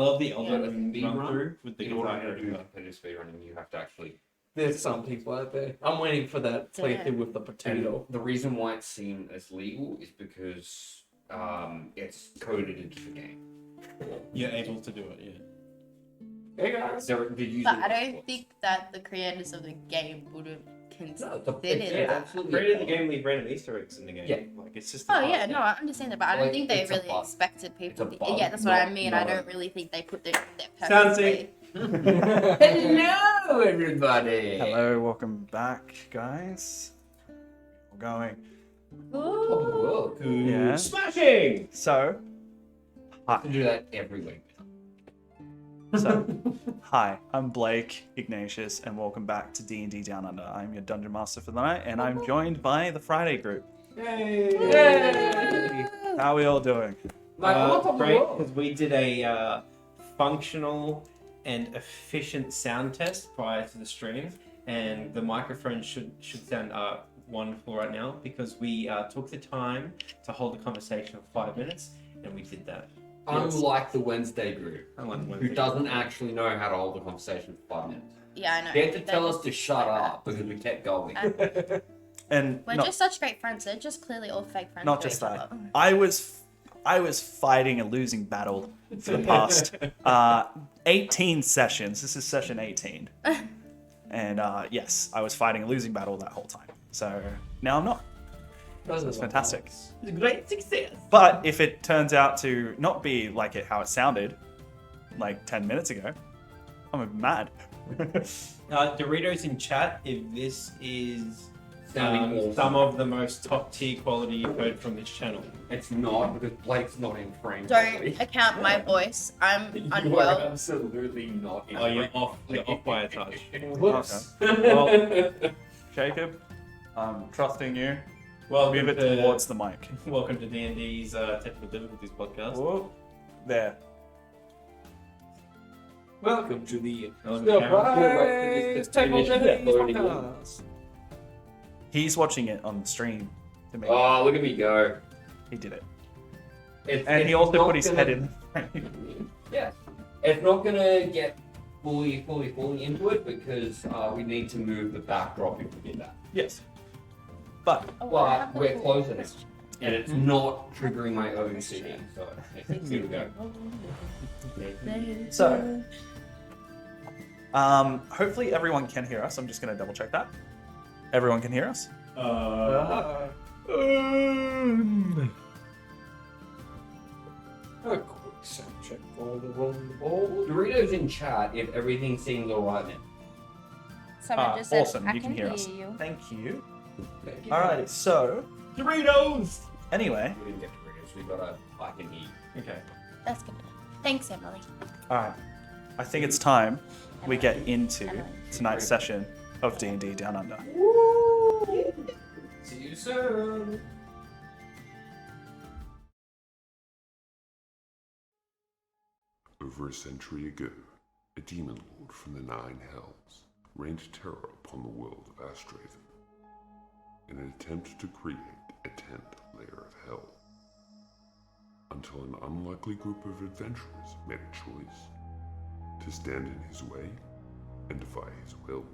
I love the Yeah. speed run through with the In order guitar. to do competitive speedrunning, you have to actually. There's some people out there. I'm waiting for that playthrough with the potato. And the reason why it's seen as legal is because it's coded into the game. You're able to do it, yeah. Hey guys. The user But I don't think that the creators of the game would have considered that. absolutely. Created the game with random Easter eggs in the game. Yeah. Like it's just. Oh yeah, no, I understand that, but I don't Like, think they it's a really bug. expected people. It's a bug, Yeah, that's what I not- mean. not I don't a- really think they put their Sounds purpose. Hello, everybody. Hello, welcome back, guys. We're going. Ooh. Yeah. Smashing. So, I have to do that every week. hi, I'm Blake Ignatius, and welcome back to D&D Down Under. I'm your Dungeon Master for the night, and I'm joined by the Friday group. Yay! Yay! How are we all doing? Great, because we did a functional and efficient sound test prior to the stream, and the microphone should sound wonderful right now because we took the time to hold a conversation of 5 minutes, and we did that. Unlike the Wednesday group, Who who doesn't actually know how to hold a conversation for 5 minutes. Yeah, I know. They had to They're tell us just to shut like up because we kept going. And We're not, just such great friends. They're just clearly all fake friends. not to just each that, other. I was fighting a losing battle for the past 18 sessions. This is session 18. And yes, I was fighting a losing battle that whole time. So now I'm not. That's fantastic. It's a great success. But if it turns out to not be like it how it sounded like 10 minutes ago, I'm mad. Doritos in chat, if this is Sounding awesome. some of the most top tier quality you've heard from this channel. It's not because Blake's not in frame. Don't account my voice. I'm You are unwell. absolutely not in Oh, frame. you're off by a touch. Whoops. Well, Jacob, I'm trusting you. Welcome Move it to towards the mic. welcome to D&D's Technical Difficulties podcast. Whoa. There. Welcome to the Hello, Surprise! He's watching it on stream to me. Oh, look at me go. He did it. It's, And he it's also not put his gonna- head in the frame. Yeah. It's not gonna get fully into it because we need to move the backdrop if we did that. Yes. But Oh, I have But the we're full- closer now. And it's not triggering my OCD, so here we go. so, hopefully everyone can hear us. I'm just going to double check that. Everyone can hear us? A quick sound check for the ball. Doritos in chat if everything seems alright now. Someone just said, Awesome, I you can hear us. you. Thank you. Alright, so, Doritos! anyway. We didn't get Doritos, we got a I can eat. Okay. That's good. Thanks, Emily. Alright. I think it's time we get into Emily. tonight's session of D&D Down Under. See you soon. Over a century ago, a demon lord from the Nine Hells rained terror upon the world of Astraven in an attempt to create a 10th layer of hell, until an unlikely group of adventurers made a choice to stand in his way and defy his will.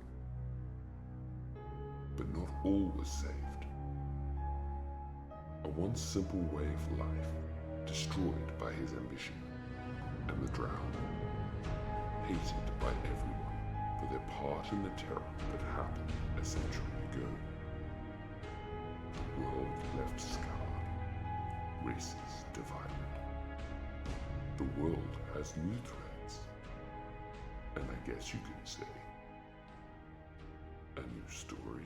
But not all was saved. A once simple way of life destroyed by his ambition, and the drowned, hated by everyone for their part in the terror that happened a century ago. The world left scarred, races divided. The world has new threats, and I guess you could say, a new story.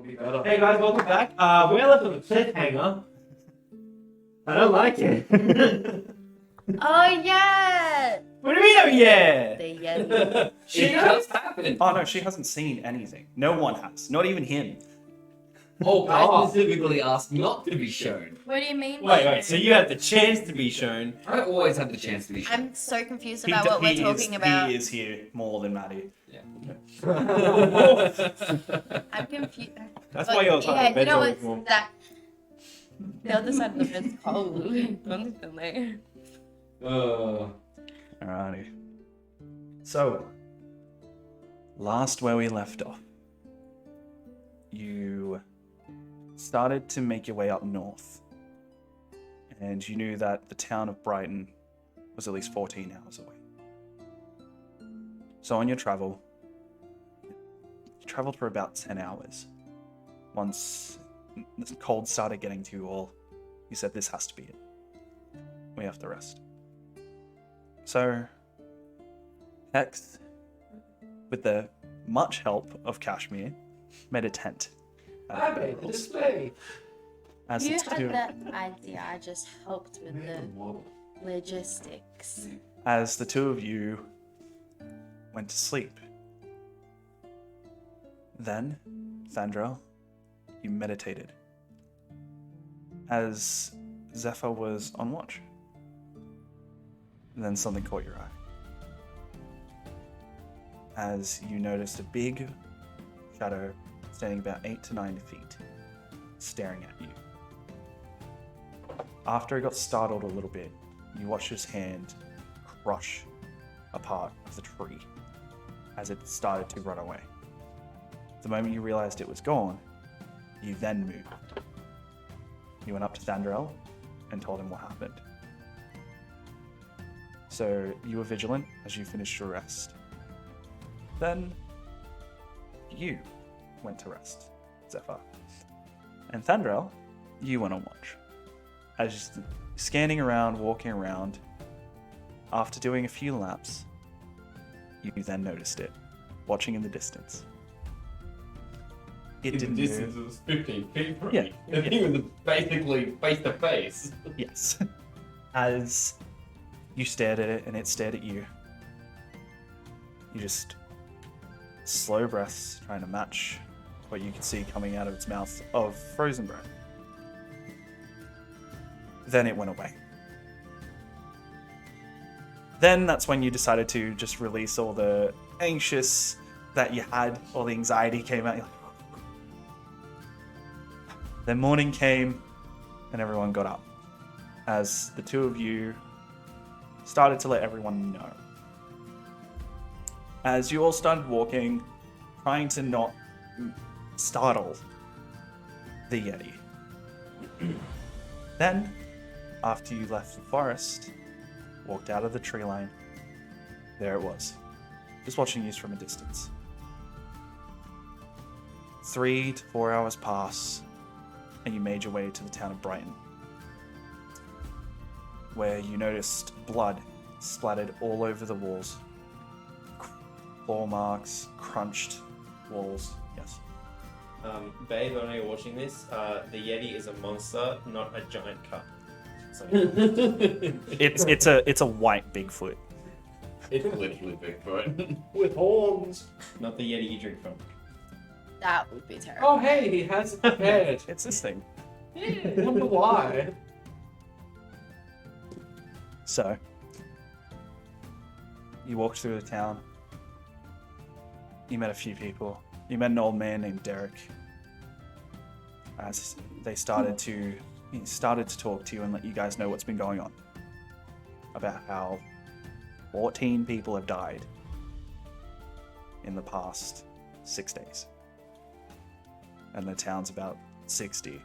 be better. Hey guys, welcome back. We're left on a cliffhanger. I don't like it. Oh yeah. What do you mean, oh yeah? The Yeti. It just happened. Oh no, she hasn't seen anything. No one has. Not even him. Oh, I specifically asked not to be shown. What do you mean? Wait, so you had the chance to be shown. I always have the chance to be shown. I'm so confused He about d- what we're he talking is, about. He is here more than Maddie. I'm confused. That's why you're talking Yeah, about you know bedroom what's that? The other side of the bed's cold. Constantly. Alrighty. So, last where we left off, you started to make your way up north, and you knew that the town of Brighton was at least 14 hours away. So on your travel, you traveled for about 10 hours. Once the cold started getting to you all, you said this has to be it. We have to rest. So, Hex, with the much help of Kashmir, made a tent. I made the display. As You it's had two- that idea. I just helped with the logistics. as the two of you went to sleep. Then, Thandrel, you meditated. As Zephyr was on watch. And then something caught your eye. As you noticed a big shadow standing about 8 to 9 feet, staring at you. After it got startled a little bit, you watched his hand crush a part of the tree as it started to run away. The moment you realized it was gone, you then moved. You went up to Thandrel and told him what happened. So you were vigilant as you finished your rest. Then you went to rest, Zephyr. And Thandrel, you went on watch. As you're scanning around, walking around, after doing a few laps, you then noticed it, watching in the distance. It didn't Distance move. was 15 feet from Yeah. me. The thing was basically face to face. Yes. As you stared at it and it stared at you, you just slow breaths trying to match what you could see coming out of its mouth of frozen breath. Then it went away. Then that's when you decided to just release all the anxious that you had, all the anxiety came out. You're like, then morning came and everyone got up as the two of you started to let everyone know. As you all started walking, trying to not startle the Yeti. Then, after you left the forest, walked out of the tree line, there it was, just watching you from a distance. 3 to 4 hours pass, and you made your way to the town of Brighton, where you noticed blood splattered all over the walls. Claw marks, crunched walls. Yes. Babe, I know you're watching this. The Yeti is a monster, not a giant cup. So, It's a white Bigfoot. It's literally Bigfoot. With horns. not the Yeti you drink from. That would be terrible. Oh, hey, he has a head. It's this thing. I wonder why. So, you walked through the town. You met a few people. You met an old man named Derek. As he started to talk to you and let you guys know what's been going on. About how 14 people have died in the past 6 days. And the town's about 60.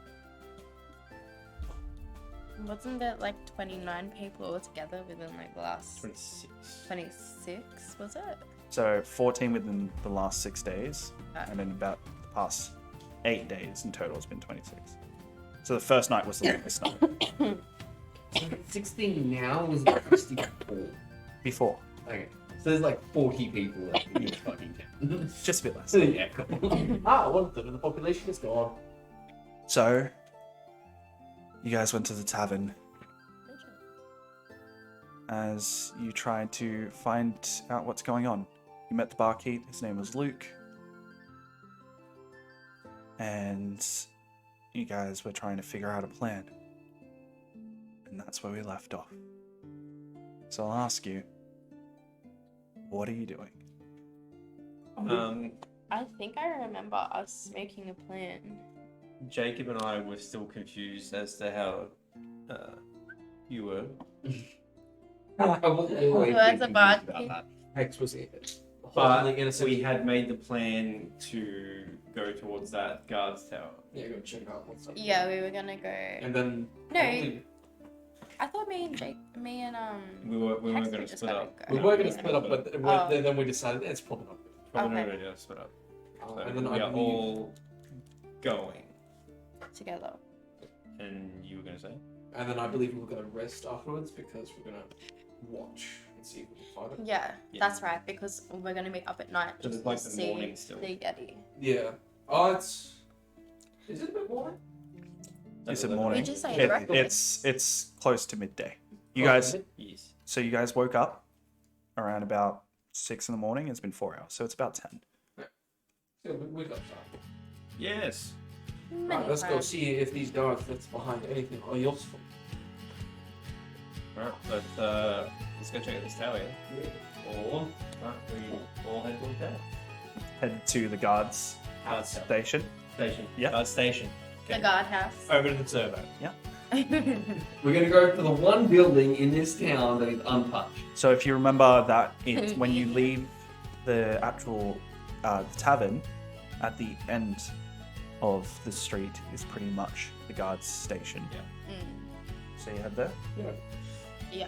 Wasn't there like 29 people altogether within like the last 26. 26? Was it? So 14 within the last 6 days, Okay. and in about the past 8 days in total, it's been 26. So the first night was the longest night. 16 now was 64. Before. Okay. So there's like 40 people left in this fucking town. Just a bit less. Yeah, cool. One third of the population is gone. So, you guys went to the tavern as you tried to find out what's going on. You met the barkeep, his name was Luke. And you guys were trying to figure out a plan. And that's where we left off. So I'll ask you, what are you doing? I think I remember us making a plan. Jacob and I were still confused as to how you were. That's a barkeep. Hex was But wholly innocent. we had made the plan to go towards that guard's tower. Yeah, go check out what's up. Yeah, we were gonna go. And then No, I thought me and We weren't Hex going were to just split gonna up. go. we were gonna split up, but Oh. then we decided it's probably not good. Probably not Okay. ready to split up. So And then we I are believe, all going. together. And you were going to say? and then I believe we were gonna rest afterwards because we're gonna watch and see if we can find it. Yeah, Yeah. that's right. Because we're gonna meet up at night So just it's like to the see morning still. the Yeti. Yeah. Oh, it's. Is it a bit more? It's a That's morning. We just say It- breakfast. it's close to midday. You Oh, guys, is it? Yes. so you guys woke up around about 6 in the morning. It's been 4 hours, so it's about 10. Yeah, we got time. Yes. Many Right, let's go times. see if these guards that's behind anything are useful. Alright, let's go check out this tower, yeah? Or, we all head to the tower. Head to the guards Guard tower. station. Station. Yeah. Guard station. The guardhouse. Over to the servo. We're gonna go to the one building in this town that is untouched. So if you remember that when you leave the actual tavern, at the end of the street is pretty much the guards station. Yeah. Mm. So you head there. Yeah.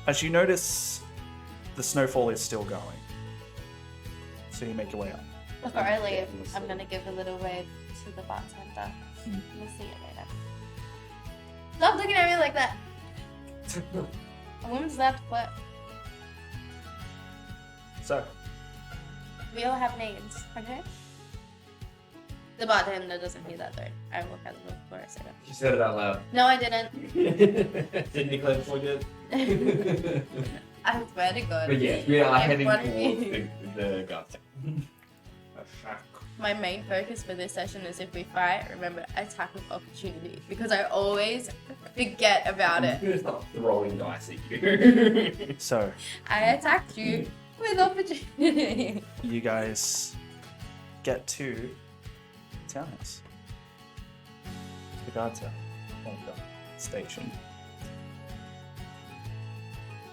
As you notice, the snowfall is still going. So you make your way up. Before I leave, I'm gonna give a little wave to the bartender. We'll see you later. Stop looking at me like that. A woman's left foot. So We all have names, okay? The bartender doesn't hear that though. I will have the before I say that. She said it out loud. No, I didn't. Didn't declare before you did? I swear to God. But yes, we are In heading front of towards me. the guard town. My main focus for this session is if we fight, remember attack of opportunity because I always forget about I'm it. gonna start throwing dice at you. so I attacked you with opportunity. you guys get to townhouse. The guards are on the station.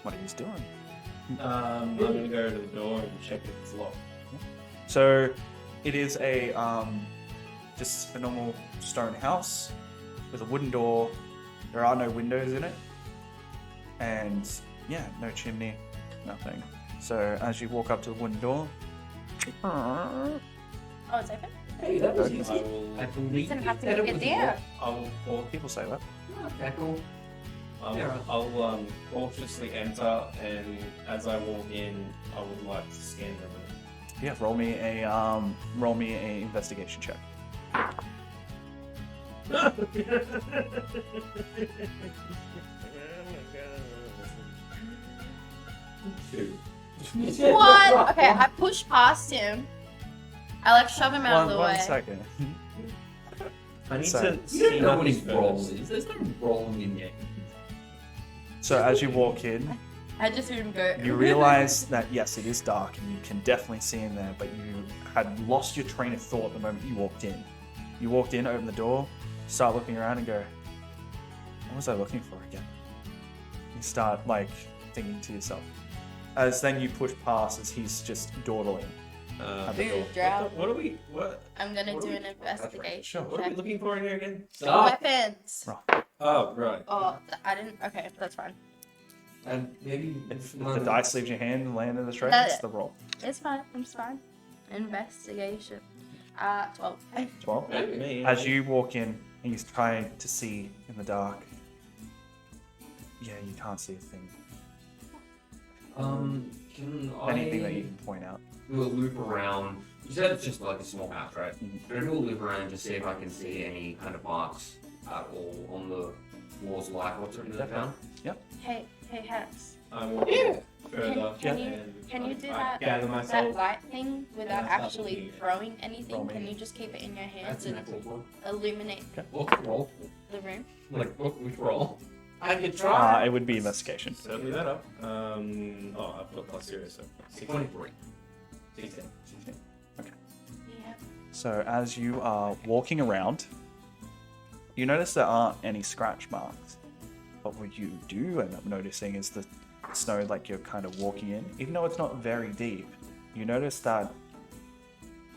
What are you doing? I'm gonna go to the door and check if it's locked. So it is a just a normal stone house with a wooden door. There are no windows in it, and yeah, no chimney, nothing. So as you walk up to the wooden door, Oh, it's open? Hey, that was I easy. will. I believe Didn't have to you said get it was there. locked. I will. Or, people say that. Okay, cool. I'll cautiously enter, and as I walk in, I would like to scan the room. Yeah, roll me a investigation check. What? Okay, I push past him. I like shove him out of the One way. second. I need So- to You see don't know what his nothing role first. is. There's no role in yet. So as you walk in, I just hear him go. you realize that yes, it is dark, and you can definitely see in there, but you had lost your train of thought the moment you walked in. You walked in, open the door, start looking around, and go, "What was I looking for again?" You start like thinking to yourself. As then you push past, as he's just dawdling at the door. Ooh, drow. What are we? What? I'm gonna What do are we- an investigation Sure. What are we check. looking for in here again? Weapons. Right. Oh, right. Oh, I didn't. Okay, that's fine. And maybe If the dice leaves your hand and land in the tray, That- it's the roll. It's fine. It's fine. Investigation. 12. 12. Me. As you walk in, and he's trying to see in the dark. Yeah, you can't see a thing. Can Anything that you can point out. do a loop around? You said it's just like a small house, right? Mhm. Can I do a loop around to see if I can see any kind of marks at all on the walls, like what's written in the town? Hey, Hex. I walk further. Can you do I that? gather That myself. light thing without Yeah, actually throwing anything? Roll Can me. you just keep it in your hands That's an and epic one. illuminate What roll? the room? Like which roll? I could try. It would be investigation. Certainly better. I've got plus 0, so 23. 16. Yeah. So as you are walking around, you notice there aren't any scratch marks. But what you do end up noticing is the snow like you're kind of walking in, even though it's not very deep. You notice that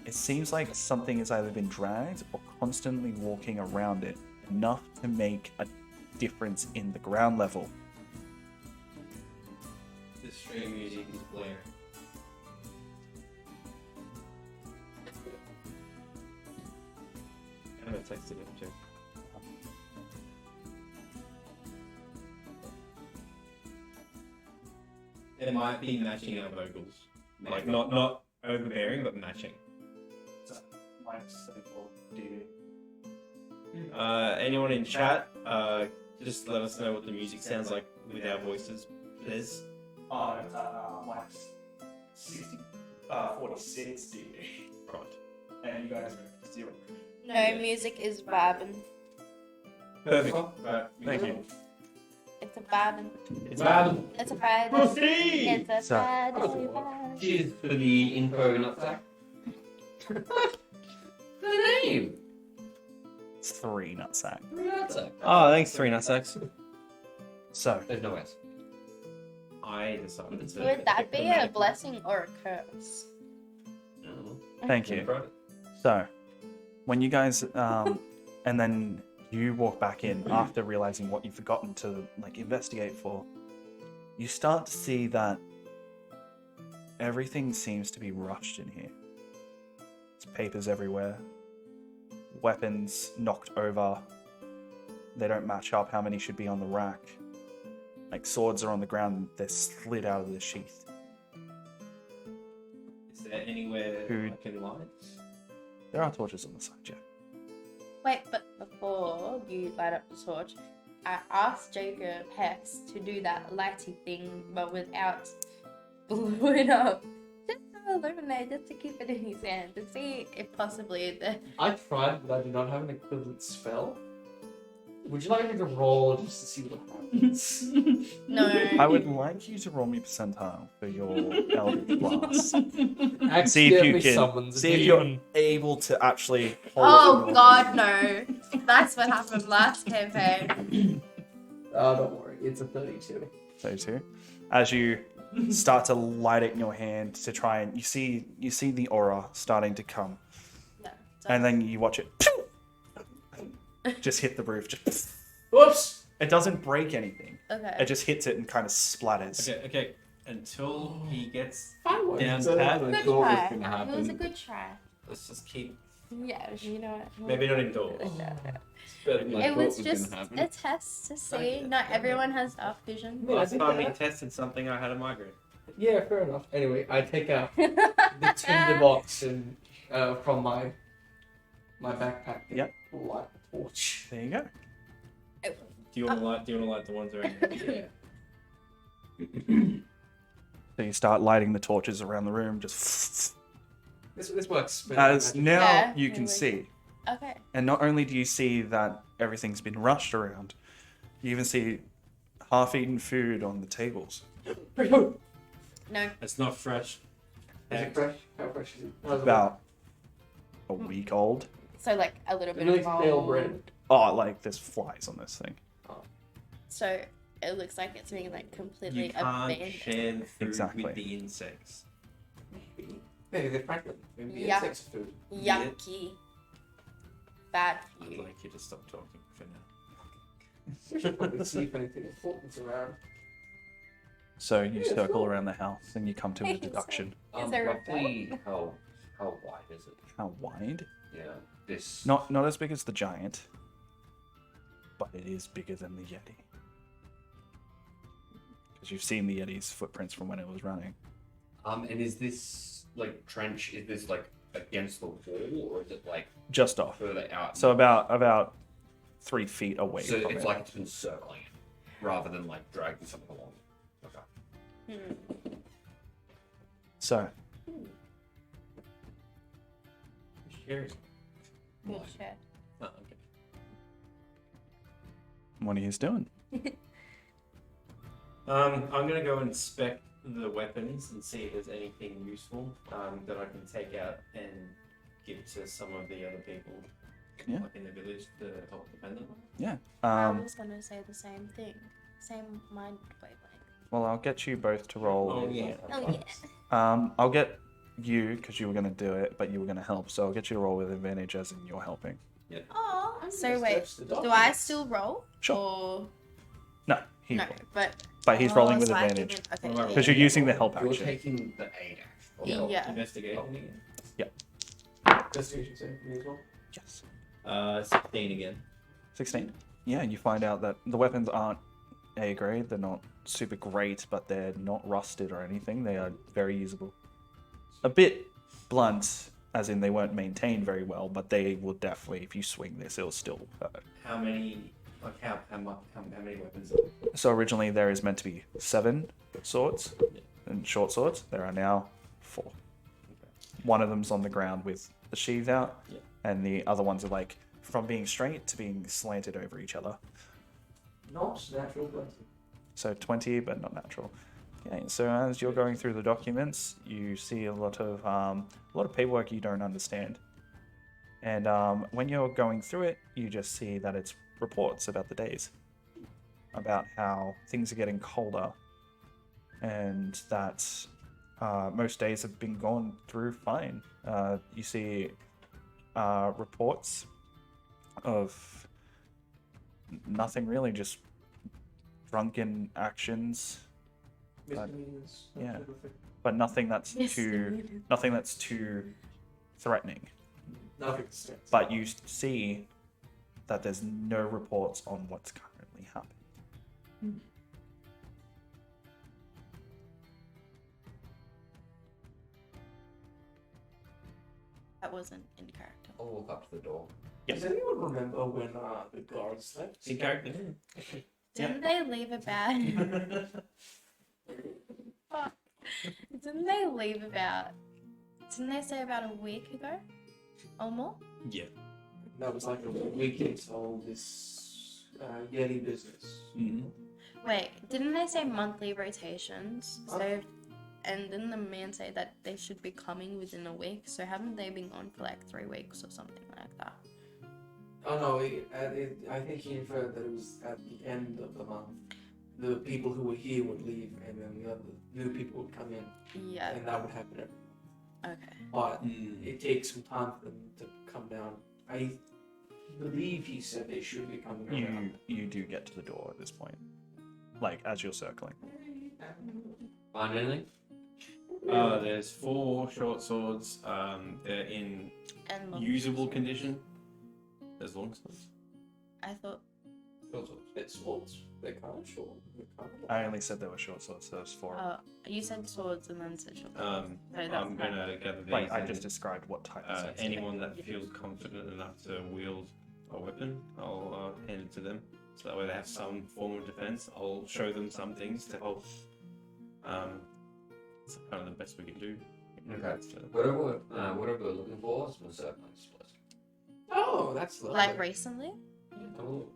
it seems like something has either been dragged or constantly walking around it, enough to make a difference in the ground level. The stream music is blaring. And I texted him too. It might be matching our vocals. Like not overbearing, but matching. Anyone in chat, just let us know what the music sounds like with our voices, please. Oh, it's 46 dB. Right. And you guys are 0. No, music is vibing. Perfect. Right. Thank you. It's a vibing. It's bad. It's a Friday. Proceed! It's a So- Friday vibe. Cheers for the info, nutsack. The name. It's 3 nutsack. Nutsack. Oh, thanks, 3 nutsacks. So, There's no S. I decided to. Would that be a blessing or a curse? No. thank you. So, when you guys, and then you walk back in after realizing what you've forgotten to like investigate for, you start to see that everything seems to be rushed in here. There's papers everywhere, weapons knocked over. They don't match up how many should be on the rack. Like swords are on the ground, they're slid out of the sheath. Is there anywhere Food. I can light? There are torches on the side, yeah. Wait, but before you light up the torch, I asked Jacob Hex to do that lighty thing, but without blowing up. Just to illuminate, just to keep it in his hand, to see if possibly the. I tried, but I do not have an equivalent spell. Would you like me to roll just to see what happens? No. I would like you to roll me percentile for your Eldritch Blast. Accidentally See if you can. summons See if me. you're able to actually hold Oh it. God, no! That's what happened last campaign. Oh, don't worry, it's a 32. 32. As you start to light it in your hand to try and you see the aura starting to come, No, and then you watch it just hit the roof. Just Whoops! it doesn't break anything. It okay. just hits it and kind of splatters. Okay. Until he gets Fine, down so pat, Good thought was try. gonna It happen. was a good try. let's just keep. Yeah, you know what? Maybe not indoors. Better than I It thought was gonna just happen. a test to see. Okay. Not everyone has dark vision. Yeah, I Last think time we that- tested something, I had a migraine. Yeah, fair enough. Anyway, I take out the tinder box and from my backpack. and Yep. Light the torch. There you go. Do you want to light? Do you want to light the ones around here? So you start lighting the torches around the room, just This works. as now Yeah, you here can we see. Okay. And not only do you see that everything's been rushed around, you even see half-eaten food on the tables. No. It's not fresh. Is it fresh? How fresh is it? How's it About a week old. So like a little look? bit It of looks stale mold. bread. Oh, like there's flies on this thing. So it looks like it's being like completely You can't abandoned. share the food Exactly. with the insects. Maybe they're Franklin. Maybe Yeah. it's sex food. Yucky. Bad for I'd you. like you to stop talking for now. We should probably see if anything important's around. So you circle around the house and you come to a deduction. Is there a Roughly how wide is it? How wide? Yeah. This. Not as big as the giant, but it is bigger than the Yeti. Because you've seen the Yeti's footprints from when it was running. And is this like trench? Is this like against the wall, or is it like Just off. further out? So about 3 feet away So from it's it. like it's been circling it, rather than like dragging something along. Okay. So Cheers. Good shit. Oh, okay. what are you doing? I'm gonna go inspect the weapons and see if there's anything useful that I can take out and give to some of the other people, Yeah. like in the village, to help defend them. Yeah. I was gonna say the same thing. Same mind wavelength. Well, I'll get you both to roll. Oh yeah. Oh yeah. I'll get you because you were going to do it, but you were going to help. So I'll get you to roll with advantage as in you're helping. Oh. So Just wait, touch the do I documents. still roll? Sure. Or No, he no? will. But He's rolling with so I advantage. can- Okay. Well, Because you're using the help You're action. taking the aid action. or Yeah. help. Investigation again. Investigation save for me as well. Yes. 16 again. 16. Yeah, you find out that the weapons aren't A grade. They're not super great, but they're not rusted or anything. They are very usable. A bit blunt, as in they weren't maintained very well, but they will definitely, if you swing this, it'll still hurt. How many? Like how many weapons? Are there? So originally there is meant to be 7 swords and short swords. There are now 4. One of them's on the ground with the sheath out, Yeah. and the other ones are like from being straight to being slanted over each other. Not natural 20. So 20, but not natural. Okay, so as you're going through the documents, you see a lot of paperwork you don't understand. And when you're going through it, you just see that it's reports about the days, about how things are getting colder, and that most days have been gone through fine. You see reports of nothing really, just drunken actions, Misdemeanors. that yeah. sort of thing. but nothing that's Yes. too threatening. Nothing stands. But you see that there's no reports on what's currently happening. That wasn't in character. I'll walk up to the door. Does anyone remember when the guards left? In character. Didn't they leave about? Fuck. Didn't they leave about? Didn't they say about a week ago, or more? Yeah. That was like a week into all this Yeti business. Mm-hmm. Wait, didn't they say monthly rotations? So, and didn't the man say that they should be coming within a week? So haven't they been on for like 3 weeks or something like that? Oh no, I think he inferred that it was at the end of the month. The people who were here would leave, and then the other new people would come in, Yeah. and that would happen. Okay. But Mm. it takes some time for them to come down. I believe he said they should be coming around. You do get to the door at this point, like as you're circling. Find anything? There's 4 short swords. They're in And long usable swords. condition. There's long swords. I thought. It's swords. They're kind of short. I only said there were short swords, so there's 4. You said swords and then said short. Um, So that's I'm fine. gonna gather these. Like I and, just described what type of swords. anyone that feels confident enough to wield a weapon, I'll hand it to them. So that way they have some form of defense. I'll show them some things to help. It's kind of the best we can do. Okay. Whatever we're looking for is most certainly split. Oh, that's lovely. Like recently? Oh,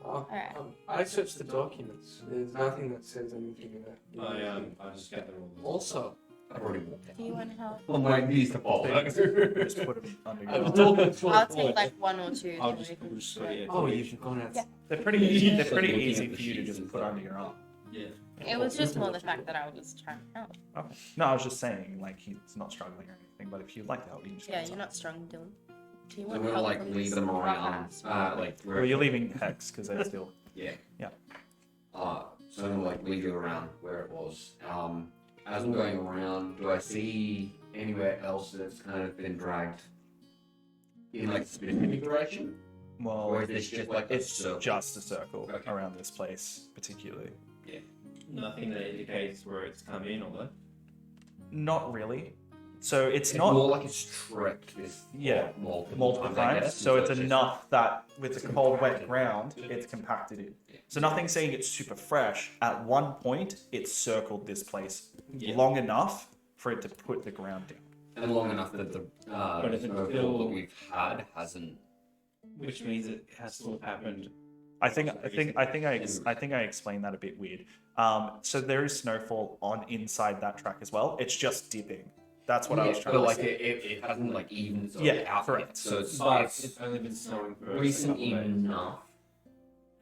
Alright. I searched the documents. There's nothing that says anything in that. I just gather all this. Also, I've already walked Do you want to help? on my knees to fall. Just put them under I your was arm. talking to I'll a take boy. like 1 or 2. I'll so just we can push do it. it. Oh, you've gone out. Yeah. They're pretty Looking easy at the for you to sheets just and put stuff. under your arm. Yeah. It was just more the fact that I was trying to help. Okay. No, I was just saying, like he's not struggling or anything, but if you'd like to help, you can just. Yeah, get you're some. not strong, Dylan. Do you I'm want gonna help like from leave this them rough around. ass? Like Well, you're leaving Hex because they're still. Yeah. Yeah. So I'm gonna like leave you around where it was. As I'm going around, do I see anywhere else that's kind of been dragged in like a specific direction? Well, Or is this just like a it's circle? just a circle Okay. around this place, particularly. Nothing that indicates where it's come in or left. Not really. So it's It's not more like it's trekked this Yeah, multiple I times. guess, So it's just- enough that with the cold, wet ground, it's compacted in. So nothing's saying it's super fresh. At one point, it circled this place long enough for it to put the ground down. And long enough that the But if it's snowfall still- that we've had hasn't. Which means it has to have happened. I think I explained that a bit weird. So there is snowfall on inside that track as well. It's just dipping. That's what I was trying but to like say. it hasn't like even out correct. yet. So it's, But it's it's only been snowing for recent a couple days. enough.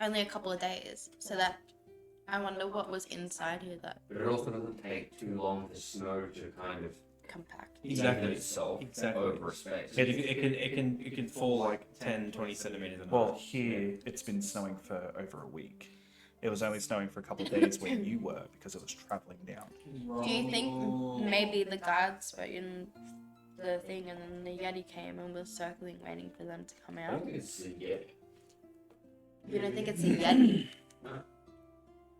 Only a couple of days. So that I wonder what was inside here that But it also doesn't take too long for snow to kind of compact. Exactly. even itself Exactly. over a space. It can fall like 10, 20 centimeters. a Well, night. here it's been snowing for over a week. It was only snowing for a couple of days where you were because it was traveling down. Do you think maybe the guards were in the thing and then the Yeti came and was circling waiting for them to come I out? don't think it's a Yeti. You don't think it's a Yeti? No.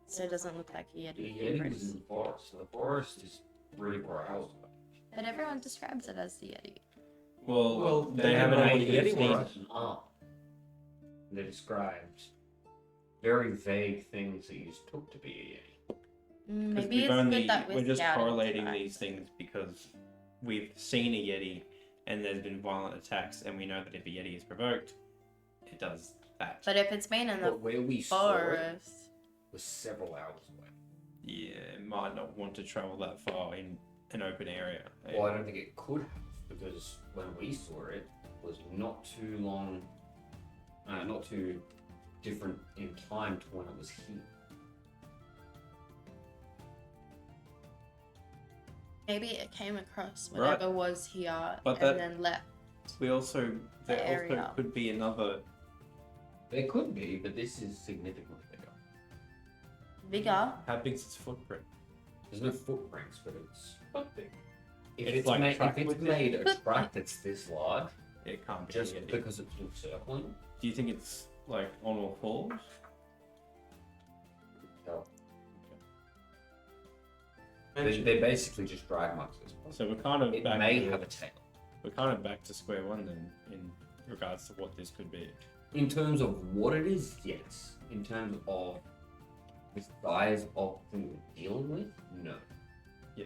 So it doesn't look like a The Yeti. Yeti was in the forest. So the forest is 3-4 hours away. But everyone describes it as the Yeti. Well, they they haven't know actually what Yeti seen. was. An arm. They described very vague things that you took to be a Yeti. Maybe it's good that we're just scouting correlating describes these things because we've seen a Yeti and there's been violent attacks, and we know that if a Yeti is provoked, it does that. But if it's been in the But where we saw it forest, was several hours away. Yeah, it might not want to travel that far in an open area. Well, I don't think it could have, because when we saw it, it was not too long, not too different in time to when it was here. maybe it came across Right. whatever was here But and that- then left. We also there The also area. could be another. There could be, but this is significantly bigger. Bigger. How big's its footprint? There's no footprints, but it's Big. if It's it's, like made, track if it's with made a track that's this large, It can't be. just a Yeti. because it's circling, Do you think it's like on all fours? no. They're basically just drag marks. At this point. So we're kind of It back. may to, have a tail. We're kind of back to square one then, in regards to what this could be. In terms of what it is, yes. In terms of the size of the thing we're dealing with, no. Yeah.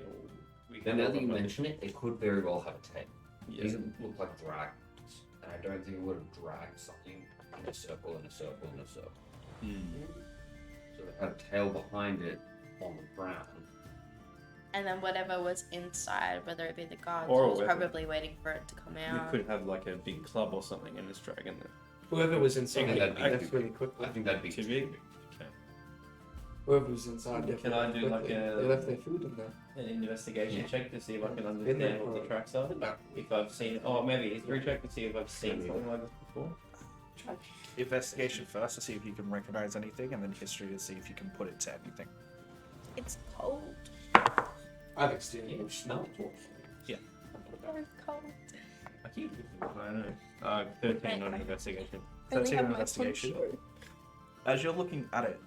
We Then now that you mention it, it could very well have a tail. Yeah. These look like dragons, and I don't think it would have dragged something in a circle and a circle and a circle. So it had a tail behind it on the ground. And then whatever was inside, whether it be the guards, Or a was weapon. probably waiting for it to come We out. could have like a big club or something in this dragon there. Whoever was inside Okay, that'd be- left really quickly. I think that'd be Too big? Okay. Whoever was inside left Can I do really like quickly. a- They left their food in there. An investigation Yeah. check to see if I can Been there understand what for the tracks are. about If I've seen, oh maybe history check to see if I've seen something like this before. Investigation first to see if you can recognize anything, and then history to see if you can put it to anything. It's cold. I've experienced. smell it. Very cold. I keep I don't know. 13 on investigation. I only 13 have on my investigation. poncho. As you're looking at it,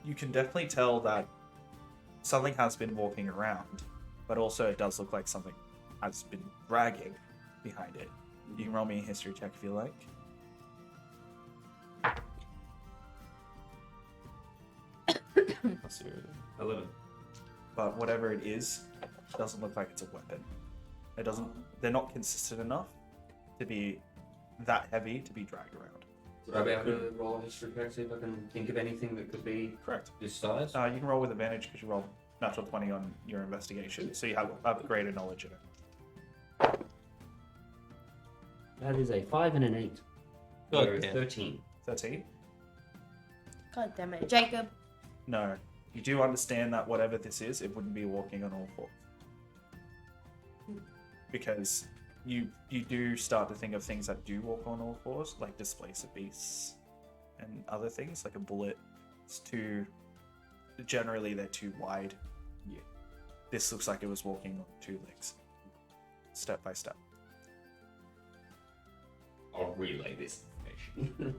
you can definitely tell that something has been walking around, but also it does look like something has been dragging behind it. You can roll me a history check if you like. Let's see. 11. But whatever it is, it doesn't look like it's a weapon. It doesn't. They're not consistent enough to be that heavy to be dragged around. Would I be able to roll a history check, see if I can think of anything that could be Correct. this size? You can roll with advantage because you rolled natural 20 on your investigation, so you have greater knowledge in it. That is a 5 and an 8. God So damn. 13. 13. God damn it. Jacob. No. You do understand that whatever this is, it wouldn't be walking on all fours. Because you do start to think of things that do walk on all fours, like displacer beasts and other things, like a bullet. It's too... Generally, they're too wide. Yeah. This looks like it was walking on 2 legs. Step by step. I'll relay this information.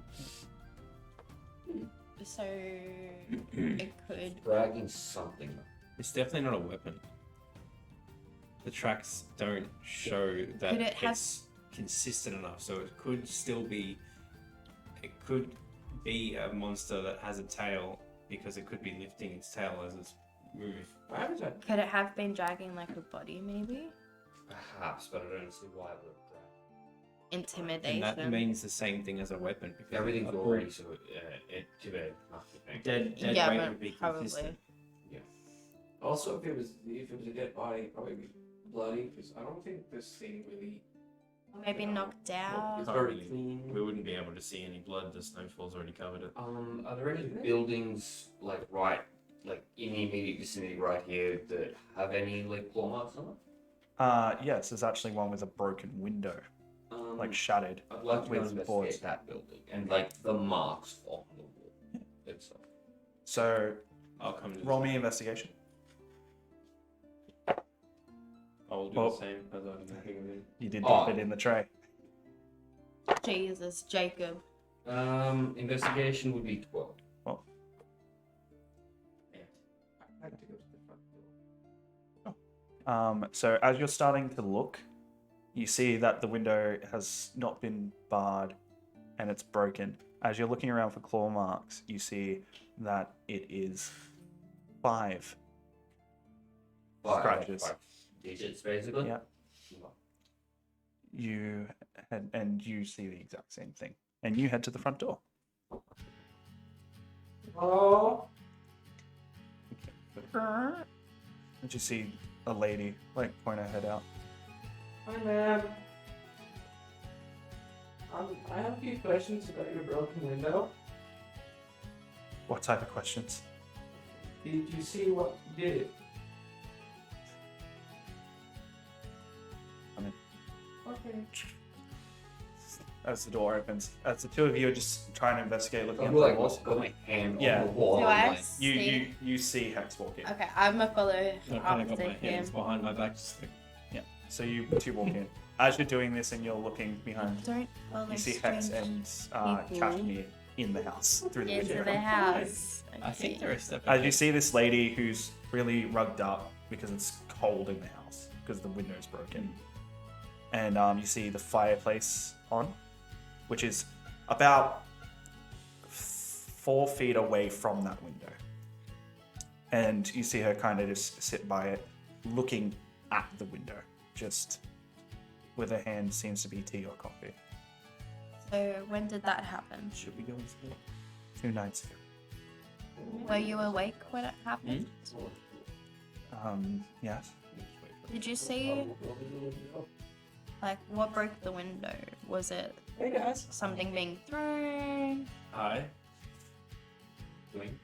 So it could. Dragging something. It's definitely not a weapon. the tracks don't show that Could it have- it's consistent enough. So it could still be. It could be a monster that has a tail because it could be lifting its tail as it's moving. Why was that? Could it have been dragging like a body, maybe? Perhaps, but I don't see why it would drag. Intimidation. And that means the same thing as a weapon. Because Everything's a already so intimidating. dead Yeah, weight but would be probably. consistent. Also, if it was a dead body, it'd probably be bloody. Because I don't think this thing really. Maybe knocked out. It's very clean. We wouldn't be able to see any blood. The snowfall's already covered it. Are there any buildings like in the immediate vicinity right here that have any like claw marks on them? Yes, there's actually one with a broken window, like shattered. I'd like to go with investigate boards. that building and like the marks on the wall itself. So I'll come to roll me investigation. I'll do Well- the same as I'm thinking of it. You did drop Oh. it in the tray. Jesus, Jacob. Investigation would be 12. I had to go to the front door. So as you're starting to look, you see that the window has not been barred and it's broken. As you're looking around for claw marks, you see that it is 5 scratches. 5 digits basically. Yeah. You and you see the exact same thing, and you head to the front door. Oh. And you see a lady like point her head out. Hi, ma'am. I have a few questions about your broken window. What type of questions? Did you see what did it? Come in. Okay. As the door opens, as the two of you are just trying to investigate, looking at I'm the like, walls, got my hand Yeah. on the wall. Do I'm I like, see? you see Hex walk in. Okay, I'm gonna follow I kind of got after my him. hands behind my back. Just like, So you two walk in. As you're doing this and you're looking behind, Don't follow you see Hex strange and people. Kashmir in the house through the into window. the house. I think Okay. they're a step As ahead. you see this lady who's really rugged up because it's cold in the house because the window's broken, and you see the fireplace on, which is about 4 feet away from that window, and you see her kind of just sit by it, looking at the window, just with her hand seems to be tea or coffee. So when did that happen? Should we go and see? 2 nights ago. Were you awake when it happened? Yes. Did you see like what broke the window? Was it Hey guys. something being thrown? Hi. doing?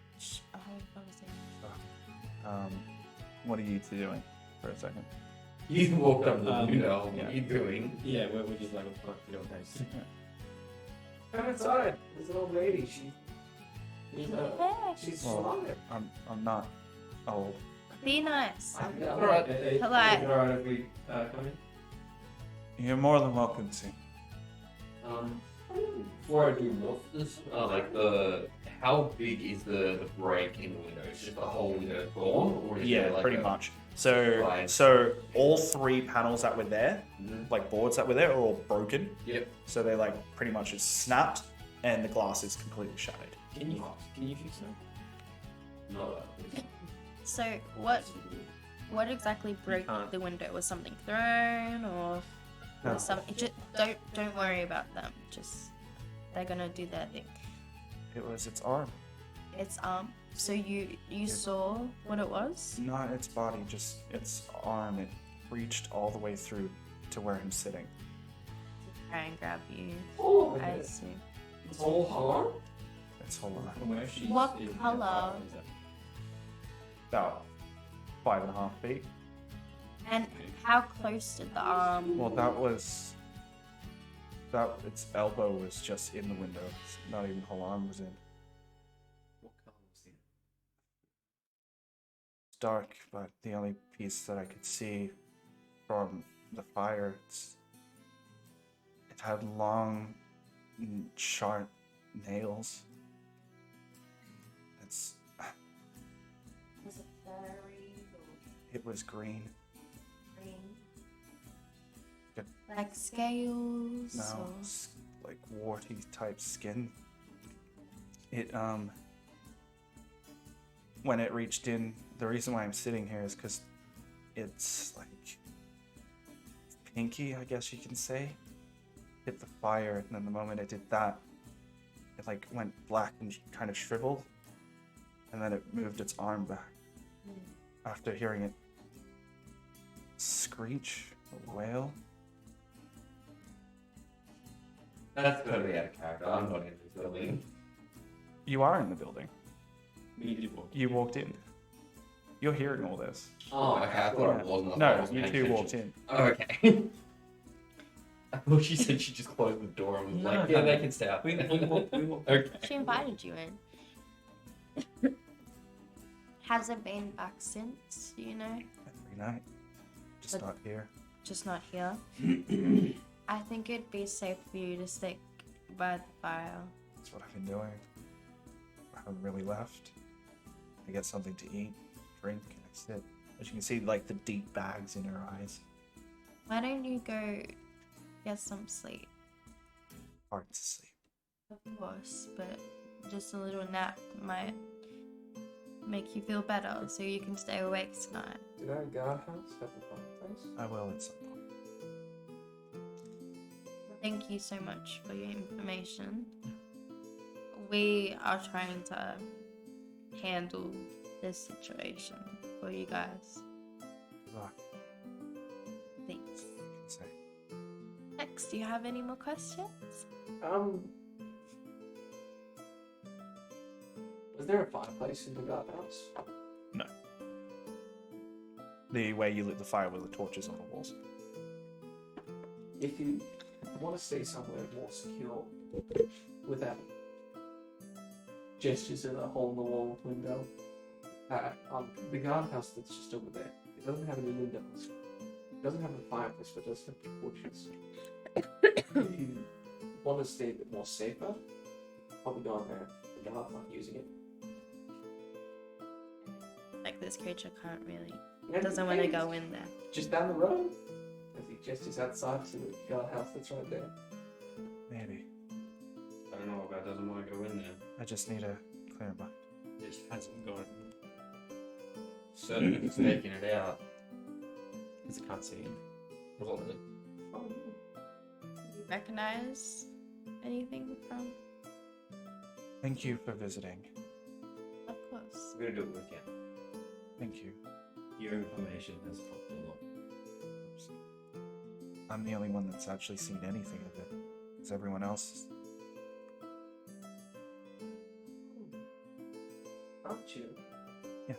Oh, what was it? What are you two doing for a second? You walked up to the window. What yeah. are you doing? Yeah, we're just like, what the fuck, you don't know. Come inside. There's an old lady. She's Hey, strong. I'm not old. be nice. Alright. Hello. Is it alright if we come in? You're more than welcome to. Before I do more of this, how big is the break in the window? Is just the whole window gone, or is Yeah, there like pretty a- much. So, Right. so all 3 panels that were there, Mhm. like boards that were there, are all broken. Yep. So they like pretty much just snapped, and the glass is completely shattered. Can you fix that? No. So what exactly broke can't. the window? Was something thrown or No. was something? Just don't worry about them. Just they're gonna do their thing. It was its arm. It's So you saw what it was? Not its body, just its arm. It reached all the way through to where I'm sitting. Try and grab you. Oh, I it's assume. whole harm? Its whole arm. From where she's What is- colour? is that- About 5.5 feet. And how close did the arm? Well, its elbow was just in the window. It's not even whole arm was in. What colour was it? It's dark, but the only piece that I could see from the fire, it had long, sharp nails. Was it furry or It was green. green? Like scales. No, Or... it's like warty type skin. It when it reached in, the reason why I'm sitting here is because it's like pinky, I guess you can say. Hit the fire, and then the moment it did that, it like went black and kind of shriveled, and then it moved its arm back after hearing it screech or wail. That's totally out of character. I'm not in this building. You are in the building. We did walk. You walked in. You're hearing all this. Oh, okay. I thought Yeah. it wasn't. I No, wasn't you paying two attention. walked in. Oh, okay. I thought she said she just closed the door and was like, yeah, they can stay out. We walked. Okay. She invited you in. Has it been back since, do you know? Every night. Just But- not here. Just not here. I think it'd be safe for you to stick by the fire. That's what I've been doing. I haven't really left. I get something to eat, drink, and I sit. As you can see, like the deep bags in her eyes. Why don't you go get some sleep? Hard to sleep. Of course, but just a little nap might make you feel better so you can stay awake tonight. Did our guardhouse have a fireplace? I will at some point. Thank you so much for your information. We are trying to handle this situation for you guys. Good luck. Thanks. Say. Next, do you have any more questions? Was there a fireplace in the guardhouse? The way you lit the fire with the torches on the walls. If you want to stay somewhere more secure without gestures of a hole in the wall window, the guardhouse that's just over there, it doesn't have any windows. It doesn't have a fireplace, but it does have torches. If you want to stay a bit more safer, probably go in there. The guard's not using it. Like this creature can't really, Yeah, doesn't want to hey, go in there. just down the road. As he gestures outside to the guardhouse that's right there. Maybe. I don't know about doesn't want to go in there. I just need a clear mind. Just hasn't gone. Certainly it's taking it out. Because I can't see him. Probably. Do you recognize anything from? Thank you for visiting. Of course. We're gonna do it again. Thank you. Your information has helped a lot. I'm the only one that's actually seen anything of it. Because everyone else. Aren't you? Yes.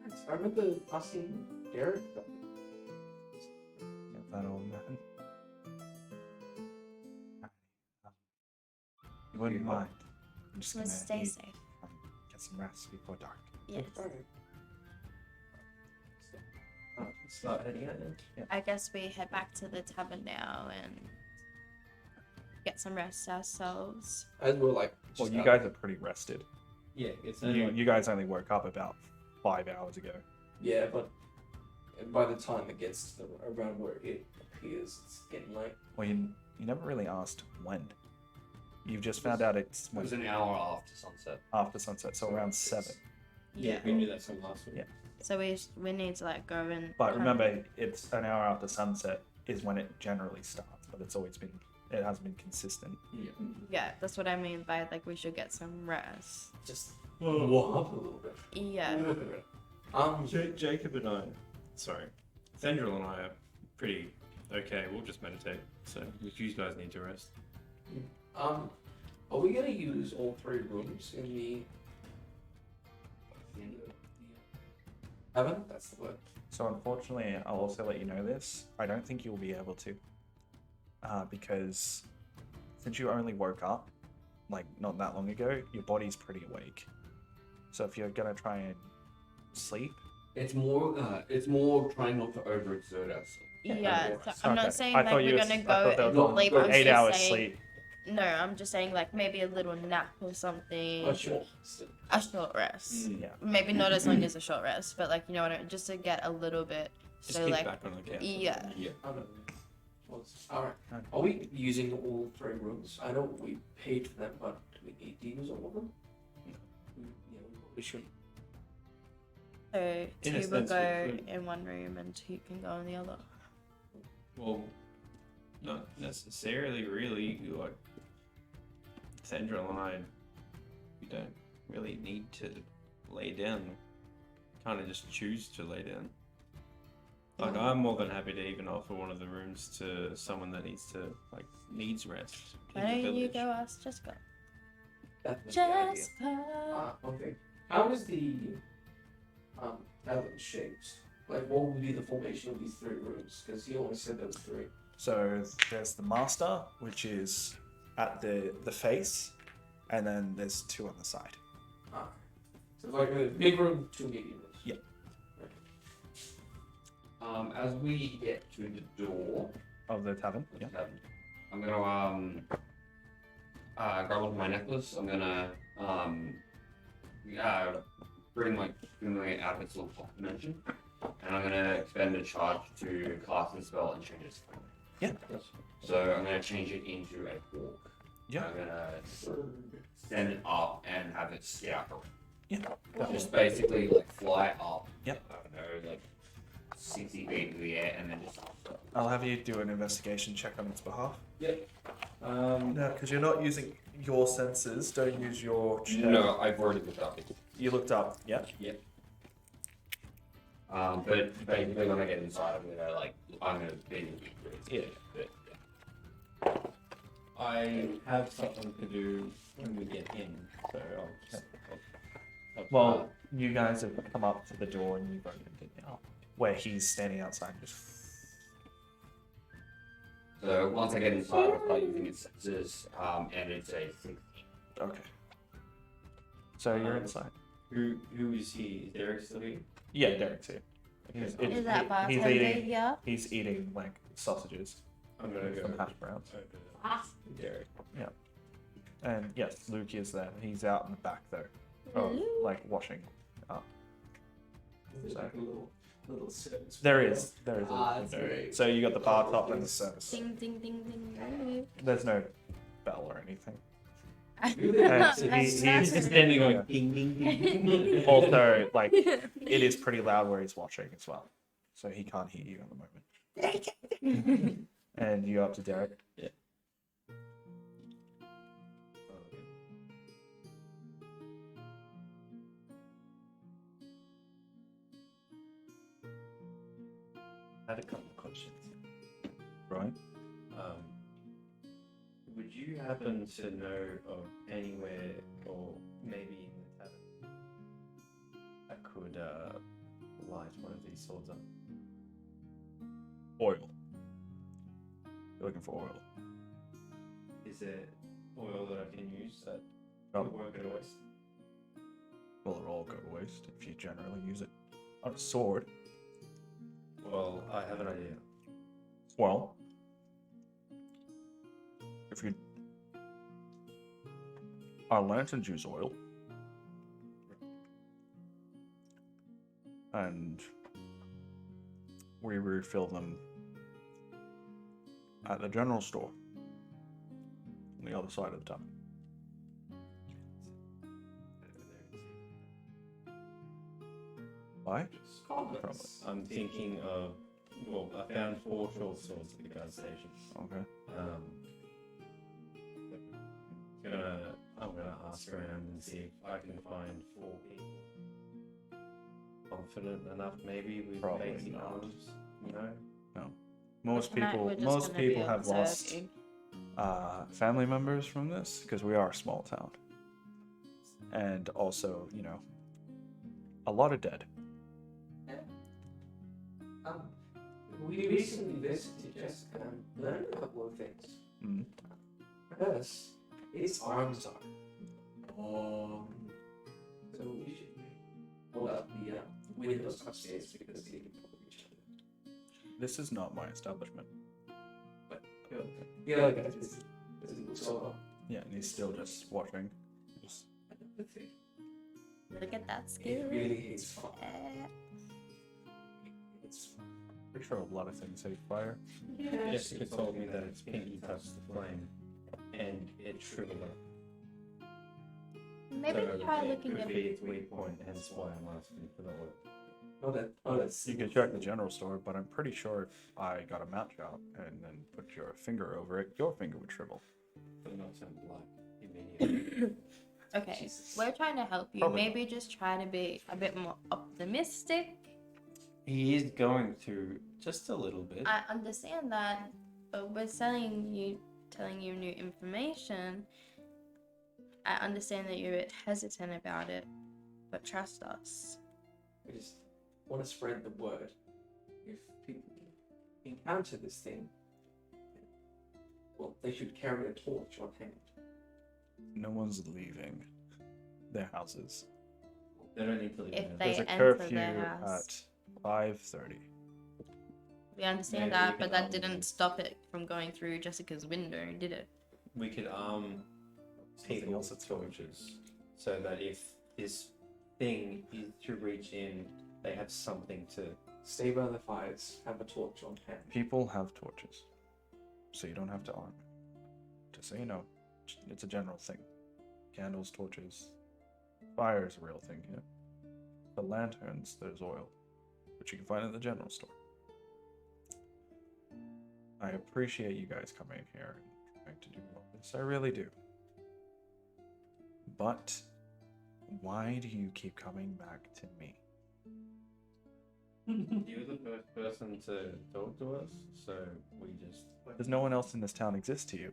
Nice. I remember asking Derek about it. Get that old man. You wouldn't mind. I'm just gonna Let's stay eat safe. and get some rest before dark. Yes. Alright. Start heading out then. I guess we head back to the tavern now and get some rest ourselves. As we're like, Well, just you out- guys are pretty rested. Yeah, it's only like You guys only woke up about 5 hours ago. Yeah, but by the time it gets to around where it appears, it's getting late. Well, you never really asked when. You've just found out it's It was an hour after sunset. after sunset, so around 7. yeah, we knew that from last week. Yeah. So we need to like go and. But come- remember, it's an hour after sunset is when it generally starts, but it hasn't been consistent. Yeah. Yeah, that's what I mean by like we should get some rest. Just warm up a little bit. Yeah. Jacob and I, sorry, Thendril and I are pretty okay. We'll just meditate. So if you guys need to rest. Are we gonna use all 3 rooms in the heaven? That's the word. So unfortunately, I'll also let you know this. I don't think you'll be able to, because since you only woke up, like not that long ago, your body's pretty awake. So if you're gonna try and sleep, It's more trying not to overexert ourselves. Yeah, so I'm Okay. not saying I like thought you we're were- gonna I go thought they were and going sleep. for I'm 8 just hours saying, sleep. No, I'm just saying like maybe a little nap or something. Oh, sure. A short rest. Yeah. Maybe not as long as a short rest, but like you know what I mean, just to get a little bit. Just So keep like back on the couch. yeah. Yeah. I don't know. Alright. Are we using all 3 rooms? I know we paid for them, but do we need to use all of them? Yeah, we probably should. So In a 2 will sense, we go could. in one room and 2 can go in the other. Well, not necessarily, really. Like, Sandra and I, we don't really need to lay down. Kind of just choose to lay down. Like, I'm more than happy to even offer one of the rooms to someone that needs rest. in Why the don't you village. go ask Jessica? That was the idea. Jessica! Okay. How is the island shaped? Like, what would be the formation of these 3 rooms? Because he only said there was 3. So there's the master, which is at the face, and then there's 2 on the side. Ah. So like a big room, 2 medium rooms. Yeah. As we get to the door, Of the tavern. Yeah. I'm gonna grab onto my necklace. I'm gonna bring my out of its little pocket dimension, and I'm gonna expend a charge to cast a spell and change its form. Yeah. So I'm gonna change it into a hawk. Yeah. I'm gonna send it up and have it scout around. Yeah. Just basically like fly up. Yep. I don't know, like 60 feet into the air and then just. I'll have you do an investigation check on its behalf. No, because you're not using your senses. Don't use your check. No, I've already looked up it. You looked up. Yeah. But basically when I get inside, I'm gonna be. Yeah. But, I have something to do when we get in, so I'll Well, you guys have come up to the door and you've opened it now, where he's standing outside. Just So once I get inside, I'll start using its senses, and it's a 16. okay. So you're inside. Who is he? Is Derek still here? Yeah, Derek's here. He's, Okay. Is that he's bartender eating. here? He's eating like sausages I'm gonna go and hash browns. over to Derek. And yes, Luke is there. He's out in the back though, oh, like washing up. There's like a little service. There is a That's window. great. So you got the bar top and the service. Ding ding ding ding. There's no bell or anything. Really? And He's just standing going ding ding ding. Also, like it is pretty loud where he's watching as well, so he can't hear you at the moment. And you go up to Derek. Yeah. I had a couple of questions. Right. Would you happen to know of anywhere, or maybe in the tavern, I could light one of these swords up? Oil. You're looking for oil. Is there oil that I can use that Oh. won't go to waste? Will it all go to waste if you generally use it on a sword? Well, I have an idea. Well, if you our lanterns use oil, and we refill them at the general store on the other side of the town. Why? I'm thinking of, well, I found 4 short swords at the guard station. Okay. I'm gonna ask around and see if I can find 4 people confident enough, maybe with Probably basic not. arms. No. Most Tonight people, we're just most gonna be people have lost observing. family members from this because we are a small town, and also, you know, a lot are dead. We recently visited Jessica and learned a couple of things. Mm. First, its arms are long. So we should hold up the windows upstairs because they can probably reach other. This is not my establishment. Yeah, guys, this is so. Yeah, and he's still just watching. Another thing, Look at that it skill. really hates fun. Eh. It's Pretty sure a lot of things say fire. Jessica told me that its pinky touched the flame, and it shriveled up. Maybe So try it looking could at be its weak point, hence why I'm asking for that word. Oh, You can check the general store, but I'm pretty sure if I got a mount shop and then put your finger over it, your finger would shrivel. But not turn black immediately. Okay, we're trying to help you. Probably Maybe just try to be a bit more optimistic. He is going to, just a little bit. I understand that, but we're telling you new information. I understand that you're a bit hesitant about it, but trust us. we just want to spread the word. If people encounter this thing, well, they should carry a torch on hand. No one's leaving their houses. They don't need to leave. If now. they There's a enter curfew their house. at 5:30. We understand Maybe that, we but can that didn't stop it from going through Jessica's window, did it? We could arm Something people else with that's going torches, so that if this thing is to reach in, they have something to. Stay by the fires, have a torch on hand. People have torches, so you don't have to arm. Just so you know, it's a general thing. Candles, torches, fire is a real thing here. The lanterns, there's oil, which you can find in the general store. I appreciate you guys coming here and trying to do all this. I really do. But why do you keep coming back to me? You're the first person to talk to us, so we just. Does no one else in this town exist to you?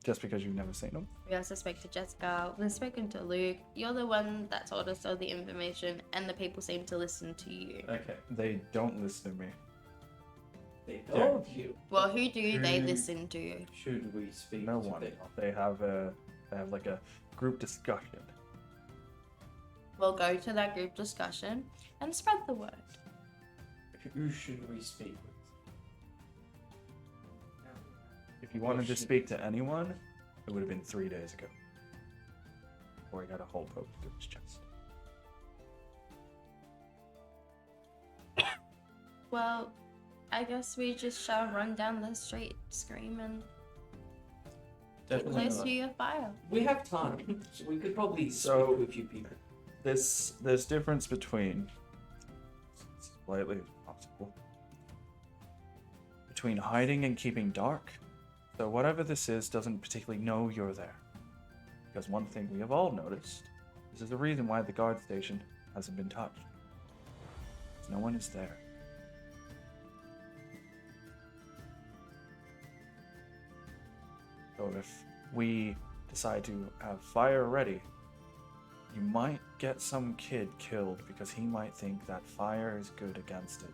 Just because you've never seen them? We also spoke to Jessica. We've spoken to Luke. You're the one that told us all the information, and the people seem to listen to you. Okay. They don't listen to me. They told you. Well, who do they Who- listen to? Should we speak No to one. them? They have like a group discussion. We'll go to that group discussion and spread the word. Who should we speak with? If you wanted to speak to anyone, it would have been 3 days ago. Before he got a hole poked through his chest. Well, I guess we just shall run down the street, scream, and get Definitely close not. to your fire. We have time, so we could probably So- speak to a few people. There's difference between slightly possible between hiding and keeping dark. So whatever this is doesn't particularly know you're there. Because one thing we have all noticed, this is the reason why the guard station hasn't been touched. Because no one is there. So if we decide to have fire ready, you might get some kid killed because he might think that fire is good against it.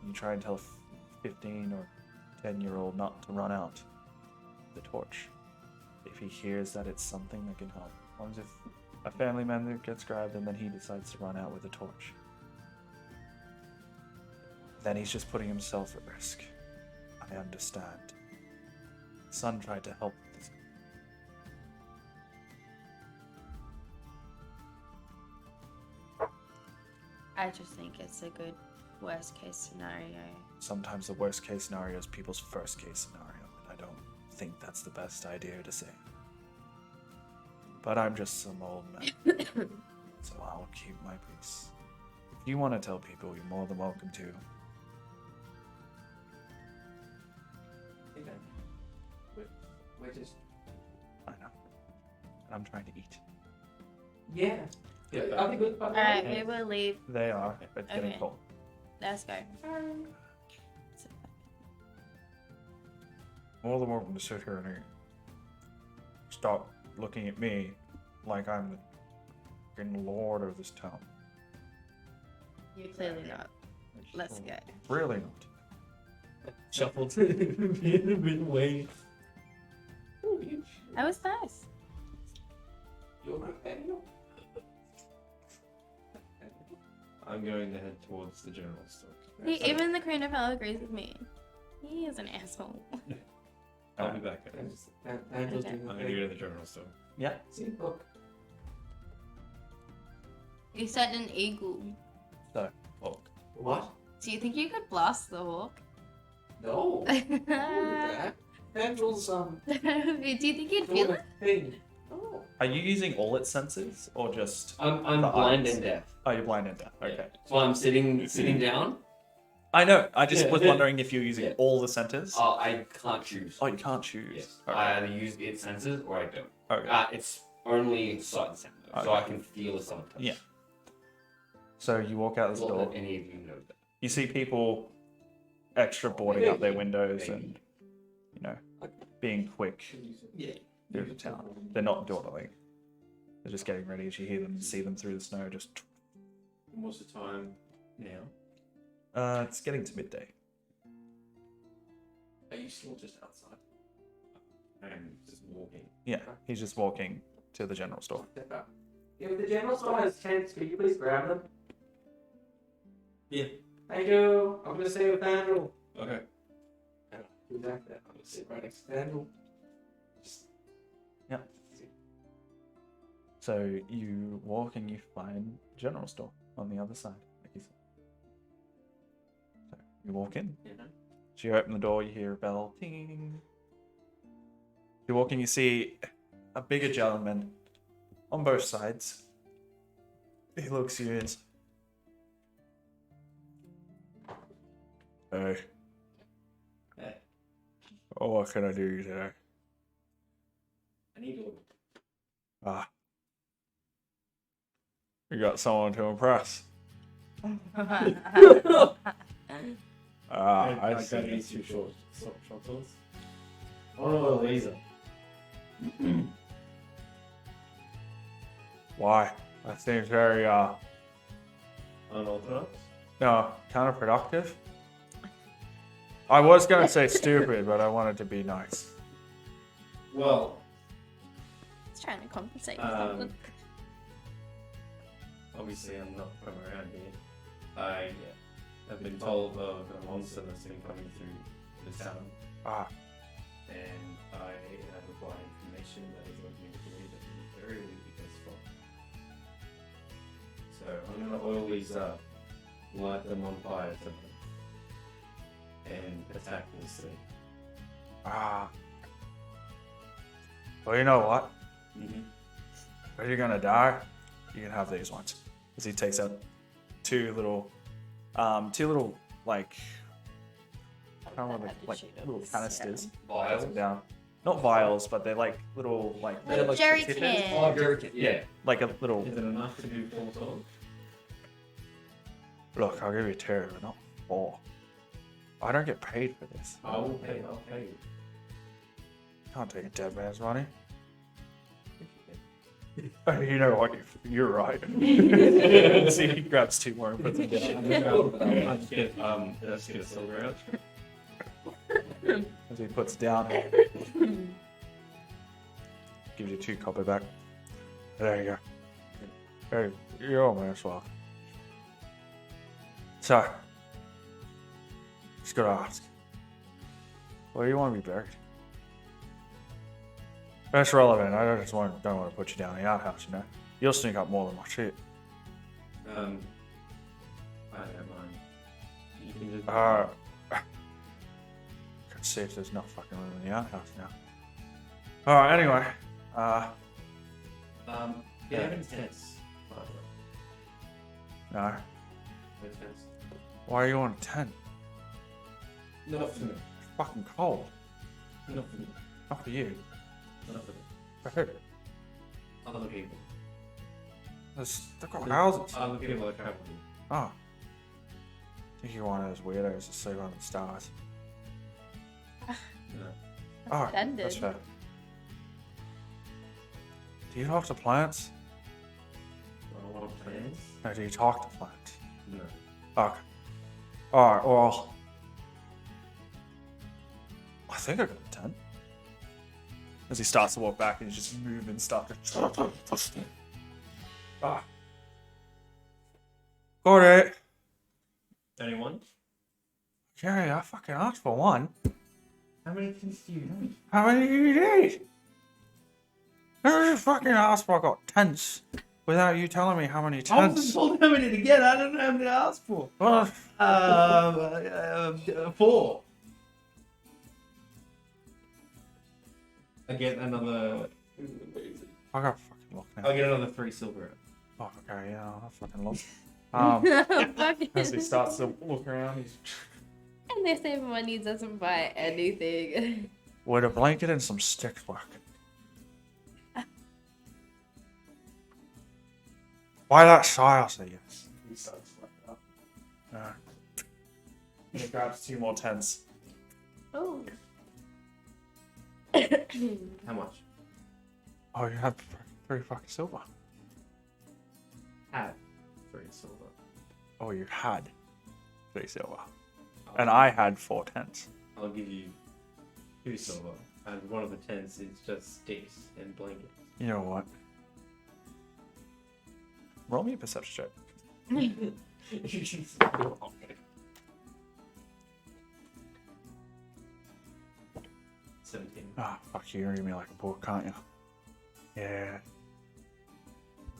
You try and tell a 15 or 10-year-old not to run out with the torch. If he hears that it's something that can help. As long as if a family member gets grabbed and then he decides to run out with a torch. Then he's just putting himself at risk. I understand. Son tried to help this. I just think it's a good worst case scenario. Sometimes the worst case scenario is people's first case scenario, and I don't think that's the best idea to say. But I'm just some old man, so I'll keep my peace. If you want to tell people, you're more than welcome to. You know, we're just. I know. And I'm trying to eat. Yeah. Are they good? Alright, we will leave. They are. It's getting Okay. cold. Let's go. More than welcome to sit here and eat. Stop looking at me like I'm the fucking lord of this town. You're clearly not. Let's go. Really not. Shuffled midway. That was nice. You're good, Daniel? I'm going to head towards the general store. Even the Queen of Hell agrees with me. He is an asshole. I'll be back, guys. Daniel's Okay. doing I'm the going to go thing. to the general store. Yeah. See, look. You said an eagle. So, look. What? Do you think you could blast the hawk? No. Do Angel's you think you'd feel it? thing. No. Are you using all its senses or just? I'm The blind eyes. and deaf. Oh, you're blind and deaf. Okay. So I'm sitting down. I know. I just Yeah. was wondering if you're using Yeah. all the senses. Oh, I can't choose. Oh, you can't choose. Yes. Okay. I either use its senses or I don't. Okay. It's only sight and sound, though, so Okay. I can feel the sound touch. Yeah. So you walk out this Not door. that any of you know that. You see people extra boarding out their windows Maybe. and, being quick Yeah. through the town. They're not dawdling. They're just getting ready as you hear them, see them through the snow. Just. What's the time now? It's getting to midday. Are you still just outside? I'm just walking. Yeah, he's just walking to the general store. Step out. If the general store has tents, could you please grab them? Yeah. Thank you. I'm gonna stay with Andrew. Okay. Exactly. I'm gonna sit right next to Andrew. So you walk and you find general store on the other side, like you said. So you walk in. So you open the door, you hear a bell, ting. You walk in, you see a bigger gentleman on both sides. He looks at you and says, "Hey, Hey. oh, what can I do today?" I need to. Ah, you got someone to impress. Ah, I got see. these two short tools. Oh, laser. Why? That seems very, Unorthodox. no, counterproductive. I was gonna say stupid, but I wanted to be nice. Well, It's trying to compensate for Um, something. obviously I'm not from around here. I have been told of a monster that's been coming through the town, Ah, and I have acquired information that is led me to believe that it very weak against fog. So I'm gonna oil these up, light them on fire to them, and attack this thing. ah. Well, you know what? Mm-hmm. If you're gonna die, you can have these ones. As he takes out two little, like, I don't know, like little canisters. Vials. Down. Not vials, but they're like little, like, they're like Jerry tippets. can. Oh, jerky. Yeah. Like a little. Is it enough to do 4 souls? Look, I'll give you 2, but not 4. I don't get paid for this. I'll pay you. Can't take a dead man's money. You know what? You're right. See, he grabs 2 more and puts them down. Let's get a silver out. As he puts down, gives you 2 copper back. There you go. Hey, you're all man, well. So, just gotta ask, where do you want to be buried? That's relevant. I don't want to put you down in the outhouse, you know. You'll sneak up more than my shit. I don't mind. You can just. Let's see if there's not fucking room in the outhouse now. Alright, anyway. Yeah, everything's tense. By the way. No. No tense. Why are you on a tent? Not for me. It's fucking cold. Not for me. Not for you. Not for me. For who? Other people. They've got houses. Other people are traveling. Oh. I think you're one of those weirdos that sleep on the stars. No. Oh, Offended. that's fair. Do you talk to plants? I want plans. No, do you talk to plants? No. Okay. Alright, well. I think I got a tent. As he starts to walk back and he's just moving stuff. Ah. Got it. Anyone? Jerry, I fucking asked for one. How many tents do you have? How many do you need? I just fucking asked for I got tents. Without you telling me how many I wasn't tents. told how many to get. I don't know how many to ask for. Well, 4. I get another. I got fucking look now. I'll get another 3 silver. Oh, okay, yeah, I'll fucking look. Fucking- As he starts to look around, he's And they save money doesn't buy anything. with a blanket and some sticks work. Why that sigh? I say yes. He starts to look up. He grabs 2 more tents. Oh. How much? Oh, you have 3 fucking silver. Had 3 silver. Oh, you had 3 silver. And I had 4 tents. I'll give you 2 silver. And one of the tents is just sticks and blankets. You know what? Roll me a perception check. 17. Ah, fuck you, you're reading me like a book, can't you? Yeah.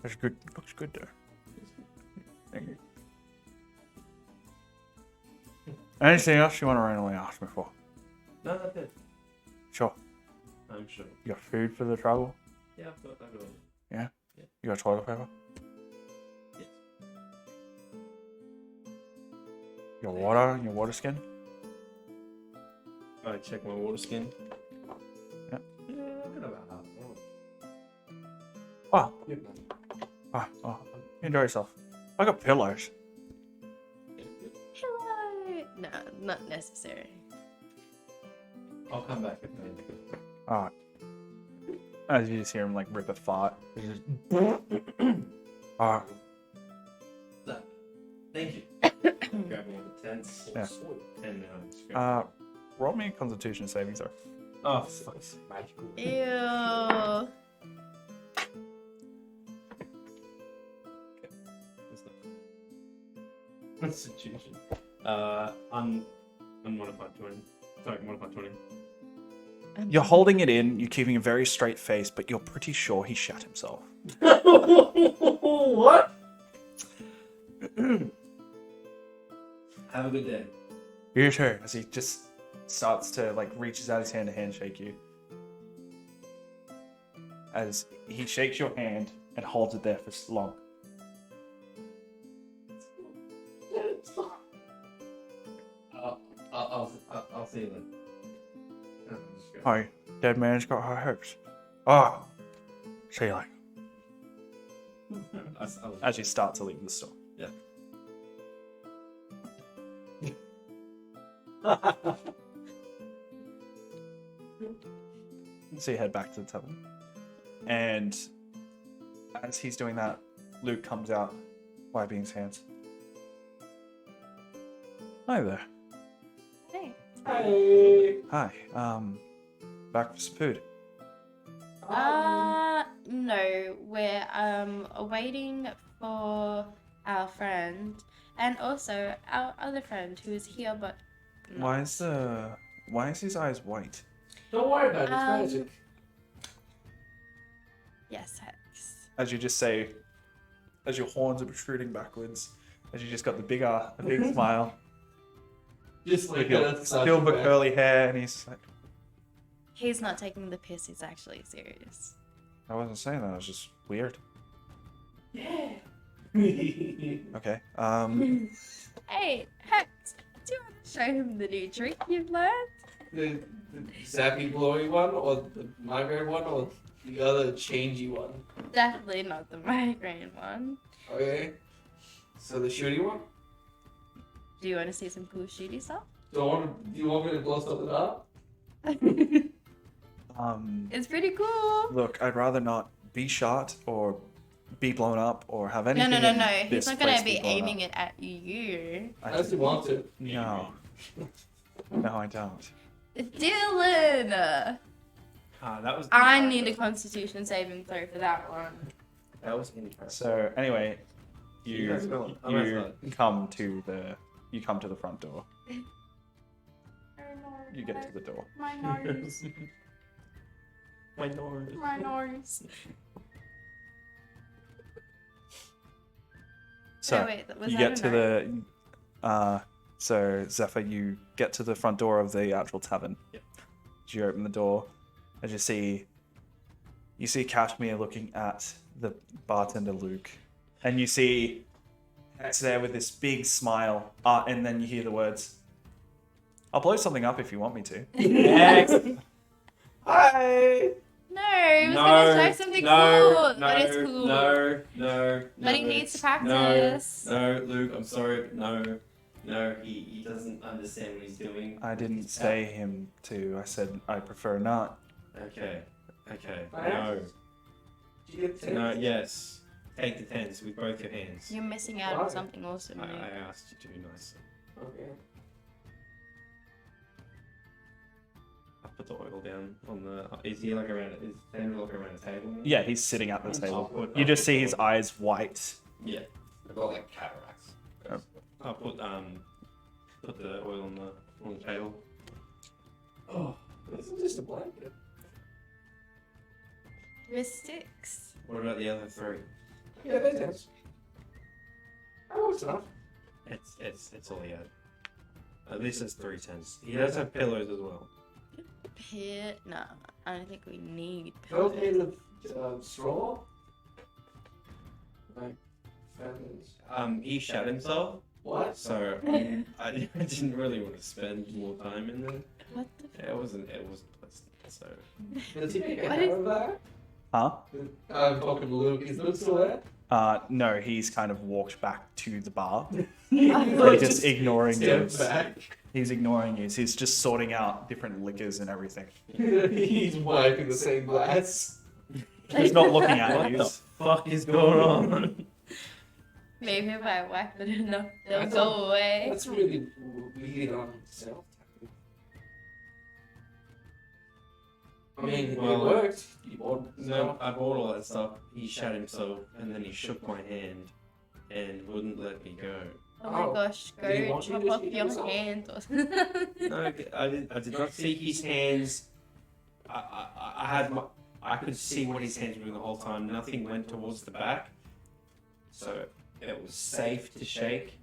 That's good. Looks good there. Thank you. Anything else you want to randomly ask me for? No, that's it. Sure. I'm sure. You got food for the travel? Yeah, I've got that all. Yeah? Yeah. You got toilet paper? Yes. Your water? Your water skin? I check my water skin. Yeah. Yeah, I've got about half. Oh, Yeah. oh, enjoy yourself. I got pillows. Hello. No, not necessary. I'll come back if I need to go. Alright. As you just hear him like rip a fart. He's just Alright. So, thank you. Grabbing all the tents. Yeah. And just grab- Roll me a constitution saving throw. Oh, fuck. Magical. Ew. Constitution. Unmodified 20. Sorry, modified 20. You're holding it in, you're keeping a very straight face, but you're pretty sure he shat himself. What? Have a good day. You too, as he just starts to like reaches out his hand to handshake you. As he shakes your hand and holds it there for so long. I'll see you then. Oh, dead man's got high hopes. Oh, see you later. As you start to leave the store. Yeah. So you head back to the tavern. And as he's doing that, Luke comes out, wiping his hands. Hi there. Hey. Hi. Back for some food. No, we're waiting for our friend and also our other friend who is here but not. Why is his eyes white? Don't worry about it, Um, it's magic. Yes, Hex. As you just say, as your horns are protruding backwards, as you just got the big smile, Just with like your that. silver curly hair, and he's like, He's not taking the piss, he's actually serious. I wasn't saying that, it was just weird. Yeah. Okay. Hey, Hex, do you want to show him the new trick you've learned? The zappy glowy one, or the migraine one, or the other changey one? Definitely not the migraine one. Okay. So the shooty one? Do you want to see some cool shooty stuff? Do you want me to blow something up? It's pretty cool. Look, I'd rather not be shot or be blown up or have No, anything. no, no, in no. He's this not gonna place be blown aiming up. it at you. Unless you want to. No. No, I don't. Dylan! That was. I need a constitution saving throw for that one. That was interesting. So anyway, you guys go on. you come to the front door. You get to the door. My nose. My nose. My nose. So wait, was you that get a to the. So Zephyr, you get to the front door of the actual tavern. Yep. You open the door, and you see Kashmir looking at the bartender Luke, and you see Hex there with this big smile, and then you hear the words, "I'll blow something up if you want me to." Hex. Hi. No, he was gonna try something cool, but it's cool. No. But he needs to No, practice. Luke, I'm sorry, but no, he doesn't understand what he's doing. I didn't say him to. I said I prefer not. Okay, Right. no, Did you get the no, tens? yes. Take the tens with both your hands. You're missing out Why? on something awesome, I mate. asked you to be nice. Okay. I put the oil down on the. Is he like around? Is Sandra like around the table? Yeah, he's sitting at the table. I'll You just put see the his oil- eyes white. Yeah, I've got like cataracts. I'll put the oil on the table. Oh, this is just a blanket. With sticks. What about the other three? Yeah, they're tens. Oh, it's enough. It's all he had. At least it's 3 tens. He does have pillows as well. Nah, I don't think we need Those pillows. made of straw. Like feathers. He shot himself, What? so I didn't really want to spend more time in there. What the Yeah, it wasn't pleasant. So Does he make a What hat is- of that? Huh? I'm talking to Luke. Is Luke still there? No, he's kind of walked back to the bar. I He's thought just ignoring you. Step back. He's ignoring you. He's just sorting out different liquors and everything. He's wiping the same glass. He's not looking at what you. the fuck is going on? maybe if I wipe it enough, they'll That's go a- away. That's really weird on himself. I mean, Well, it worked. He bought No, I bought all that stuff. He shot himself, and then he shook my hand, and wouldn't let me go. Oh my Oh. gosh, Did he go want you chop to off shoot your yourself? hand or No, I did not see his hands. I had my, I could see what his hands were doing the whole time. Nothing went towards the back, so it was safe to shake.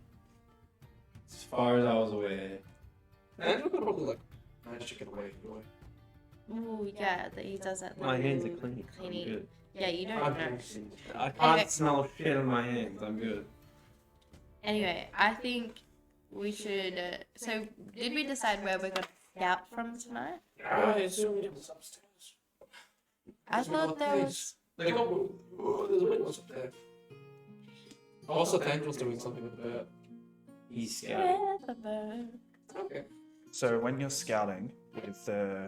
As far as I was aware. Andrew could probably like manage to get away anyway. Ooh, yeah, that he does that. My hands are little clean. I'm cleaning. good. Yeah, you don't I've know. never seen it. I can't Anyway. smell shit on my hands. I'm good. Anyway, I think we should. So, did we decide where we're gonna scout from tonight? I assumed it was upstairs. I thought there was. Like, oh, there's windows up there. Also, Thankel's doing something with the bird. He's scouting. Where the bird? Okay. So when you're scouting with the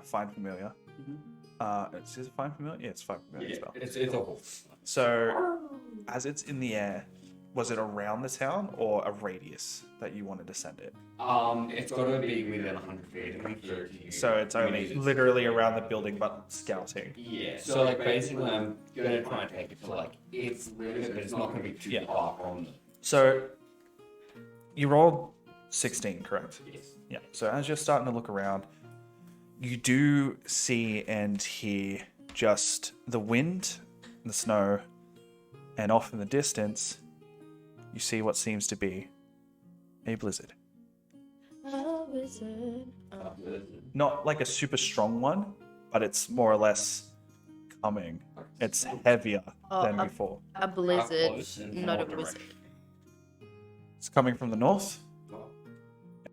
Find Familiar, is it Find Familiar? Yeah, it's Find Familiar spell. It's awful. So as it's in the air, was it around the town or a radius that you wanted to send it? It's got to be within 100 feet of me for it to use. So it's only literally around the building, but scouting. Yeah, so like basically I'm gonna try and take it to like it's limited, but it's not gonna be too Yeah. far from them. So you rolled 16, correct? Yes. Yeah. So as you're starting to look around, you do see and hear just the wind, the snow, and off in the distance, you see what seems to be a blizzard. Oh, wizard. Oh. Not like a super strong one, but it's more or less coming. It's heavier Oh, than before. A blizzard, close and not a what wizard. direction? It's coming from the north,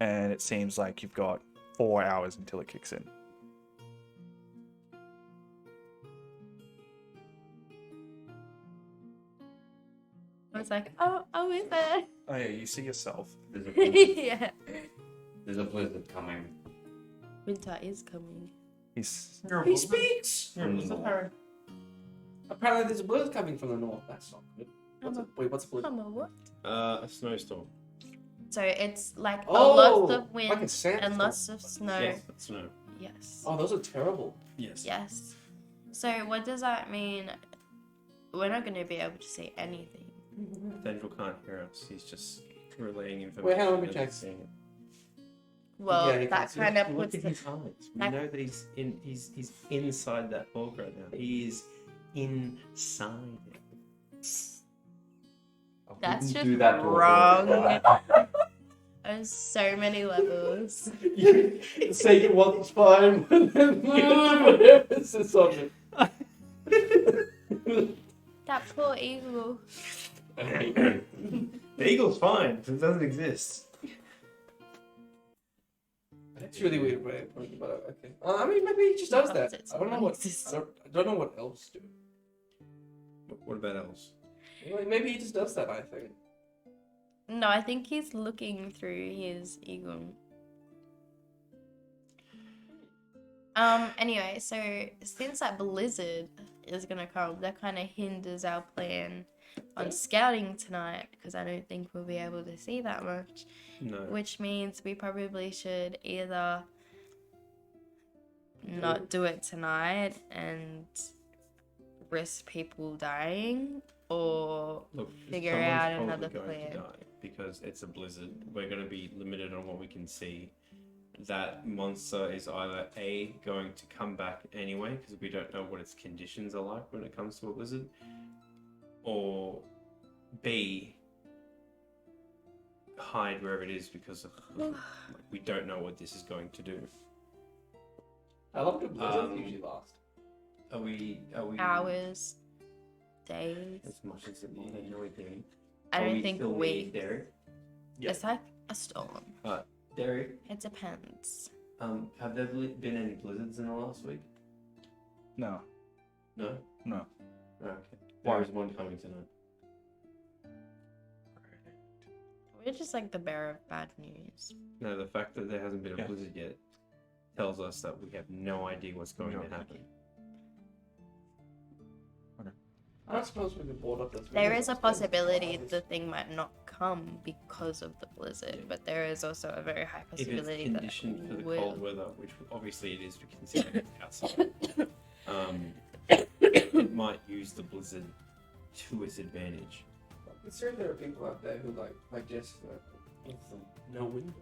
and it seems like you've got 4 hours until it kicks in. I was like, oh, a wizard. Oh yeah, you see yourself. There's a blizzard, Yeah. there's a blizzard coming. Winter is coming. He's He speaks! From the north. Apparently there's a blizzard coming from the north. That's not good. What's a blizzard? Come on, what? A snowstorm. So it's like a Oh, lot of like wind a sandstorm. and lots of snow. Yes, snow. Yes. Oh, those are terrible. Yes. Yes. So what does that mean? We're not going to be able to see anything. Daniel can't hear us. He's just relaying information. Wait, hang on, let me and check. saying it. Well, Yeah, you that can't see. kind of Look puts at the... his eyes. We that- know that he's inside that fog right now. He is inside it. I That's just do that to a wrong. horse. On so many levels. You say you want it's fine, and then you have to put emphasis on it. That poor eagle. I hate you. The eagle's fine. It doesn't exist. It's really weird way of putting it, but okay. I mean, maybe he just does that. It's I don't know what. non-existent. I don't know what else do. What about else? Well, maybe he just does that. I think. No, I think he's looking through his eagle. Anyway, so since that blizzard is gonna come, that kind of hinders our plan on scouting tonight because I don't think we'll be able to see that much. No. Which means we probably should either not do it tonight and risk people dying, or Look, figure someone's out probably another going plan. to die because it's a blizzard. We're going to be limited on what we can see. That monster is either A, going to come back anyway because we don't know what its conditions are like when it comes to a blizzard, or B, hide wherever it is because of, we don't know what this is going to do. How long do blizzards usually last? Are we Hours, days. as much as it might annoy Derry? I Are don't we think still weeks. needing Derry? It's like a storm. Derry, It depends. have there been any blizzards in the last week? No. No? No. Okay. Why? There is one coming tonight. We're just like the bearer of bad news. No, the fact that there hasn't been a Yeah. blizzard yet tells us that we have no idea what's going to happen. I don't suppose we could board up this. There is a possibility the thing might not come because of the blizzard, but there is also a very high If it's possibility that conditioned for it the will. cold weather, which obviously it is, we can see it outside, it might use the blizzard to its advantage. Considering there are people out there who like Jessica with no window.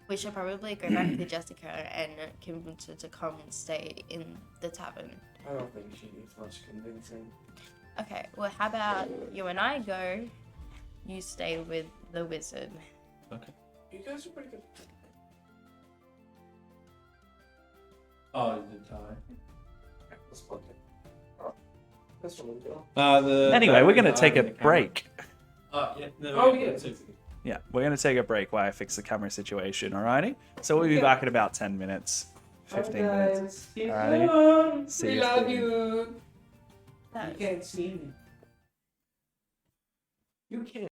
We should probably go back to Jessica and convince her to come and stay in the tavern. I don't think she needs much convincing. Okay, well, how about you and I go? You stay with the wizard. Okay. You guys are pretty good. Oh, the tie. Let's plug it. Oh, that's what we'll do. Anyway, we're going to take a break. Yeah. No, Oh, yeah. Yeah, we're going to take a break while I fix the camera situation, alrighty? So we'll be back in about 10 minutes, 15 minutes. Alrighty. See We you love soon. you. That You can't see me. You can't.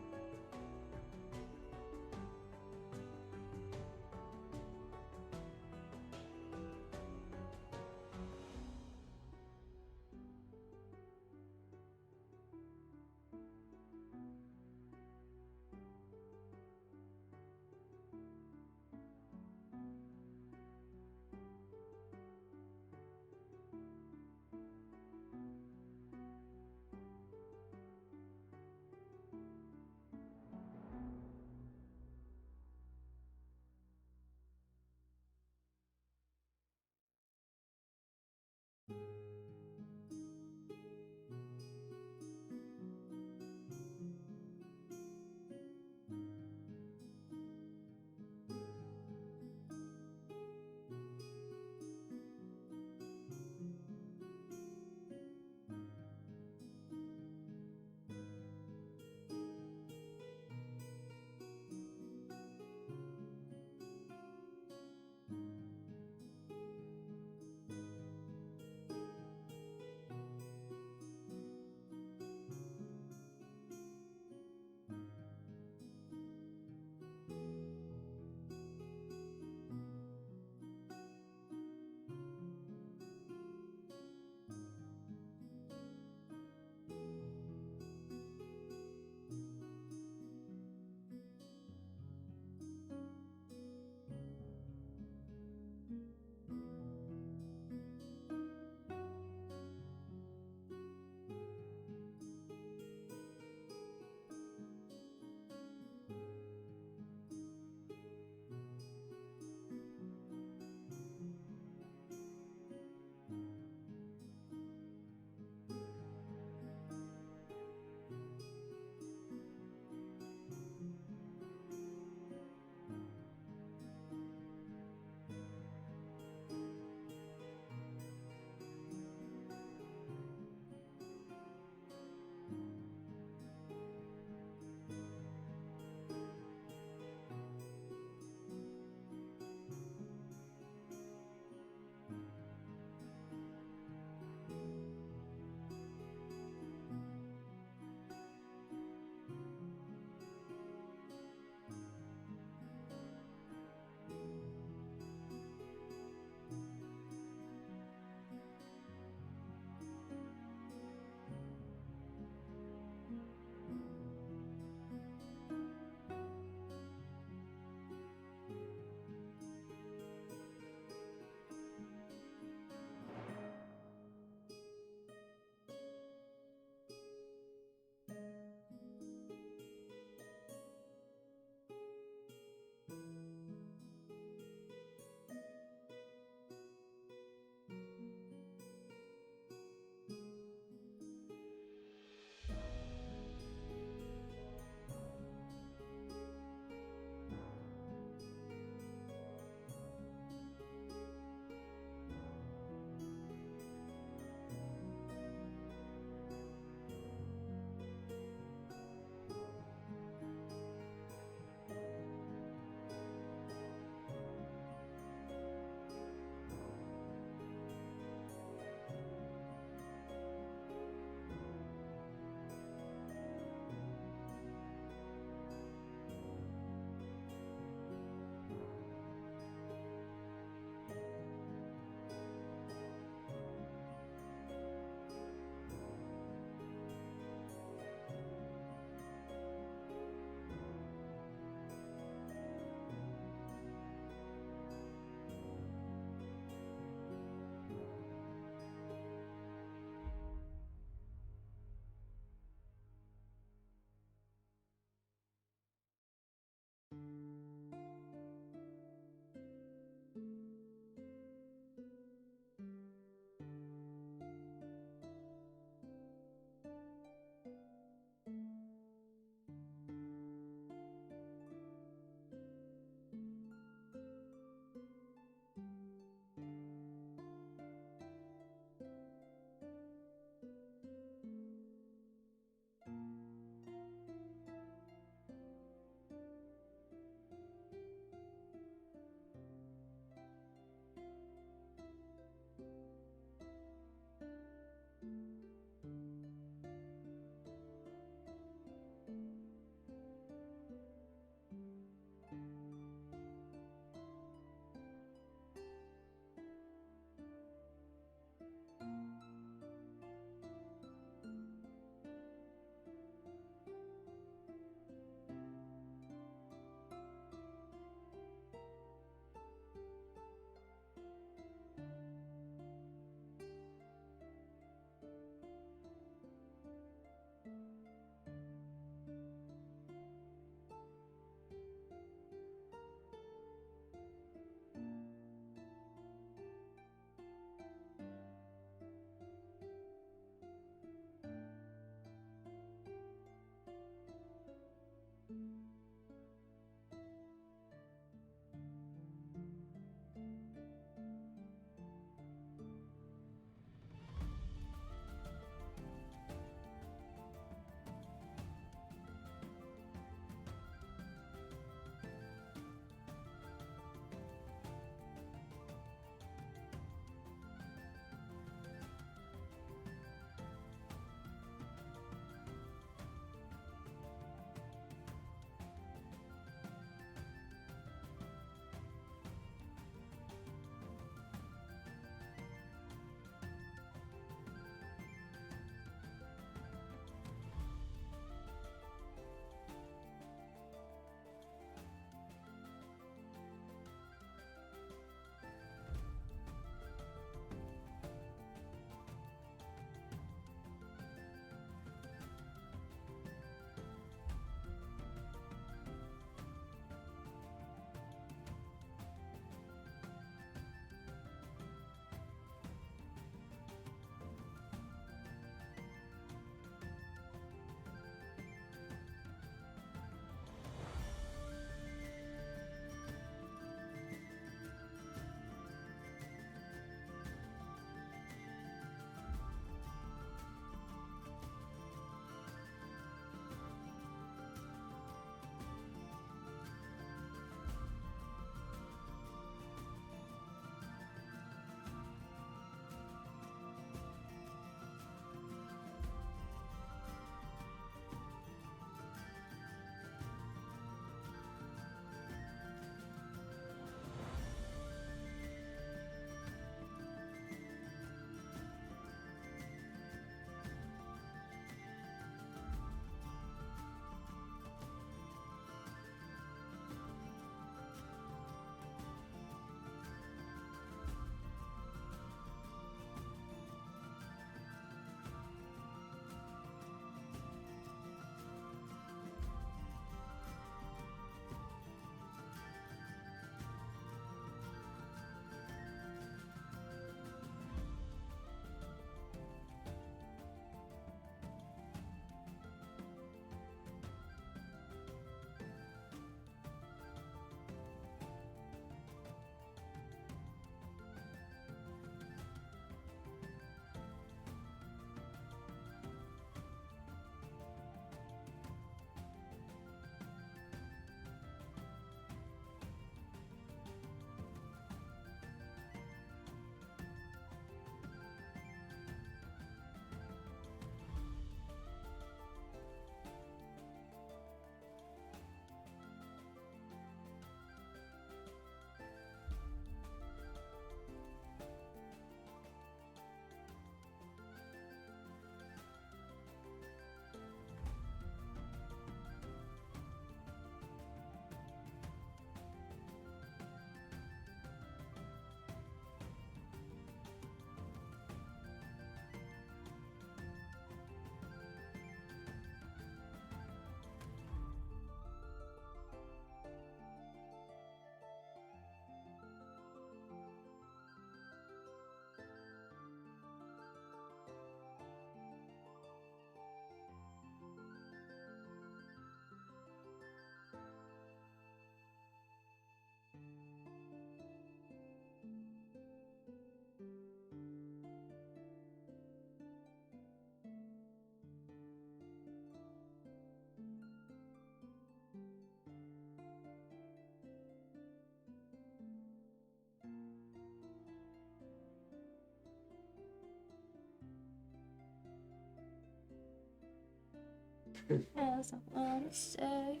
As I wanna say.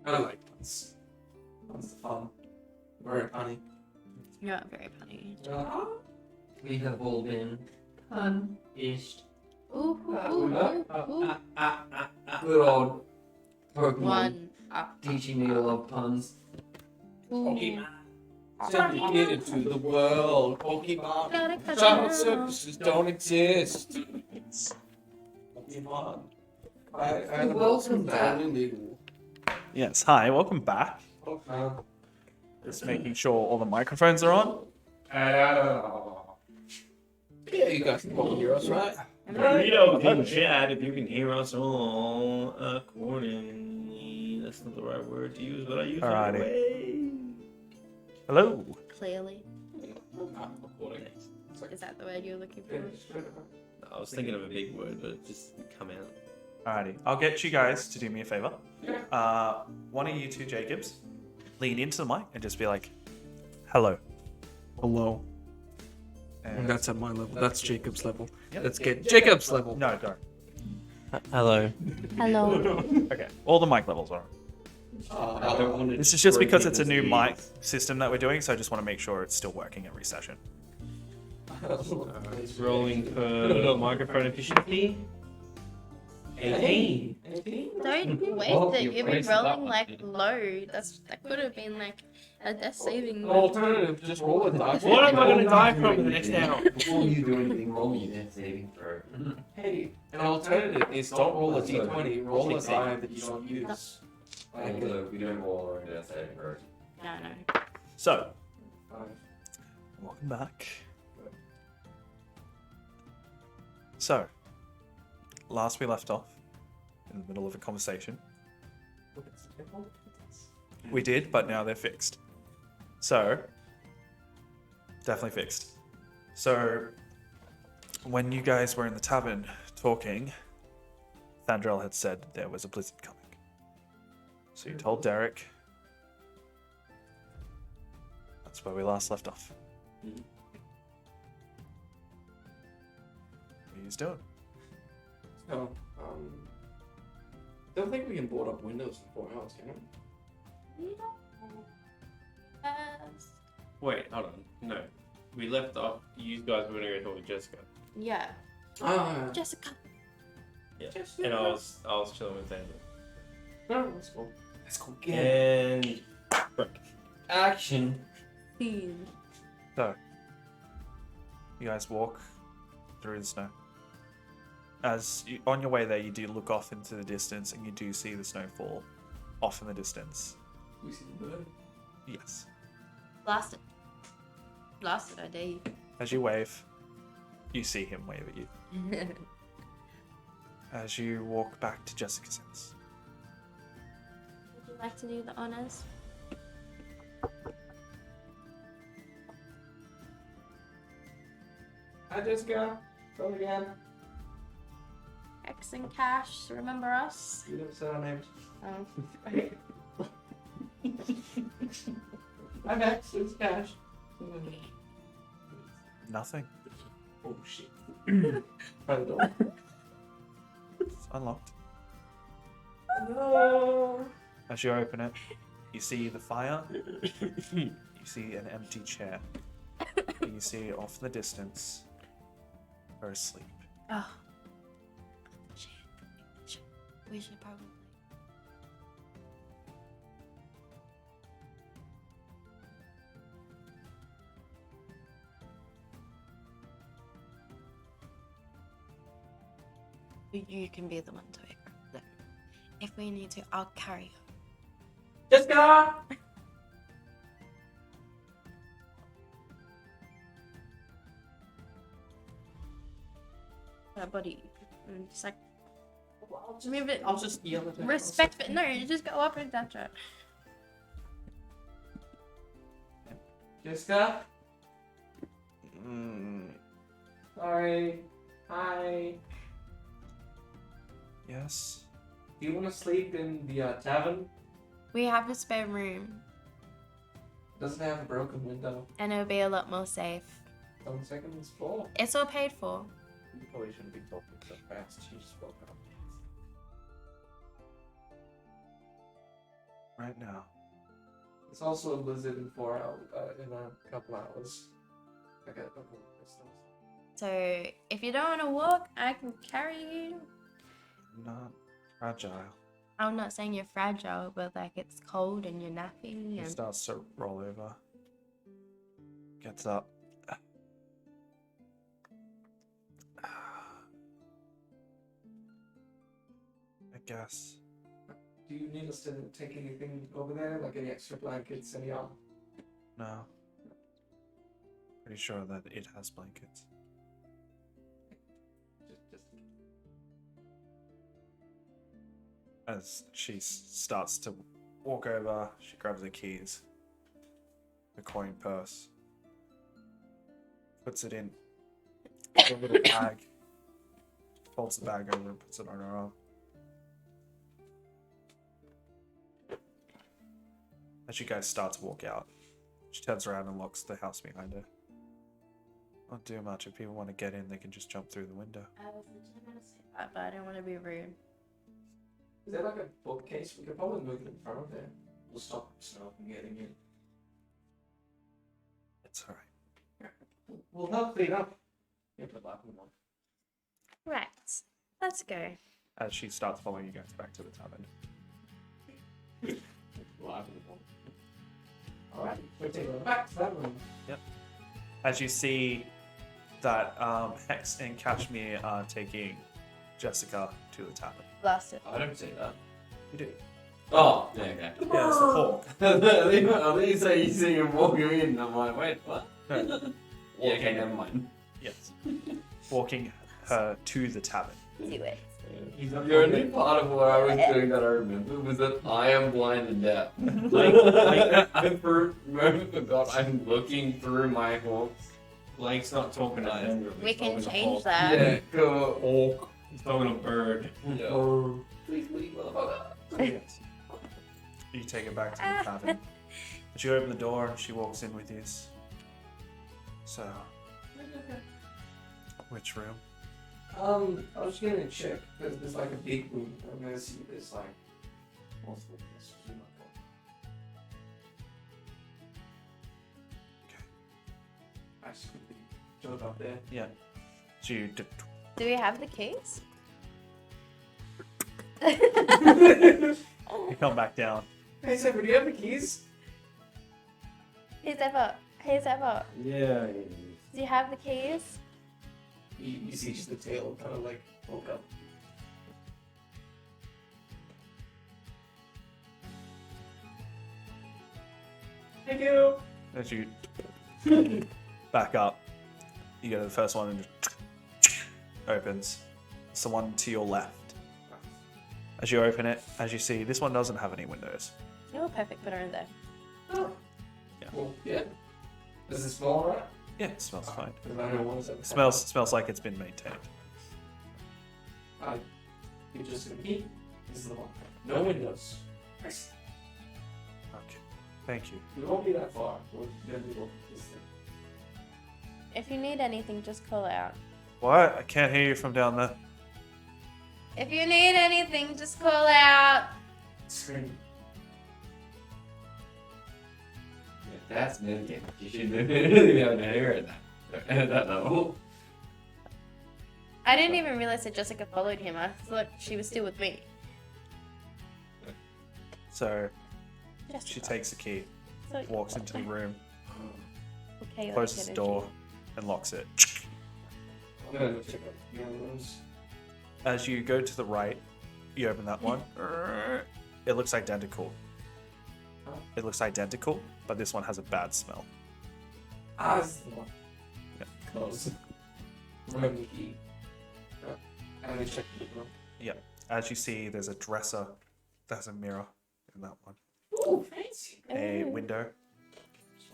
I like puns. Puns are fun. Very funny. You're not very funny. We have all been punished. Ooh, ooh, ooh, Good old Pokemon One up. teaching me to love puns. Ooh. Send the kid into the world. Pokemon. Child services don't exist. Pokemon. I Welcome back. totally legal. Yes. Hi. Welcome back. Just making sure all the microphones are on. Yeah, you guys can both hear us, right? Burrito in chat if you can hear us all accordingly. That's not the right word to use, but I use it Alrighty. anyway. Hello. Clearly. Not recording. Is that the word you're looking for? I was thinking of a big word, but it just didn't come out. Alrighty. I'll get you guys to do me a favor. One of you two, Jacobs, lean into the mic and just be like, "Hello." Hello. And That's at my level. That's Jacob's level. Yep. Let's get Jacob's level. No, don't. Hello. Hello. Okay. All the mic levels are on. I don't want to This is just break because it's a people's new mic ears. system that we're doing, so I just want to make sure it's still working every session. It's rolling for microphone efficiency. 18. Don't waste Oh, it. you're You've been wasting that rolling one. like low. That could have been like a death saving. Alternative, just roll a dice. What am I going to die from in the next hour? Before you do anything wrong, you death saving throw. Hey, an alternative is don't roll a d20, roll a die that you don't use. Although we don't roll our own death saving throws. No. So, welcome back. So, last we left off in the middle of a conversation. We did, but now they're fixed. So, definitely fixed. So, when you guys were in the tavern talking, Thandrel had said there was a blizzard coming. So you told Derek. That's where we last left off. What are you doing? So, don't think we can board up windows in 4 hours, can we? Yes. Wait, hold on. No. We left off. You guys were going to go talk with Jessica. Yeah. Jessica. Yeah. And I was chilling with Sandra. No, that's cool. That's cool. And Action. Scene. So, you guys walk through the snow. As you, on your way there, you do look off into the distance, and you do see the snowfall off in the distance. We see the bird. Yes. Blast it. Blast it, I dare you. As you wave, you see him wave at you. As you walk back to Jessica's house. Would you like to do the honors? Hi, Jessica. Come again. X and Cash, remember us? You never said our names. Oh. I'm X. It's Cash. Nothing. Oh shit. Try the door. It's unlocked. No. As you open it, you see the fire. You see an empty chair. And you see off in the distance her asleep. Oh. Shit. We should probably. You can be the one to wake her. If we need to, I'll carry her. Jessica. Her body. And just like. Move it. I'll just yell at her. Respect it. No, you just go up and touch her. Jessica. Sorry. Hi. Yes. Do you want to sleep in the tavern? We have a spare room, Doesn't have a broken window. and it'll be a lot more safe. On the second floor. It's all paid for. You probably shouldn't be talking so fast. She just woke up. Right now. It's also a blizzard in 4 hours. In a couple hours. I got a couple of crystals. So if you don't want to walk, I can carry you. Not fragile. I'm not saying you're fragile, but like it's cold and you're nappy He and starts to roll over. Gets up. I guess. Do you need us to take anything over there? Like any extra blankets, any No. Pretty sure that it has blankets. just As she starts to walk over, she grabs the keys, the coin purse, puts it in a little bag, folds the bag over and puts it on her arm. As you guys start to walk out, she turns around and locks the house behind her. Won't do much. If people want to get in, they can just jump through the window. I was literally gonna say that, but I don't want to be rude. Is there like a bookcase? We could probably move it in front of there. We'll stop snow from getting in. It's alright. We'll help clean up. Yeah, but like we want. Right, let's go. As she starts following you guys back to the tavern. Alright, we're taking it back to that room. As you see that Hex and Kashmir are taking Jessica to the tavern. Blast it. I don't see that. You do. Oh, yeah, okay. Yeah, it's the hawk. I think you say you see him walking in. I'm like, wait, what? No. Yeah, okay, never mind. Yes. Walking her to the tavern. Do it. The only part of what I was doing that I remember was that I am blind and deaf. I for a moment forgot I'm looking through my hawks. Blake's not talking to them. We can He's talking to change hawk. that. Yeah, cool. Hawk. He's talking to bird. Yeah. Please leave, motherfucker. Yes. You take her back to the tavern. As you open the door, she walks in with you. So, which room? I was gonna check because there's like a big room. I'm gonna see if there's like multiple crystals in my pocket. Okay. I just quickly jump up there. Yeah. So you Do we have the keys? you come back down. Hey, Zephyr, do you have the keys? Hey Zephyr. Hey Zephyr. Yeah. Do you have the keys? You see just the tail kind of like woke up. Thank you. As you back up, you go to the first one and just opens. It's the one to your left. As you open it, as you see, this one doesn't have any windows. You're perfect, put her in there. Oh. Yeah. Cool. Yeah. Does it smell alright? Yeah, it smells fine. Because I know one's It smells like it's been maintained. You're just gonna eat. This is the one. No windows. Nice. Okay. Thank you. We won't be that far. Then we will this thing. If you need anything, just call out. What? I can't hear you from down there. If you need anything, just call out. Scream. That's mimicking. You should be able to hear it at that level. I didn't even realize that Jessica followed him. I thought she was still with me. So Jessica. she takes the key, So- walks into the room, Okay, like closes the energy. door, and locks it. I'm gonna go check out the other rooms. As you go to the right, you open that one. It looks identical. It looks identical, but this one has a bad smell. Ah, this is the one. Yeah. Close. Remove the key. And then check the room. As you see, there's a dresser. There's a mirror in that one. Ooh, fancy. A Ooh. window,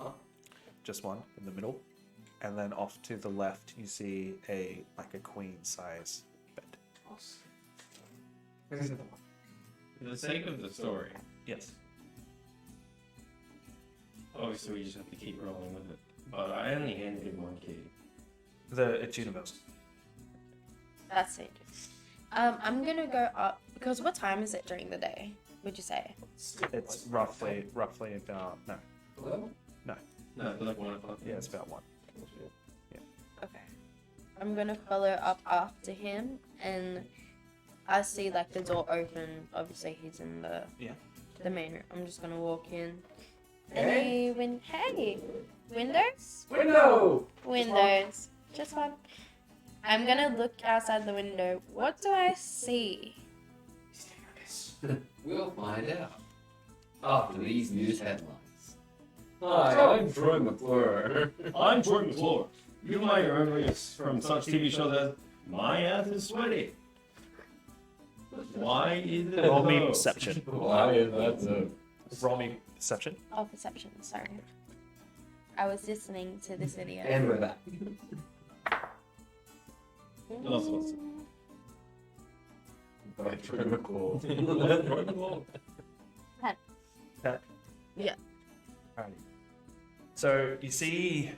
Oh, just one in the middle, and then off to the left you see a queen size bed. awesome. This is the one. For the sake of the story, Yes. obviously we just have to keep rolling with it. But I only handed him one key. It's universal. That's it. I'm gonna go up because what time is it during the day? Would you say? It's roughly about no. No, like 1 o'clock. Yeah, it's about 1. Okay. I'm gonna follow up after him, and I see like the door open. Obviously, he's in the main room. I'm just gonna walk in. Hey, windows? Windows. Just one. I'm gonna look outside the window. What do I see? We'll find out after these news headlines. Hi, I'm Troy McClure. I'm Troy McClure. You might remember us from such TV shows as My Ass is Sweaty. Why is it Roll me so? perception. Why is that so? Roll me perception. Oh, perception. Sorry. I was listening to this video. And we're back. By Troy McClure. Yeah. Alrighty. So you see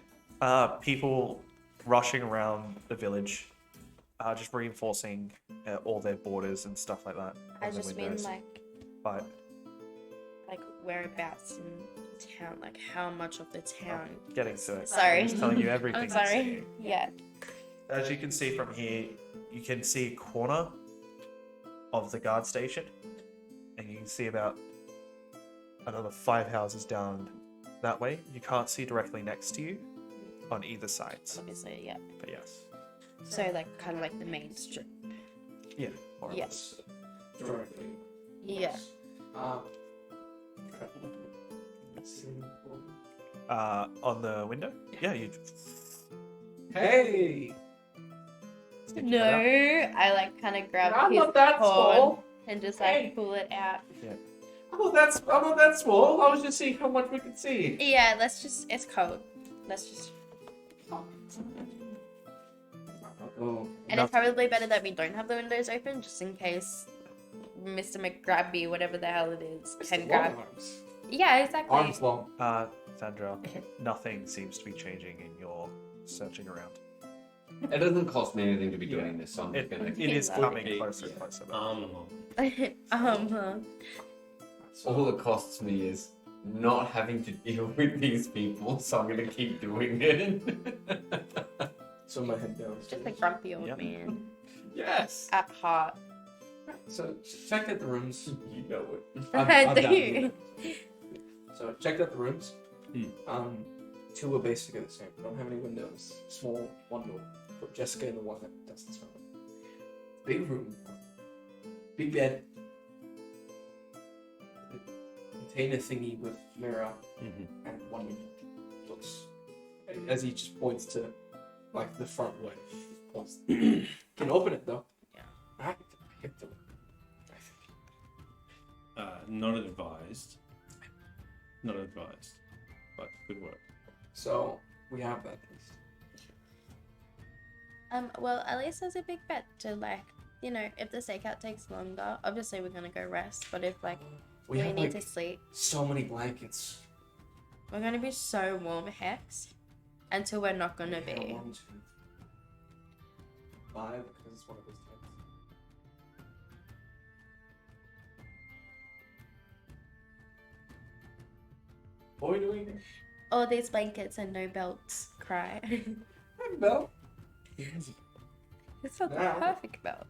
people rushing around the village, just reinforcing all their borders and stuff like that. I on the just mean windows. like But whereabouts in town, like how much of the town. getting to it. Sorry. I'm just telling you everything. I'm that's sorry. here. Yeah. As you can see from here, you can see a corner of the guard station, and you can see about another 5 houses down that way. You can't see directly next to you on either side. Obviously, yeah. But yes. So like kind of like the main strip. Yeah. More or Yeah. less. Directly. Yeah. On the window? Yeah, you. Hey! stick your No, head out. I like kind of grab I'm his not that horn small. and just like Hey. pull it out. I'm not that small. I was just seeing how much we could see. Yeah, it's cold. Let's just. Oh. And it's probably better that we don't have the windows open, just in case Mr. McGrabby, whatever the hell it is, can grab. Arms. Yeah, exactly. Arms long. Sandra, nothing seems to be changing in your searching around. It doesn't cost me anything to be doing this, so I'm It, just gonna. it is Yeah. coming closer and closer. but- All it costs me is not having to deal with these people, so I'm gonna keep doing it. So my head down. Just a grumpy old Yep. man Yes. at heart. So check out the rooms. You know it. I down do. here. So check out the rooms. Hmm. 2 are basically the same. Don't have any windows. Small, one door. Put Jessica in the one that doesn't smell. Big room. Big bed. Container thingy with mirror and one window. Looks as he just points to like the front way. Points. Can open it though. Yeah. I can do it. I think. Not advised. Not advised. But good work. So we have that at least. Well, at least there's a big bet to like, you know, if the stakeout takes longer, obviously we're gonna go rest. But if like we have need like to sleep, so many blankets. we're gonna be so warm, Hex, until we're not gonna Yeah, be. 1, 2, 5 because it's one of those tents. What are we doing? All these blankets and no belts cry. Bell. It's not the Yeah. perfect belt.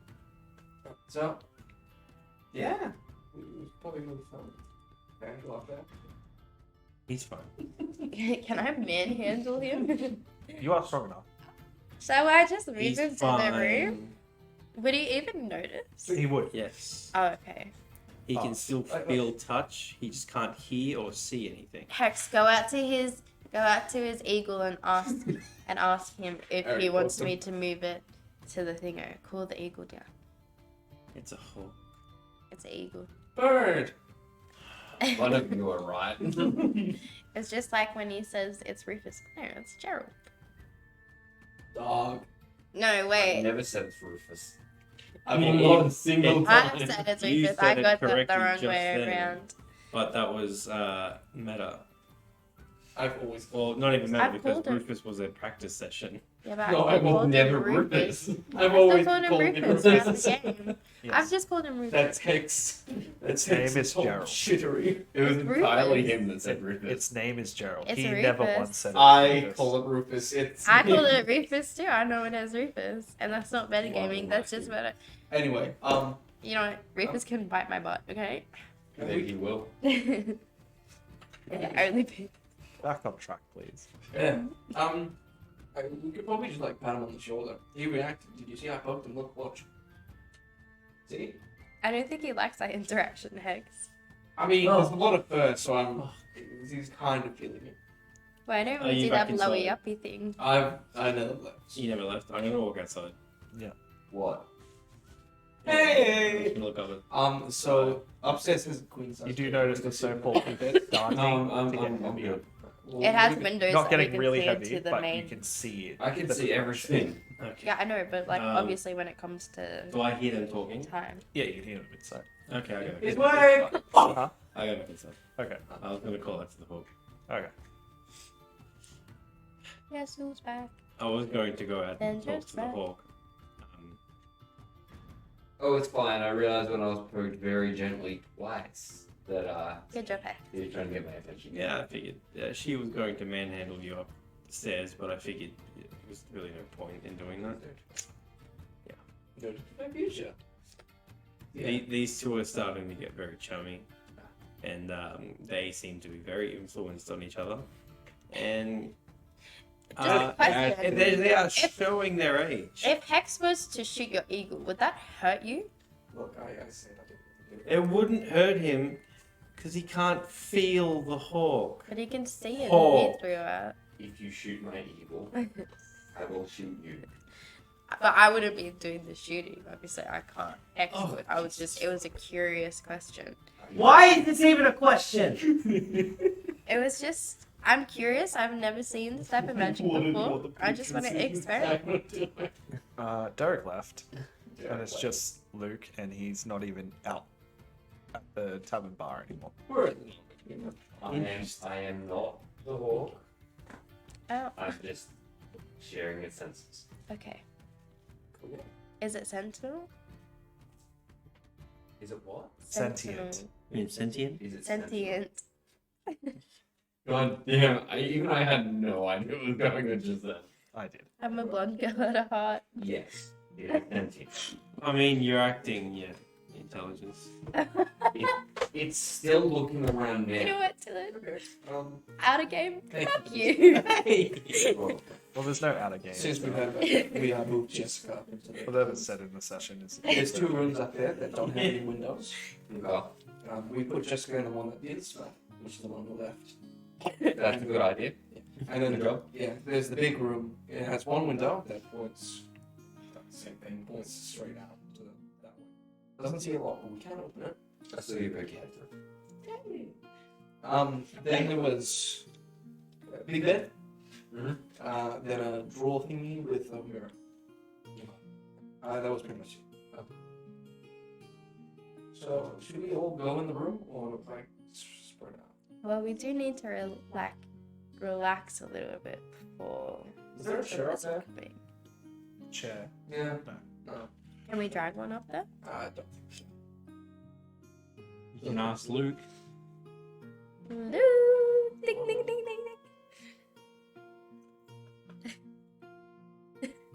So, yeah, we probably move fun. Okay, I love that. He's fine. Can I manhandle him? You are strong enough. So I just move He's him to fine. the room? Would he even notice? He would. Yes. Oh, okay. He Oh. can still feel touch. He just can't hear or see anything. Hex, go out to his eagle and ask him if he Alright, wants awesome. me to move it to the thingo. Call the eagle down. It's a hawk. It's an eagle. Bird. One of you are right. It's just like when he says it's Rufus. No, it's Gerald. Dog. No, I wait. never said it's Rufus. I I mean, mean, not a single I time. said it's You Rufus. said I it got that the correctly wrong just way then. around. But that was meta. I've always Well, not even that, I've because called him. Rufus was a practice session. Yeah, but No, I I've called him never Rufus. I I've still always called him called him Rufus throughout Rufus. the game. Yes. I've just called him Rufus. That's Hex. That's Its name Hex's is whole Gerald. Shittery. It was It's entirely Rufus. him that said Rufus. Its name is Gerald. It's he Rufus. never once said it. was I Rufus. call it Rufus. It's I called it Rufus too. I know it as Rufus, and that's not metagaming. That's just meta. Anyway, You know what? Rufus can bite my butt. Okay. I think he will. Yeah, only people. Back on track, please. yeah. We could probably just like pat him on the shoulder. He reacted. Did you see? I poked him. Look, watch. See? I don't think he likes that interaction, Hex. I mean, there's a lot of fur, so he's kind of feeling it. Why don't Are we you do that back blowy inside? uppy thing? I never left. You never left. I'm gonna walk outside. What? Hey! Look up it. So upstairs has a queen size. You do bed. notice the so-called starting I'm to get good. heavier. Well, It has we windows Not that getting we can really see heavy, into the but main. you can see it. I can the see progression. everything. Okay. Yeah, I know, but like obviously when it comes to Do I hear them talking? time. Yeah, you can hear them inside. Okay, I go back His inside. way! Huh? I go back inside. Okay. I was gonna call out to the hawk. Okay. Yes, who's back? I was going to go out Then and talk just to the back. hawk. Oh, it's fine. I realized when I was poked very gently twice that Good job, Hex. he was trying to get my attention. Yeah, I figured she was going to manhandle you up the stairs, but I figured there was really no point in doing that. Good. My future. These two are starting to get very chummy, and they seem to be very influenced on each other. And Just a question. and they are showing their age. If Hex was to shoot your eagle, would that hurt you? Look, I said I didn't. It wouldn't hurt him because he can't feel the hawk. But he can see it Oh. and hear through it. If you shoot my eagle, I will shoot you. But I wouldn't be doing the shooting. Obviously, I can't. Hex Oh, would. I was just. It was a curious question. Why is this even a question? It was just. I'm curious. I've never seen this type of magic before. I just want to experiment. Derek left, and it's just Luke, and he's not even out at the tavern bar anymore. We're at the I am not the hawk. Oh, I'm just sharing its senses. okay. Is it Sentinel? Is it what? Sentient. Sentient? Is it Sentient. God damn, I had no idea what was going on just then. I did. I'm a blonde girl at a heart. Yes, it is sentient. I mean, you're acting, yeah, intelligence. It's still looking around You know now. what, Dylan? Um, Out of game? Hey. Fuck you. Well, there's no outer game. since we have moved Jessica up into the Whatever said in the session is. There's two rooms up there that don't have any windows. Oh, We put Jessica in the one that is, which is the one on the left. that's a good idea. And then Good job. yeah, there's the big room. It has one window that points. Same thing, points straight out to that way. Doesn't see a lot, but we can open it. That's the good poke head through. Then there was a big bed. Mhm. Then a drawer thingy with a mirror. That was pretty much it. So should we all go in the room or like spread out? Well, we do need to relax a little bit before. Is there a chair up there? coming. Chair. Yeah. Can we drag one up there? I don't think so. You can ask Luke. Luke! Ding, ding, ding, ding, ding.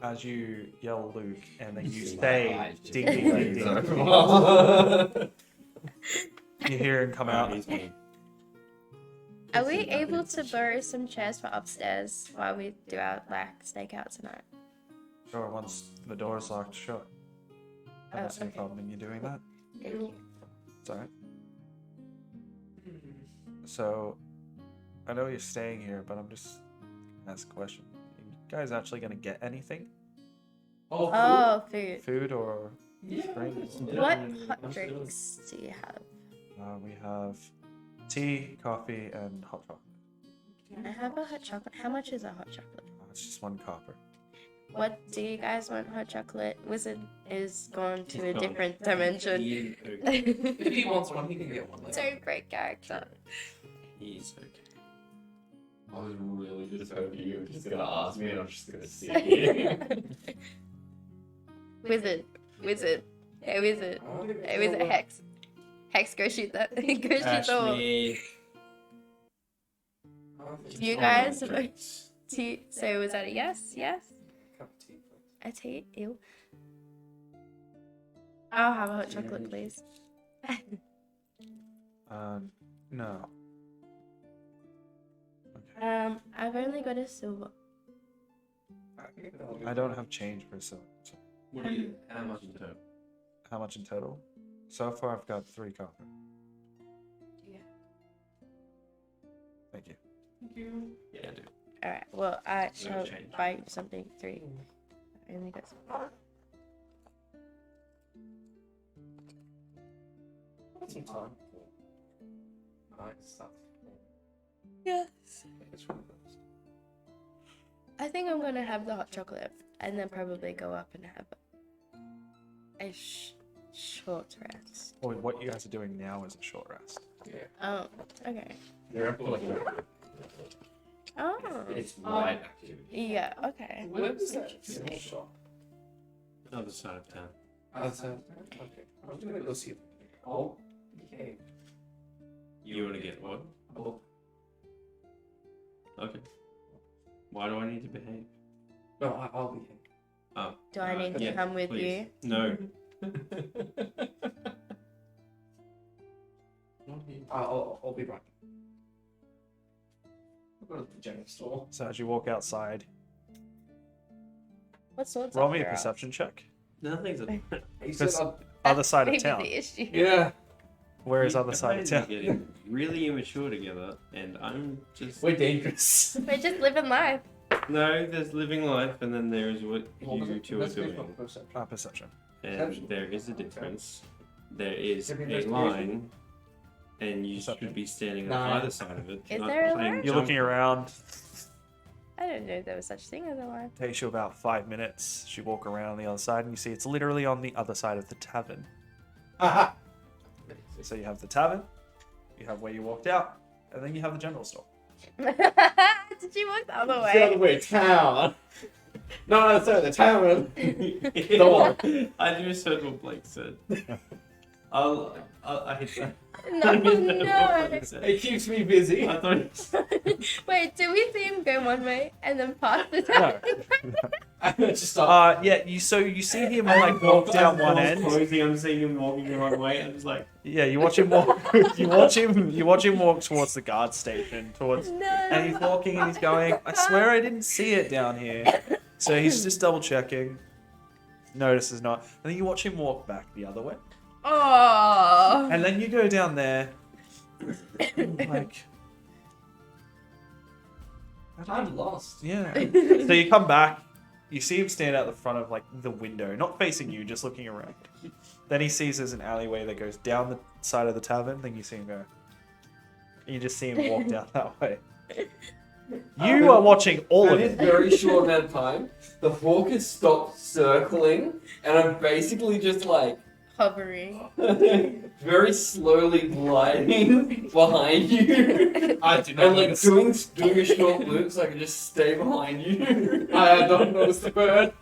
As you yell Luke, and then you See my say eyes just ding ding ding ding, Sorry. you hear him come out. He's me. Are we able to borrow some chairs for upstairs while we do our stakeout tonight? Sure, once the door's locked, sure. I don't see any okay. problem in you doing that. Thank you. It's alright. So, I know you're staying here, but I'm just gonna ask a question. You guys actually gonna get anything? Oh, food. Food or drinks? What hot drinks do you have? We have tea, coffee, and hot chocolate. I have a hot chocolate. How much is a hot chocolate? It's just 1 copper. What do you guys want hot chocolate? Wizard is gone to a He's gone. different dimension. If he wants one, he can get one later. Don't break character. He's okay. I was really just hoping you were just gonna ask me and I'm just gonna sit here. Wizard. Hey, wizard. Hey, wizard. Hex. Hex, go shoot that. Go shoot the wall. Ashley. You guys. So was that a yes? Yes? Cup of tea, please. A tea? Ew. I'll have a hot chocolate, please. No. I've only got a silver. I don't have change for silver. So What do you? How much in total? how much in total? So far, I've got 3 copper. Yeah. Thank you. Yeah, I do. Alright, well, I shall change. buy you something. 3. I only got some. Got some time. Nice stuff. Yes. It's one of those. I think I'm gonna have the hot chocolate and then probably go up and have a short rest. Or what you guys are doing now is a short rest. Oh, okay. They're up to like Oh. it's light activity. Yeah, okay. Where was that shop? Other side of town. Outside. Okay. I'm gonna go see it. Oh, okay. You want to get what? Oh, Okay. Why do I need to behave? no, I'll be here. Oh. Do I need to yeah, come with please. No. I'll be right. I'll go to the general store. So as you walk outside, What swords roll up me a there are? perception check. Nothing's a. He said, Because other side of Maybe town. the issue. yeah. Where is You other side of guys are town? getting really immature together, and I'm just. We're dangerous. We're just living life. No, there's living life, and then there is what you two are doing. Perception. And there is a difference. There is Give me a investigation. line, and you Perception. should be standing Nine. on either side of it. Is not there a playing line? You're jump. looking around. I don't know there was such thing as a line. Takes you about 5 minutes. You walk around on the other side, and you see it's literally on the other side of the tavern. Aha! So you have the tavern, you have where you walked out, and then you have the general store. Did you walk the other It's the other way? way, town. No, sorry, the tavern. The one. I just heard what Blake said. I hate that. No, I just heard what no. Blake said. It keeps me busy. I thought Wait, did we see him go one way and then pass the No. time? I just stop. Yeah, you see him like walk down one end. Closing, I'm seeing him walking the wrong way. I'm just like, Yeah, you watch him walk. you watch him walk towards the guard station, towards, No. and he's walking and he's going. I swear I didn't see it down here. So he's just double checking. Notices not, and then you watch him walk back the other way, Oh. and then you go down there. Like, I'm lost. yeah. So you come back. You see him stand out the front of like the window, not facing you, just looking around. Then he sees there's an alleyway that goes down the side of the tavern. Then you see him go. You just see him walk down that way. You are watching all of In a it. very short amount of time, the hawk has stopped circling, and I'm basically just like Hovering. very slowly gliding behind you, I do not and like notice. doing a short loop so I can just stay behind you. I don't notice the bird.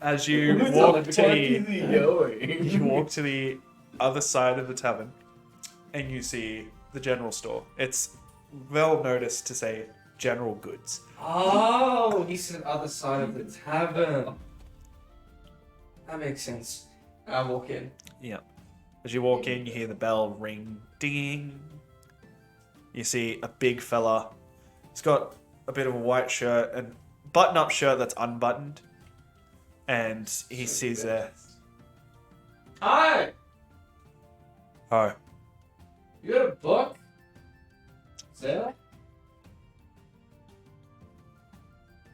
As you Where walk the to fuck the, is he going? you walk to the other side of the tavern, and you see the general store. It's well noticed to say general goods. Oh, he said other side of the tavern. That makes sense. I walk in. As you walk in, you hear the bell ring, ding. You see a big fella. He's got a bit of a white shirt and button-up shirt that's unbuttoned, and he sees there. Hi! Oh, You got a book? Sarah?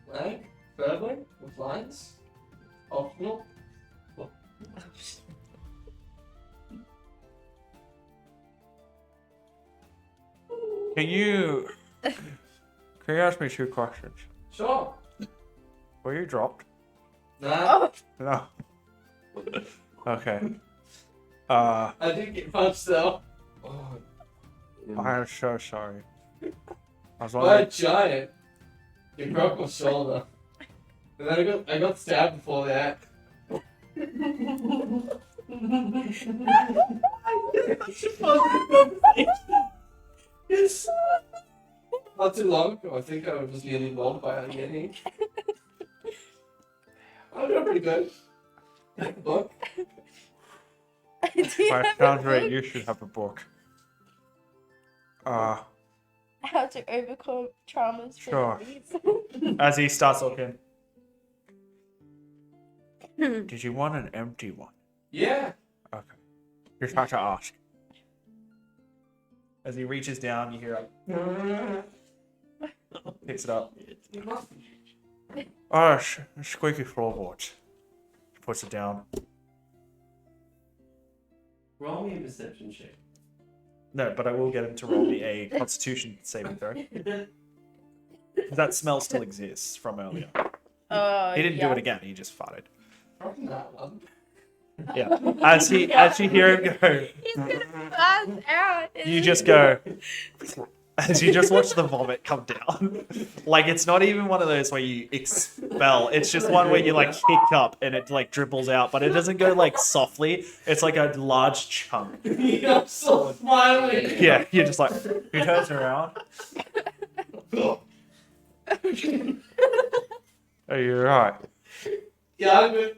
Blank? Thirdly? With lines? Optional? can you ask me 2 questions? Sure. Were you dropped? Nah. Oh. No. Okay. I I did get punched though. am so sorry. I was by a wondering. giant. It broke my shoulder. And then I got stabbed before that. Not too long ago, I think I was nearly rolled by a yeti. I'm doing pretty good. Book. Do you My have a sounds right. book? You should have a book. How to overcome traumas for Sure. babies. As he starts looking. Did you want an empty one? Yeah. Okay. Just have to ask. As he reaches down, you hear it. Picks it up. Oh, squeaky floorboards. He puts it down. Roll me a perception check. No, but I will get him to roll me a Constitution saving throw. That smell still exists from earlier. Oh, He didn't yeah. do it again. He just farted. Probably not one. Yeah. As you hear him go, He's gonna pass out. you just go. As you just watch the vomit come down. Like, it's not even one of those where you expel. It's just one where you, like, hiccup and it, like, dribbles out. But it doesn't go, like, softly. It's like a large chunk. I'm so smiling. Yeah, you're just like, he turns around. Are you right? Yeah, I'm good.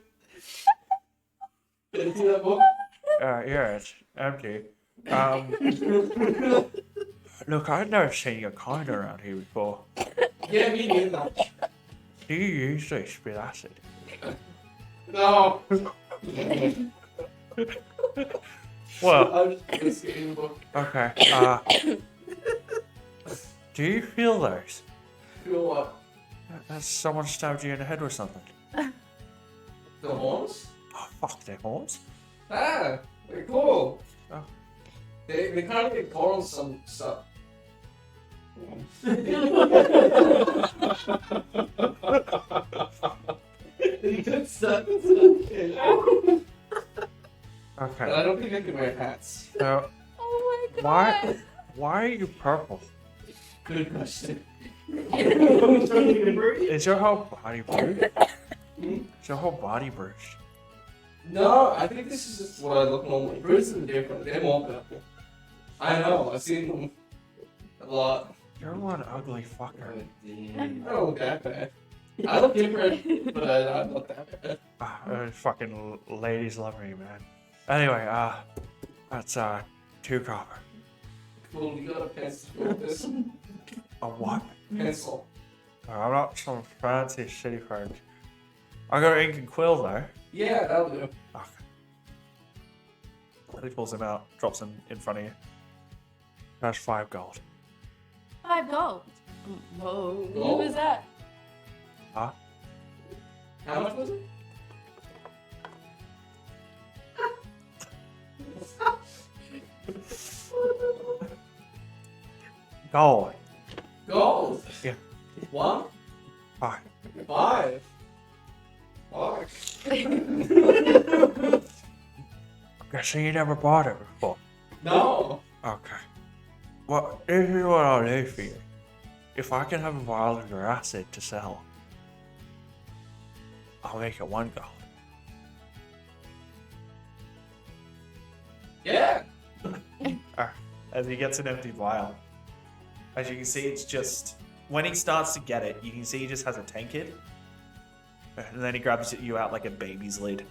Did you see that book? Yeah, it's empty. Look, I've never seen your kind around here before. Yeah, me neither. Do you usually spit acid? No. Well, I'm just reading the book. okay. Do you feel those? Feel what? Has someone stabbed you in the head with something? The horns? Oh, fuck, they're horns. Ah, they're cool. Oh. They kind of get caught on some stuff. You could suck it. Okay. I don't think I can wear hats. So, Oh my god. why are you purple? Good question. Is your whole body bruised? Is your whole body bruised? No, I think this is just what I look normally. Bruises are different. They're more purple. I know. I've seen them a lot. You're one ugly fucker. I don't look that bad. I look different, but I'm not that bad. Fucking ladies love me, man. Anyway, that's 2 copper. Cool. You got a pencil for this? A what? Pencil. I'm not some fancy city folk. I got ink and quill though. Yeah, that'll do. Okay. He pulls them out, drops them in front of you. That's 5 gold. 5 gold. Whoa. Who Gold? was that? Huh? How much was it? Gold. Gold. Yeah. 1? 5. 5. Fuck. Guessing you never bought it before. No. Okay. Well, this is what I'll do for you. If I can have a vial of your acid to sell, I'll make it 1 gold. Yeah. As he gets an empty vial. As you can see, it's just... When he starts to get it, you can see he just has a tankard. And then he grabs you out like a baby's lid.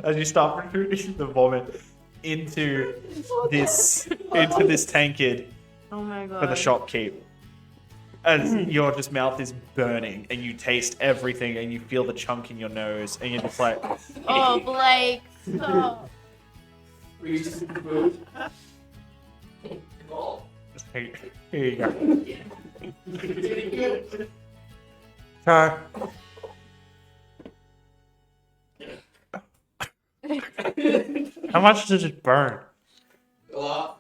As you start recruiting the vomit into this tankard Oh my god. for the shopkeep. As your just mouth is burning and you taste everything and you feel the chunk in your nose and you're just like, Oh, Blake. Stop. We just food. Gold. here you go. How much does it burn? A lot.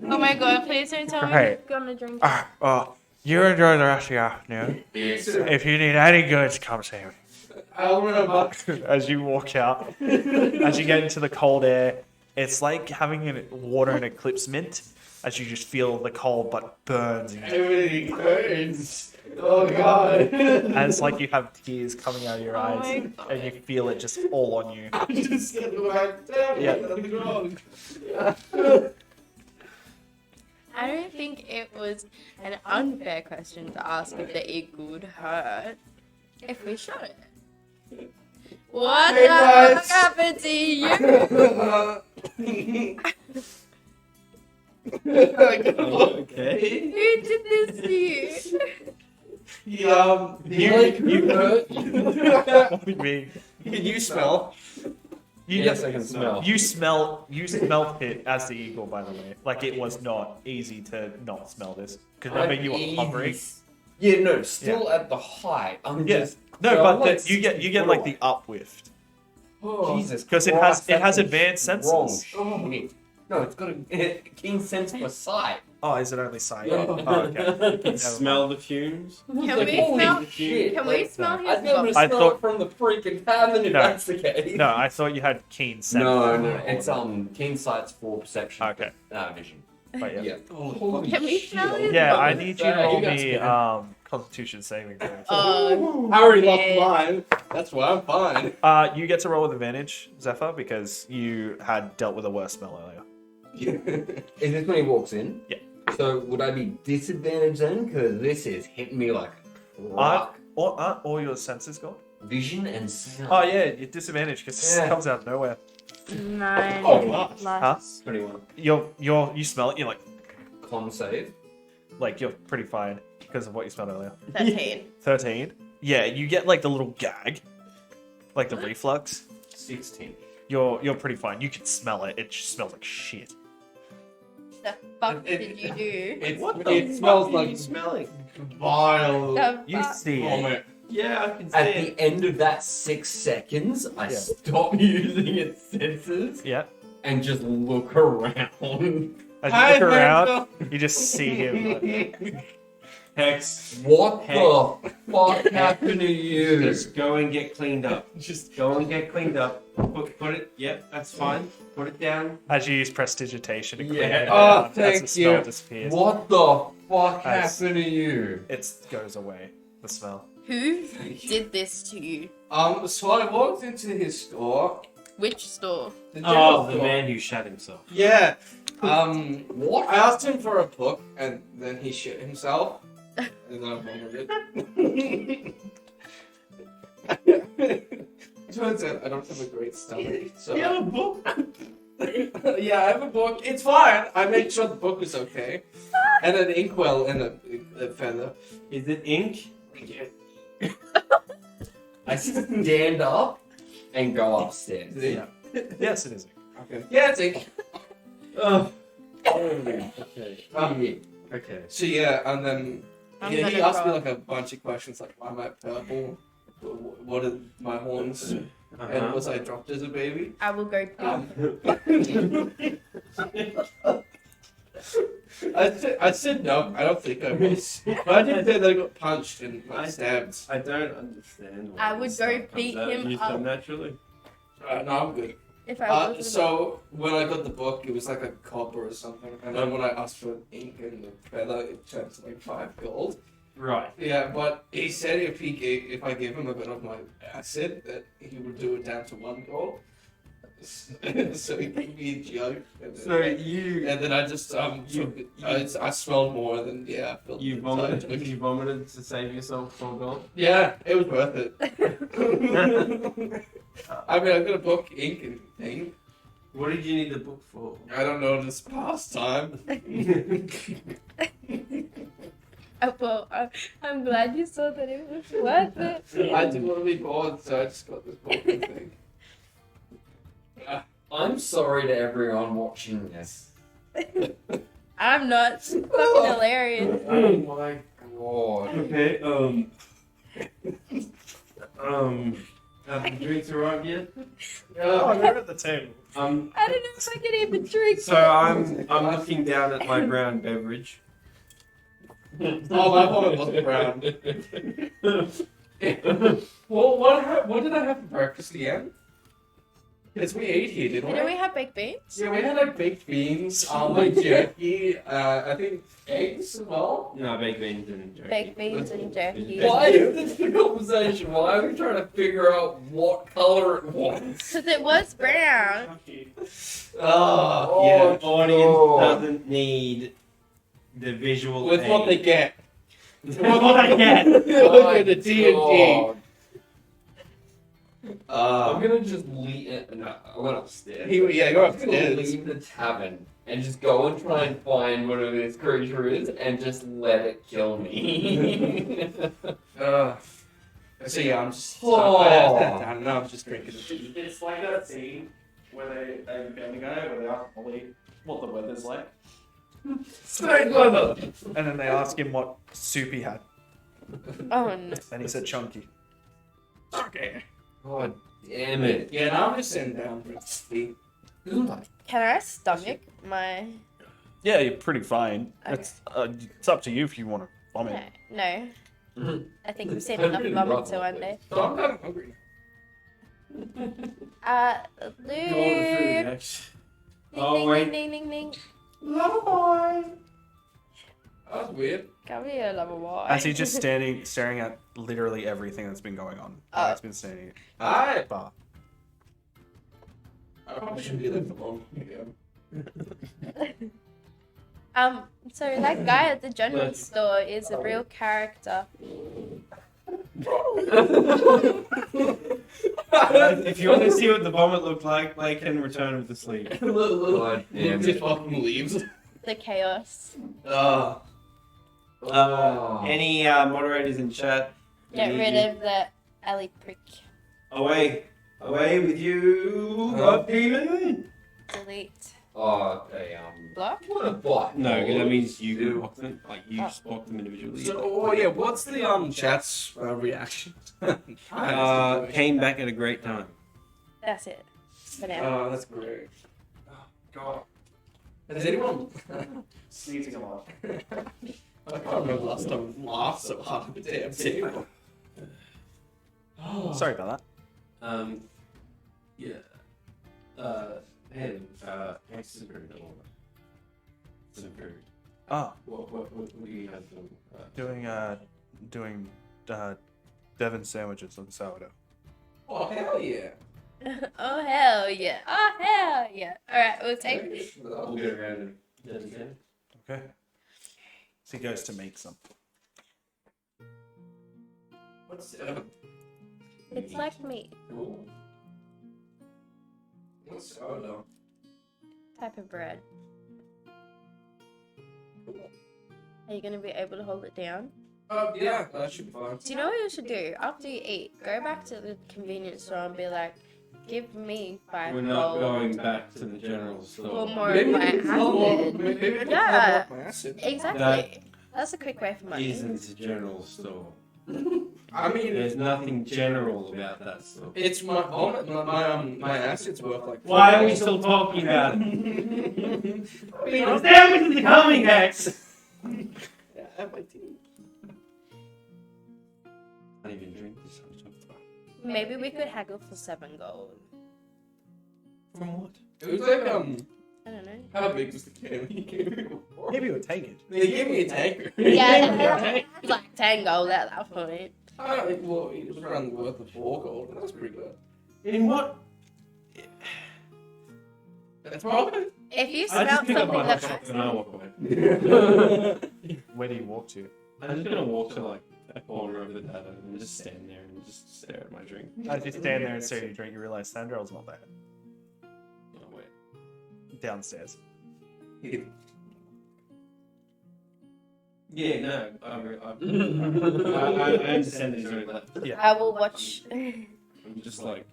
Oh my god, please don't tell me Great. you're gonna drink. Well, you enjoy the rest of the afternoon. If you need any goods, come see me. I'll remember. As you walk out, as you get into the cold air, it's like having water in Eclipse Mint, as you just feel the cold but burns. Everything hurts. Oh god. And it's like you have tears coming out of your Oh eyes, my and you feel it just fall on you. I'm just getting whacked down. Yeah. Nothing wrong. I don't think it was an unfair question to ask if the eagle would hurt if we shot it. What Hey, the guys. fuck happened to you? Okay. Who did this to you? You What do you mean? Can you smell? Yes, I can smell. You smelled it as the eagle, by the way. Like, it was not easy to not smell this. Because remember, you were hovering. Yeah, no, still at the height. I'm Yeah. just. No, so I'm but like you get like the upwift. Jesus. Because it Christ, has that's advanced wrong senses. shit. No, it's got a keen sense for sight. Oh, is it only sight? Yeah. Oh, okay. Smell the fumes. Can we Holy smell? shit. Can we smell I his think I'm gonna bum? I smell thought- it from the freaking cabin if No. that's the case. No, I thought you had keen sense. No, it's keen sight's for perception. Okay. Vision. But yeah. Yeah. Holy Can we smell his Yeah, bum? I need you to You roll guys me can. Constitution saving throw. Oh, I already yeah. lost mine. That's why I'm fine. You get to roll with advantage, Zephyr, because you had dealt with a worse smell earlier. Is this when he walks in? Yeah. So would I be disadvantaged then? Because this is hitting me like rock. Aren't all your senses gone? Vision and sound. Oh yeah, you're disadvantaged because this Yeah. comes out of nowhere. 9 Oh, wow. plus 21. You smell it. You're Con save. you're pretty fine because of what you smelled earlier. 13. 13. Yeah, you get like the little gag, like the reflux. 16. You're pretty fine. You can smell it. It just smells like shit. The fuck did you do? It smells like smelling. vile The You fuck? see it. vomit. Yeah, I can see At it. the end of that 6 seconds, I Yeah. stop using its senses Yeah. and just look around. As Hi, you look around, Hansel. you just see him. Hex, What Hey. the fuck happened to you? just go and get cleaned up. Just go and get cleaned up. Put it. Yep, that's fine. Put it down. As you use prestidigitation to clean Yeah. it Oh, down, as thank the smell you. disappears. What the fuck As- happened to you? It goes away. The smell. Who did this to you? So I walked into his store. Which store? The Oh, general the store. man who shot himself. Yeah. What? I asked him for a book, and then he shit himself. And then I vomited. Turns out I don't have a great stomach. So You have a book? yeah, I have a book. It's fine. I made sure the book was okay. And an inkwell and a feather. Is it ink? I stand up and go upstairs. Yeah. Yes, it is. Okay. Yeah, it's ink. Oh. Okay. Okay. So yeah, and then I'm he gonna asked me cry. like a bunch of questions like why am I purple? What are my horns? And Uh-huh. was I dropped as a baby? I will go I said no. I don't think I was. But I did say that I got punched and like, stabbed. I don't understand. why I would this go stuff comes beat out of him you so up. naturally. No, I'm good. if I was. So when I got the book, it was like a copper or something, and then when I asked for ink and the feather, it turned to like 5 gold. Right. Yeah, but he said if I gave him a bit of my acid, that he would do it down to 1 gold. So he gave me a joke. And then, So you and then I just I smelled more than I filled you the entire vomited. joke. You vomited to save yourself 4 gold. Yeah, it was worth it. I mean, I got a book, ink, and thing. What did you need the book for? I don't know, this pastime. Well, I'm glad you saw that it was worth it. I didn't want to be bored, so I just got this book and thing. I'm sorry to everyone watching this. I'm not. It's fucking hilarious. Oh my god. Okay. Have the drinks arrived yet? Oh, they're at the table. I don't know if I can even drink. So I'm looking down at my brown beverage. Oh, my vomit wasn't brown. Well, what did I have for breakfast again? Because we ate here, didn't we? Did we have baked beans? Yeah, we had like baked beans, like jerky, I think eggs as well. No, baked beans and jerky. Baked beans and jerky. Why is this the conversation? Why are we trying to figure out what color it was? Because it was brown. Oh, Yeah, the audience doesn't need the visual with aid. what they get. With what they get. Look at the TNT. Uh, I'm gonna just leave. No, I went upstairs. go I'm gonna upstairs. leave the tavern and just go and try and find whatever this creature is and just let it kill me. So yeah, I'm just. Oh. I don't know. I'm just drinking. It's like that scene where they Family Guy where they ask Ollie what the weather's like, Straight weather. and then they ask him what soup he had, Oh no. and he said chunky. Okay. God damn it. Yeah, now I'm just sitting down for tea. Can I stomach my... Yeah, you're pretty fine. Okay. It's up to you if you want to vomit. No. Mhm. I think we've seen enough vomit to one day. So I'm kind of hungry. Lou. next. Ding, Oh, ding, wait. ding, ding, ding, ding. That was weird. Come here, lover boy. As he's just staring at literally everything that's been going on. Oh. He's been standing at Hi. the bar. I probably shouldn't be there for long. So that guy at the general store is a real character. If you want to see what the vomit looked like, they can return with the sleep. God damn Just it. fucking leaves. The chaos. Any moderators in chat? Get rid of the alley prick. Away with you, God demon. Delete. Oh, Block? what a bot. No, because that means you can block them. Like you just block them individually. So, yeah, what's the chat's reaction? Came back at a great time. That's it. For now. Oh, that's great. Oh, God. Has anyone Sneezing a lot. I can't remember last time I laughed so hard at the damn table. Sorry about Yeah. Hey, X is very dull. Some food. that. Oh, What do you have them? doing Devon sandwiches on sourdough. Oh, hell yeah. Oh hell yeah. Oh hell yeah. Alright, we'll take We'll get around and again. Okay. So he goes to make some. What's it's like me. cool? What's sourdough? Type of bread. Are you gonna be able to hold it down? Yeah, that should be fine. Do you know what you should do? After you eat, go back to the convenience store and be like, give me $5 We're not going back to the general for store. more of my acid. Maybe I can Yeah. have my acid. Exactly. That's a quick way for money. Isn't a general store. I mean, There's nothing general about that store. it's my vomit, my acid's worth like. Why are we still talking about it? Sandwiches are coming, X! Yeah, I have my tea. I don't even drink this. Maybe we could haggle for $7 gold. From what? It was like I don't know. how big was the can you gave me before? Maybe we'll take it. They gave me a tanker. Yeah, it's like $10 gold at that point. I don't think, well, it was around the worth of 4 gold, and that's pretty good. In what? That's probably. If you I smell just pick up something my hot that's chocolate and I walk away. Where do you walk to? I'm just gonna walk to like a corner of the tavern and just stand there and just stare at my drink. As you stand there and stare at your drink, you realize Sandrell's not there. Oh, wait. Downstairs. Yeah, no, I understand these really like, I will watch I'm just like,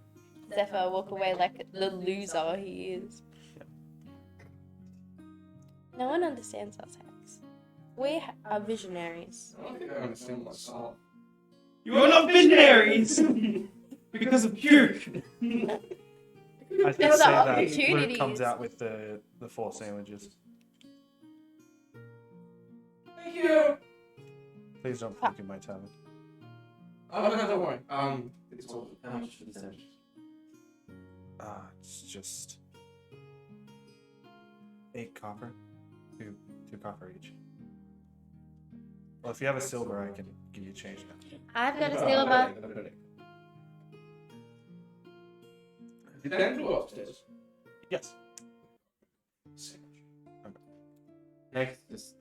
Zephyr walk away like the loser he is. No one understands us, Hex. We are visionaries. I don't think I understand myself. you are not visionaries because of puke. I There should were say that Luke opportunities. comes out with the 4 sandwiches. Thank you. Please don't puke in my tavern. Oh no, don't worry. It's all. How much for the sandwich? It's just 8 copper. Two copper each. Well, if you have a silver, I can give you change now. I've got a silver. Did Dan go upstairs? Yes. Next, just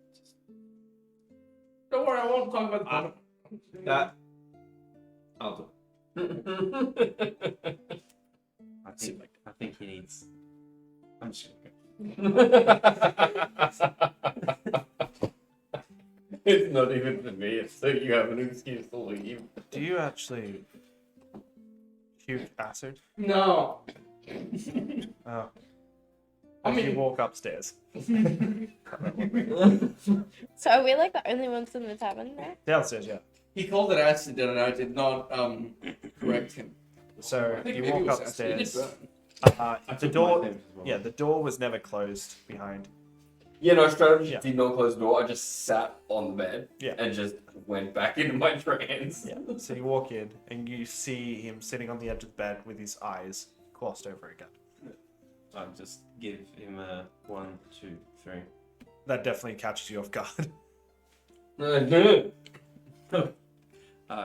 Don't worry, I won't talk about the that. I'll do. I think he needs. I'm just gonna It's not even for me, it's so you have an excuse to leave. Do you actually puke acid? No. Oh. I mean- You walk upstairs. So are we like the only ones in the tavern there? Downstairs, yeah. He called it acid and I did not correct him. So I think you maybe it walk was acid. It did upstairs. burn. The took door. my things as well. Yeah, the door was never closed behind. Yeah, no, strategy Yeah. did not close the door. I just sat on the bed Yeah. and just went back into my trance. Yeah. So you walk in and you see him sitting on the edge of the bed with his eyes glossed over again. I'll just give him a 1, 2, 3. That definitely catches you off guard.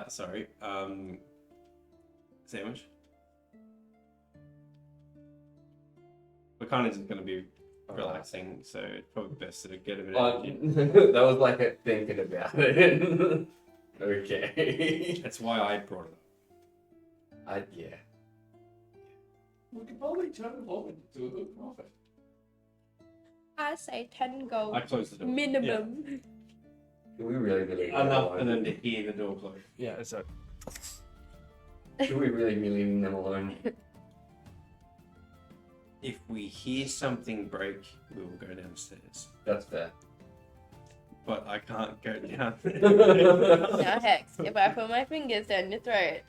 Sorry. Sandwich. We're kind of just gonna be relaxing, so it's probably best to get a bit of energy. That was like a thinking about it. Okay. That's why I brought it up. Yeah. We could probably turn the whole into a good profit. I say 10 gold I closed the door. minimum. Do we really Enough for them to hear the door close. Yeah, so Do we really be leaving them alone? If we hear something break, we will go downstairs. That's fair. But I can't go down. Now Hex, if I put my fingers down your throat,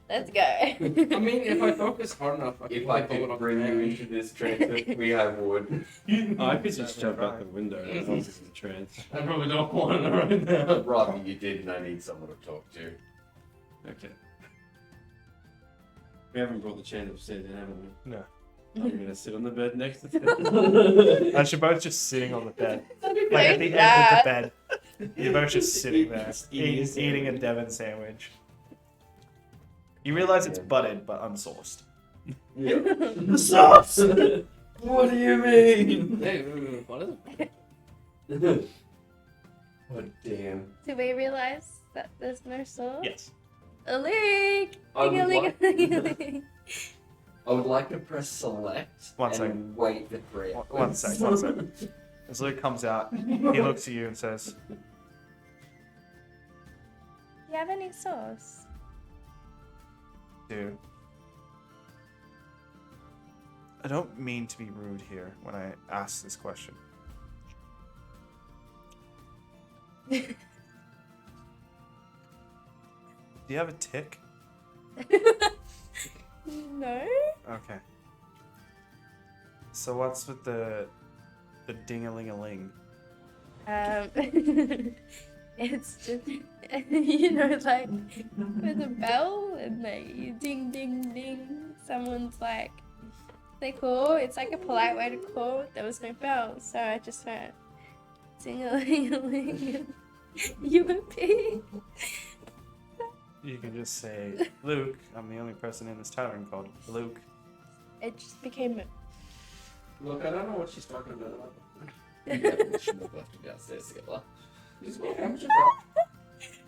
let's go. I mean, if I focus hard enough, I If I could bring you into this trance with me, I would. I could just jump out the window as long as it's a trance. I probably don't want it right now. Rather you did, and I need someone to talk to. Okay. We haven't brought the chair upstairs yet, haven't we? no. I'm gonna sit on the bed next to them. And you're both just sitting on the bed. That'd be Like at very the end of the sad. bed. You're both just sitting there Eating eating a Devon sandwich. You realize it's butted but unsourced. Yeah. The sauce! What do you mean? Hey, what is it? Oh damn. Do we realize that there's no sauce? Yes. A leak! I would like- Ling-a-ling-a-ling. I would like to press select One and second. wait for 3 One sec. As Luke comes out, he looks at you and says, Do you have any sauce? dude, I don't mean to be rude here when I ask this question. Do you have a tick? No? Okay. So what's with the ding-a-ling-a-ling? It's just, you know, like with a bell and like you ding ding ding. Someone's like, they call. It's like a polite way to call. There was no bell, so I just went ding a ling a ling. You a pig. You can just say, Luke, I'm the only person in this tavern called Luke. It just became. Look, I don't know what she's talking about. You definitely shouldn't have left him downstairs together. Just go amateur.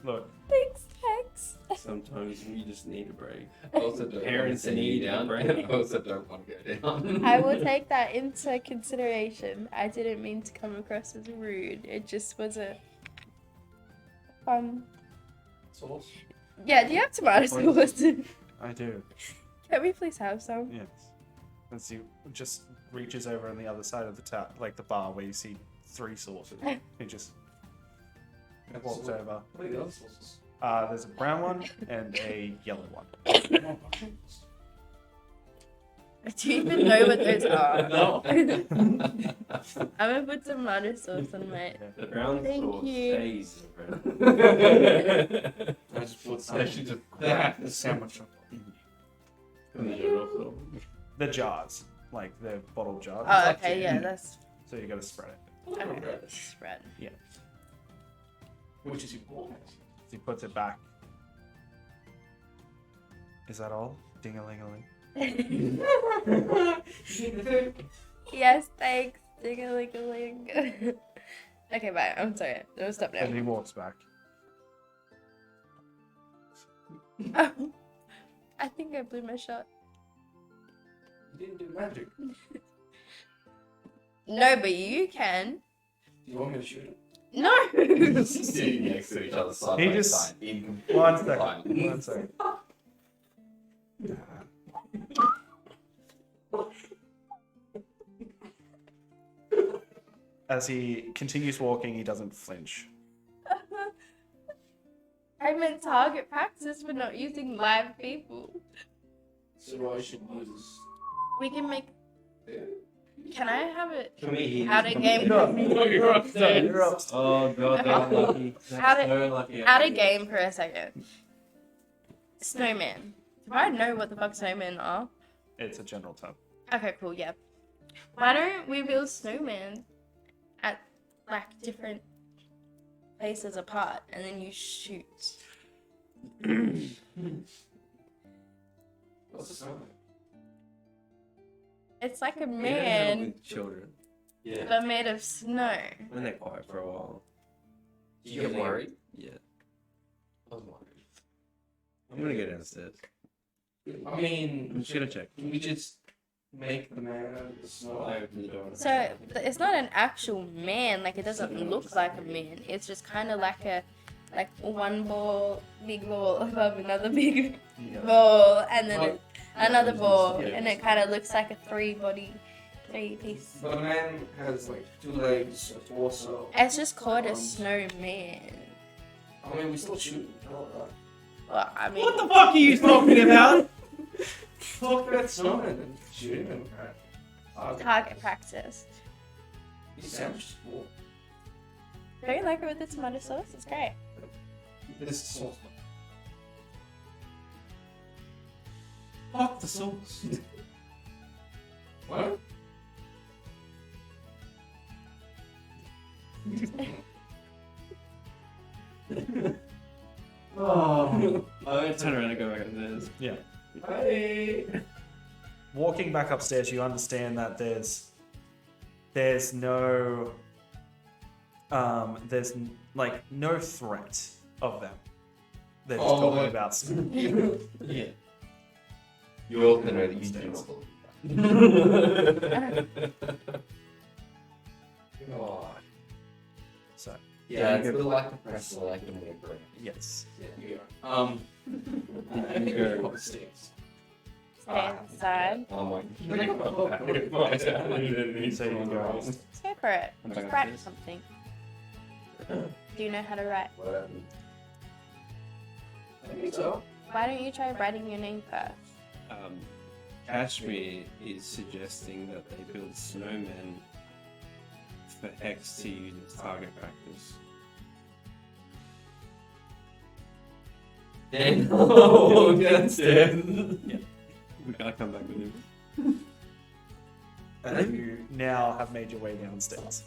Look, Thanks, Tex. Sometimes you just need a break. I also don't Parents want to send you need a down. break. I also don't want to go down. I will take that into consideration. I didn't mean to come across as rude. It just was a fun. Sauce. Yeah, do you have tomato sauce? I do. Can we please have some? Yes. As he just reaches over on the other side of the tap, like the bar where you see 3 sauces. He just walks over. What are the other sauces? There's a brown one and a yellow one. Do you even know what those are? No. I'm gonna put tomato sauce on my. The brown Thank sauce you. stays in the bread. I just put They should just that the sandwich. The jars, like the bottled jars. Oh, okay, yeah, that's So you got to spread it. okay. Spread. Which is important. He puts it back. Is that all? Ding-a-ling-a-ling. Yes, thanks. Ding-a-ling-a-ling. Okay, bye. I'm sorry. No, stop And now. he walks back. Oh, I think I blew my shot. You didn't do magic. No, but you can. Do you want me to shoot it? No. sitting next to each other side He by just- side. In One complete second. silence. 1 second. As he continues walking, he doesn't flinch. I meant target practice for not using live people. So what I should use We can make. Can I have it Can we hear out this? of game? No, you're upstairs. You're upstairs. Oh god, that's lucky. Out That's of- so lucky. Out of game for a second. Snowman. Do I know what the fuck snowmen are? It's a general term. Okay, cool, yeah. Why don't we build snowmen at like different places apart and then you shoot? what's the sound? It's like a Yeah, man, with children. Yeah. but made of snow. When they're quiet for a while. Do you get worried? Yeah. I was wondering. I'm gonna go downstairs. I I'm mean, just gonna check. can we just make the man out of the snow? I open the door. So it's not an actual man, like it doesn't look like a man. It's just kind of like one ball, big ball above another big ball, and then Like- another ball, Yeah. and it kind of looks like a three piece. But a man has like 2 legs, a torso. It's just called a snowman. I mean, we still shoot. Right? Well, I mean, What the fuck are you talking about? Talk about snowmen and shooting them. target practice. These sandwiches are cool. Don't you like it with the tomato sauce? It's great. This is sauce. Fuck the sauce. What? Oh. I'm gonna turn around and go back upstairs. Yeah. Hey. Walking back upstairs, you understand that there's no like no threat of them. They're just Oh, talking like- about stuff. Yeah. You also know that you do not believe that. God. So Yeah, it's a bit like the press select and we'll bring. yes. Yeah, you are. I think we're up the stairs. Stay inside. Oh my So you can go. Let's go for it. I'm Just back write upstairs. something. Do you know how to write? I think so. Why don't you try writing your name first? Kashmir is suggesting that they build snowmen for Hex to use as target practice. Then oh, downstairs. We gotta come back with him. And you now have made your way downstairs.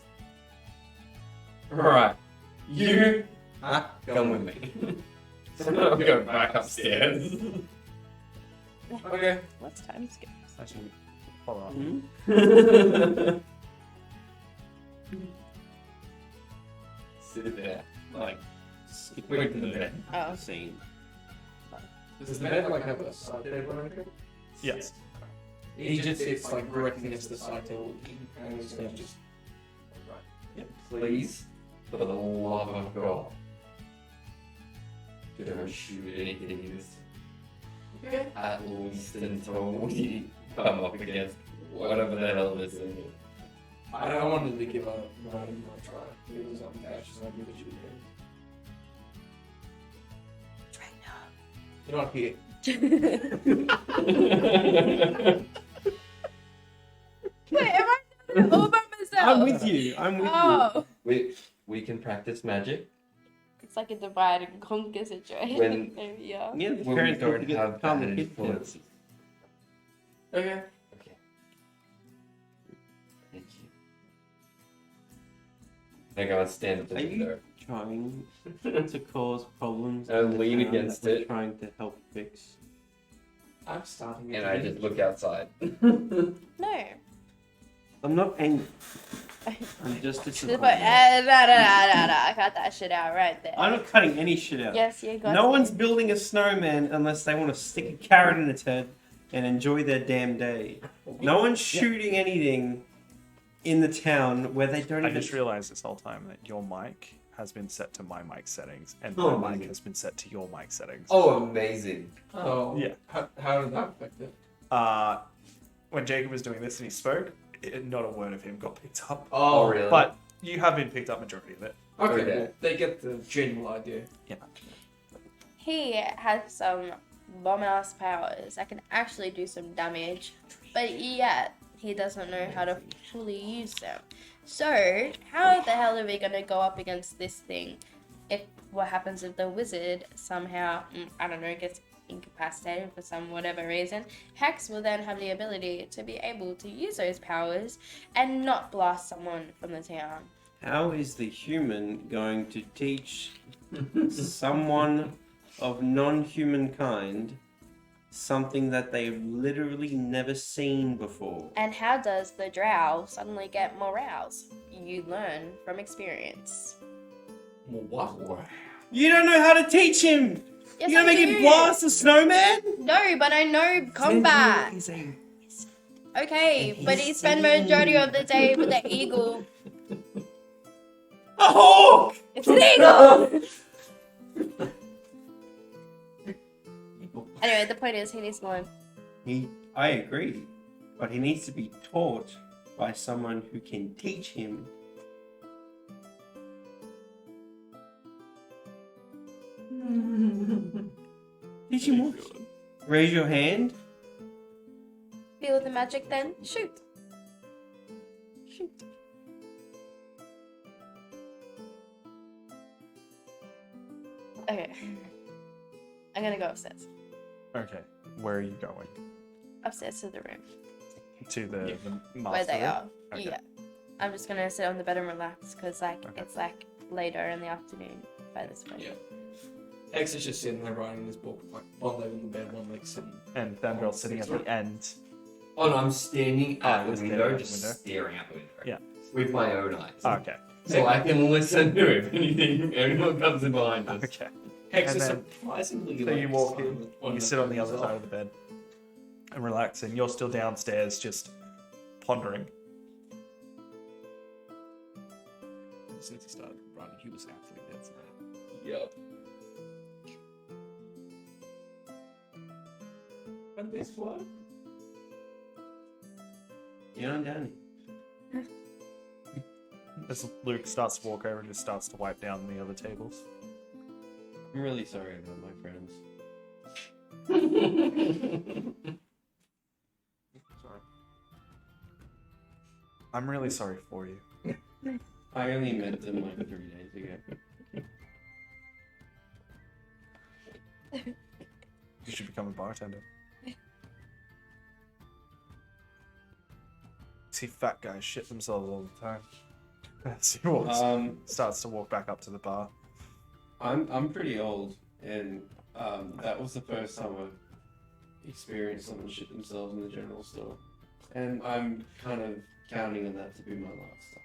Right, you come with me. I'll go back upstairs. Okay. What's time skip? Actually, follow up. Sit there. Like, quick to the bed Oh. scene. Does the bed like have a side table or anything? Yes. He just sits like directly next to the side table and he's gonna just. Right. Please, for the love of God, don't shoot anything in this. Okay. At least until we come up against whatever the hell this is. I don't want him to give up. No, I'm gonna try. Give him something dashes and I'll give it to you. You're not here. All by myself. I'm with you. I'm with you. Oh. We can practice magic It's like a divide and conquer situation. When- yeah. Yeah, the when we parents don't get to have calm bad the kids down. influences. Okay. Okay. Thank you. I go and stand at the Are you window. trying to cause problems? And in the lean town against that we're it. Trying to help fix. I'm starting. And I just look outside. No. I'm not angry. I'm just But, disappointed. I cut that shit out right there. I'm not cutting any shit out. Yes, you got No to. one's building a snowman unless they want to stick a carrot in its head and enjoy their damn day. No one's shooting anything in the town where they don't I even. just realized this whole time that your mic has been set to my mic settings, and Oh, my mic amazing. has been set to your mic settings. Oh, amazing. Oh. Yeah. How did that affect it? When Jacob was doing this and he spoke, not a word of him got picked up. Oh, really? But you have been picked up majority of it. Okay. Okay. Well, they get the general idea. He has some bomb-ass powers that can actually do some damage, but yet he doesn't know how to fully use them. So, how the hell are we going to go up against this thing if what happens if the wizard somehow, I don't know, gets incapacitated for some whatever reason? Hex will then have the ability to be able to use those powers and not blast someone from the town. How is the human going to teach someone of non-human kind something that they've literally never seen before? And how does the drow suddenly get morals? You learn from experience. What? You don't know how to teach him! Yes, You're gonna I make do. him blast a snowman? No, but I know combat. Okay, but he spent majority of the day with the eagle. A hawk! It's an eagle! Anyway, the point is he needs to learn. I agree, but he needs to be taught by someone who can teach him. Teach him what? Raise your hand. Feel the magic then? Shoot. Shoot. Okay. I'm gonna go upstairs. Okay, where are you going? Upstairs to the room. To the master Where they room? are. Okay. Yeah. I'm just gonna sit on the bed and relax because Okay. it's like later in the afternoon by this point. Yeah. X is just sitting there writing his book, like one leg on the bed, one leg sitting. And Fangirl's sitting at the end. Oh no, I'm standing Oh, at you're the standing window, at the just window? staring out the window. Yeah. With my own eyes. Okay. So I can listen to if anything, anyone comes in behind us. Okay. Hex And is then- surprisingly So you like, walk silent in, you sit on the other side of the bed and relax, and you're still downstairs just pondering. Since he started running, he was absolutely dead. So. Yep. And this what? Get on down here. As Luke starts to walk over and just starts to wipe down the other tables. I'm really sorry about my friends. Sorry. I'm really sorry for you. I only met them like 3 days ago. You should become a bartender. See fat guys shit themselves all the time. As he walks, starts to walk back up to the bar. I'm pretty old, and that was the first time I've experienced someone shit themselves in the general store, and I'm kind of counting on that to be my last time.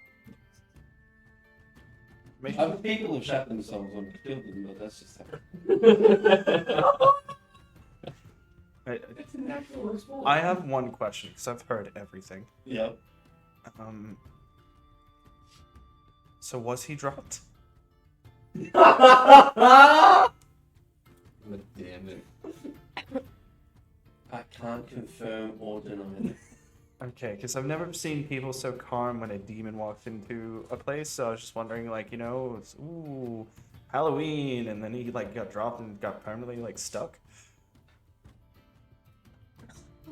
Other people have shot themselves when I killed them, but that's just how. It's a natural response. I have one question because I've heard everything. Yep. So was he dropped? But damn it. I can't confirm or deny that. Okay, because I've never seen people so calm when a demon walks into a place. So I was just wondering, like, you know, it's, ooh, Halloween, and then he like got dropped and got permanently like stuck.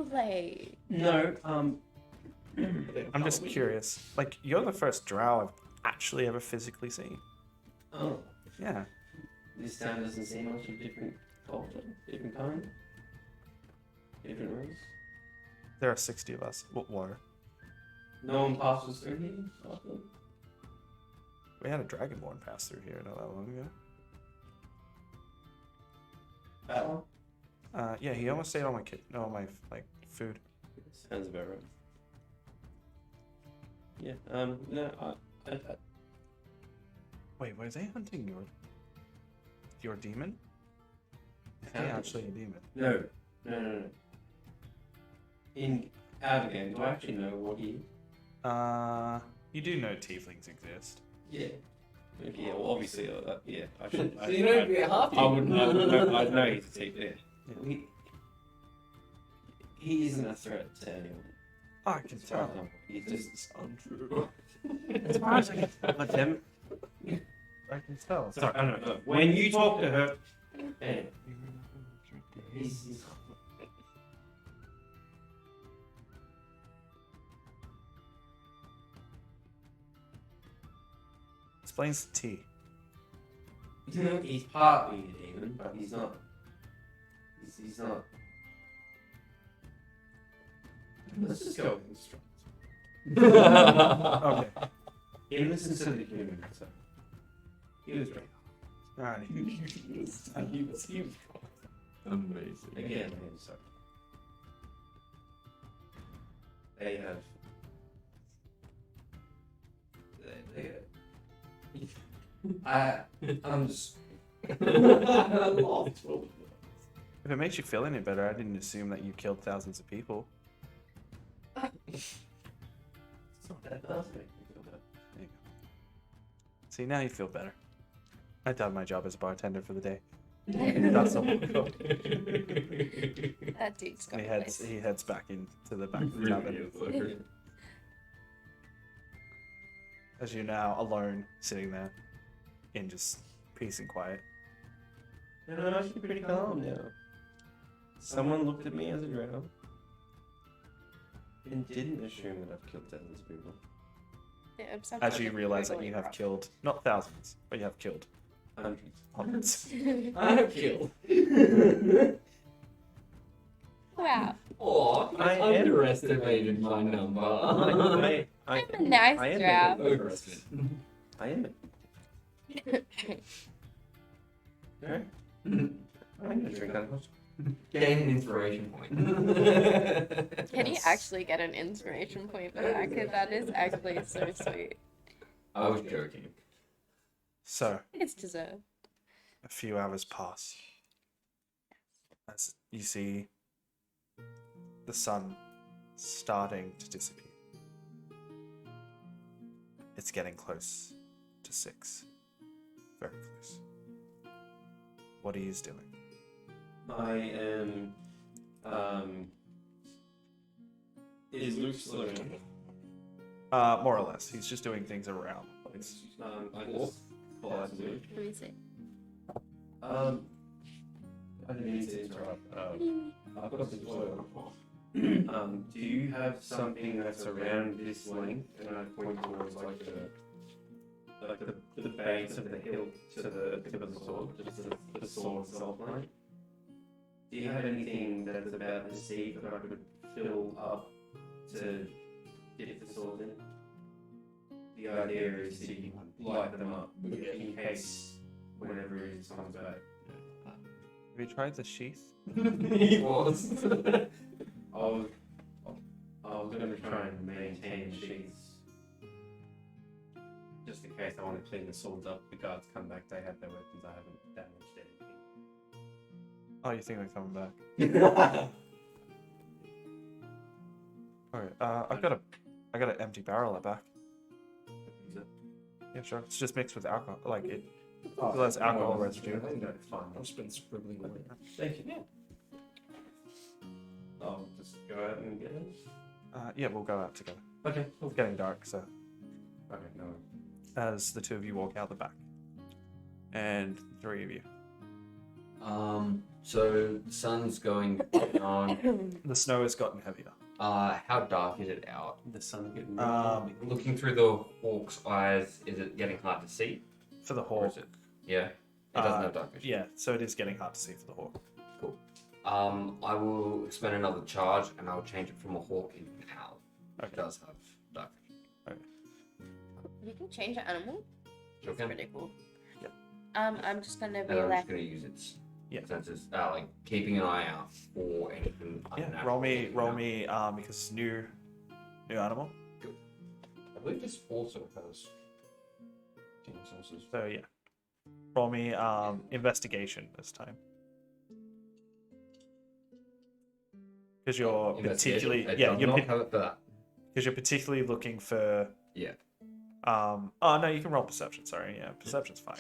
Play. No, I'm just curious. Like, you're the first drow I've actually ever physically seen. Oh, Yeah. this town doesn't see much of different culture, different kind, different race. There are 60 of us. What were? No one passes through here. Often. We had a dragonborn pass through here not that long ago. Battle. Yeah, he almost stayed on my like food. Sounds about right. Yeah. No. I Wait, were they hunting your demon? Is he How? actually a demon? No. In out again, do I actually know what he? You do know tieflings exist. Yeah. Yeah. Well, obviously, yeah. I should. So you don't be a half. I would know. I'd know he's a thief. Yeah. He isn't a threat to anyone. I can As far tell. as I'm- He's just untrue. As far as I can tell. God damn it. I can tell. Sorry, I don't know. When you talk to her, anyway, he's Explains the tea. you know, he's partly a demon, but he's not. He's not. Let's just go with instructions. Okay. He listens to the human, so he was right. Alright. He was amazing. Again, I'm sorry. They have. I'm just. If it makes you feel any better, I didn't assume that you killed thousands of people. That does make me feel better. There you go. See, now you feel better. I done my job as a bartender for the day. That's all. That dude's got He a heads place. he heads back into the back of the tavern. As you're now alone, sitting there, in just peace and quiet. No, I'm actually pretty calm now. Someone looked at me as a drow and didn't assume that I've killed thousands of people. Yeah, As sometimes you it's realize that really you have rough. killed, not thousands, but you have killed Hundreds. hundreds. I have killed. Wow. Oh, I I am- underestimated my number. I I'm a nice I am drow. Overestimated. I am. Alright. I'm gonna drink that much. Gain an inspiration point. Can you actually get an inspiration point for that? Because that is actually so sweet. I was joking. So, It's deserved. a few hours pass. As you see the sun starting to disappear. It's getting close to 6. Very close. What are you doing? I am. Is Luke still around? More or less. He's just doing things around the place. I just pull out to Luke. Let me see. I didn't mean to interrupt. I've got the toilet. Do you have something that's around this length? And I point towards like the base of the hilt to the tip of the sword, just the sword itself, right? Do you have anything that's about this deep that I could fill up to dip the sword in? The idea is to light them up in case whenever it comes back. Have you tried the sheath? He was. I was going to try and maintain the sheaths. Just in case I want to clean the swords up, the guards come back, they have their weapons, I haven't damaged anything. Oh, you think they're coming back? Alright, I got an empty barrel at back. Yeah, sure. It's just mixed with alcohol. Like it less alcohol residue. I think that's fine. I've just been scribbling away. Thank you. I'll just go out and get it. Yeah, we'll go out together. Okay, cool. It's getting dark, so Okay, no. as the two of you walk out the back. And 3 of you. So the sun's going on. The snow has gotten heavier. How dark is it out? The sun getting Looking through the hawk's eyes, is it getting hard to see? For the Or hawk. is it? Yeah. It doesn't have dark vision. Yeah, so it is getting hard to see for the hawk. Cool. I will expend another charge, and I will change it from a hawk into an owl. Okay. It does have dark vision. You can change an animal. Sure That's can. pretty cool. Yep. I'm just gonna be And I'm like, just going to use its Yeah. senses, like keeping an eye out for anything Yeah, unnatural. roll me, because it's new animal. I believe this also has team sources. So yeah, roll me investigation this time. Because you're particularly because you're particularly looking for. Yeah. Oh no, you can roll perception. Sorry, yeah, perception's fine.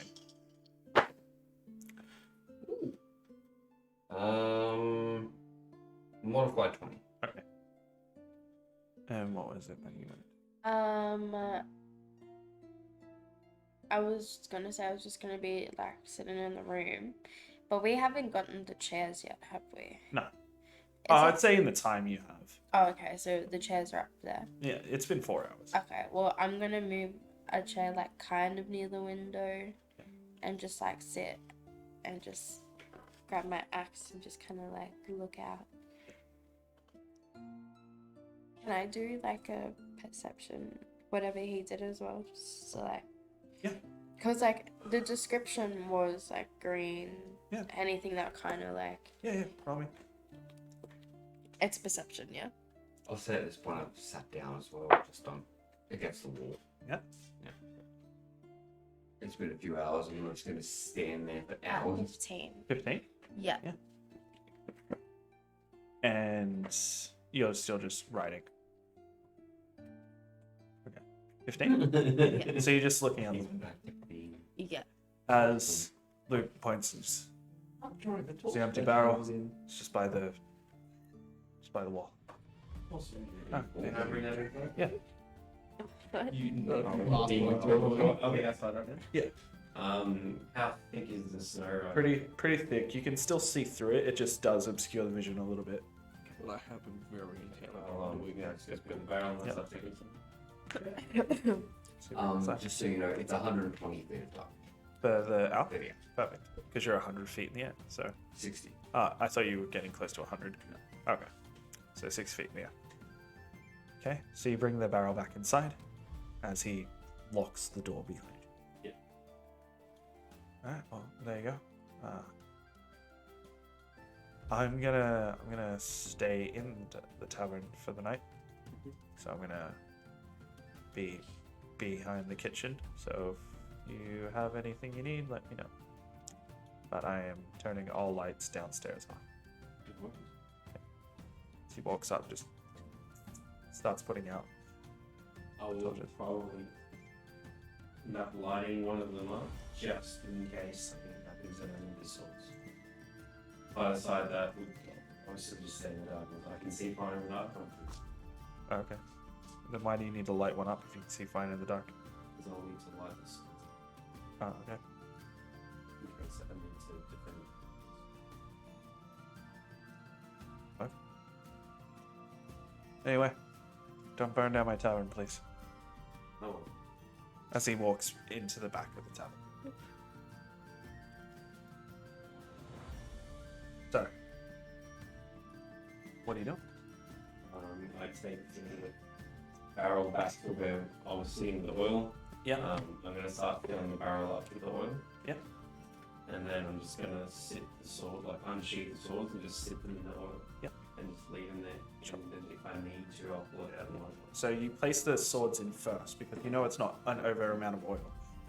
Modified 20. Okay. And what was it that you wanted? I was gonna say I was just gonna be like sitting in the room, but we haven't gotten the chairs yet, have we? No. Is I'd it- say in the time you have. Oh, okay. So the chairs are up there. Yeah, it's been 4 hours. Okay. Well, I'm gonna move a chair like kind of near the window, and just like sit, and just grab my axe and just kind of like look out. Can I do like a perception, whatever he did as well, just so like. Yeah. Cause like the description was like green. Yeah. Anything that kind of like. Yeah, roll me. It's perception, yeah. I'll say at this point I've sat down as well, just on against the wall. Yeah. Yeah. It's been a few hours, and I'm not just going to stand there for hours. 15. 15. Yeah. And you're still just writing. Okay. 15? So you're just looking at them. Yeah. As Luke points his the empty barrel. It's just by the wall. Oh, Can I bring that in? Yeah. What? Okay, that's fine, right? Yeah. How thick is the snow right Pretty thick. You can still see through it. It just does obscure the vision a little bit. Well, I have been very just put the barrel on the Yep. subject. Just so you know, it's 120 feet of dark. The owl? Yeah. Perfect. Because you're 100 feet in the air. So 60. I thought you were getting close to 100. Okay. So 6 feet in the air. Okay. So you bring the barrel back inside as he locks the door behind you. Yeah. Alright, well, there you go. I'm gonna stay in the tavern for the night. So I'm gonna be behind the kitchen. So if you have anything you need, let me know. But I am turning all lights downstairs off. As he walks up, just starts putting out. I will Torches. probably end up lighting one of them up just in case something happens and I need the source. By the side that would obviously just stay in the dark. I can see fine in the dark Oh, okay. Then why do you need to light one up if you can see fine in the dark? because I'll need to light the source Oh, okay. in case I need to defend. Anyway, don't burn down my tavern, please. Oh, As he walks into the back of the tavern. So, what are you doing? I take the barrel back to where I was seeing the oil. Yeah. I'm going to start filling the barrel up with the oil. Yeah. And then I'm just going to sit the sword, like unsheath the swords and just sit them in the oil. Yeah. And just leave them there. Sure. And then if I need to, I'll pull it out and one. So you place the swords in first because you know it's not an over amount of oil.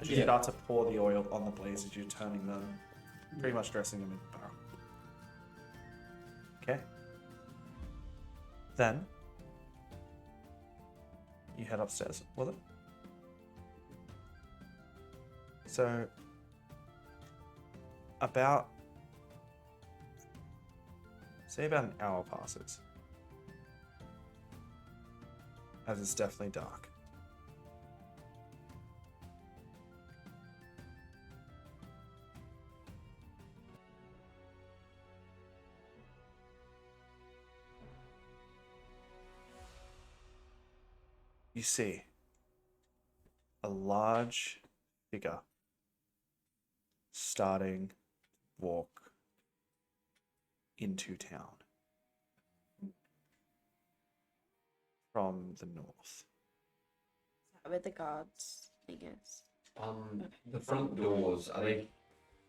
As you Yeah. start to pour the oil on the blazes, you're turning them, pretty much dressing them in the barrel. Okay. Then you head upstairs with it. So about about an hour passes. As it's definitely dark. you see a large figure starting to walk into town from the north. With the guards, I guess. The front doors, are they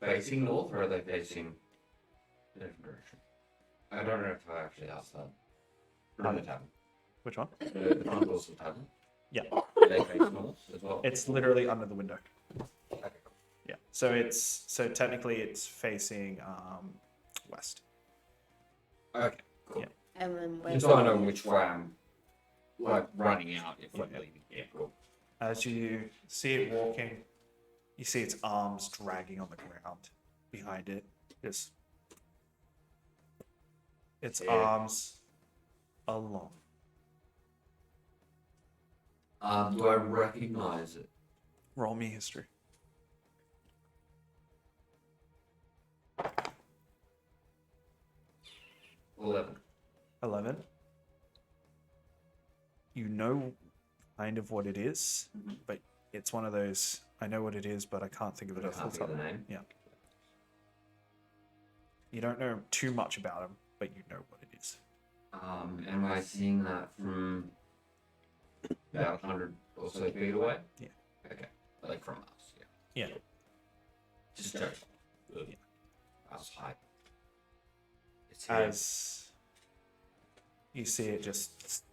facing north or are they facing a different direction? I don't know if I actually asked that. From the tavern. Which one? The front doors of the tavern. Yeah. They face north as well. It's literally under the window. Okay, cool. Yeah. So technically it's facing west. Okay, cool. Yeah. And then Just so I know which way I'm like running out if I'm Yeah. leaving. Yeah, cool. As you see it walking, you see its arms dragging on the ground behind it. Just its Yeah. arms are long. Do I recognize it? Roll me history. 11. You know kind of what it is, but it's one of those, I know what it is, but I can't think of it I off can't the think top. of the name. Yeah. You don't know too much about him, but you know what it is. Am I seeing that from about 100 or so feet away? Yeah. Okay. Like from us, yeah. Yeah. Just joking. Yeah. I was high. It's here. As you see it just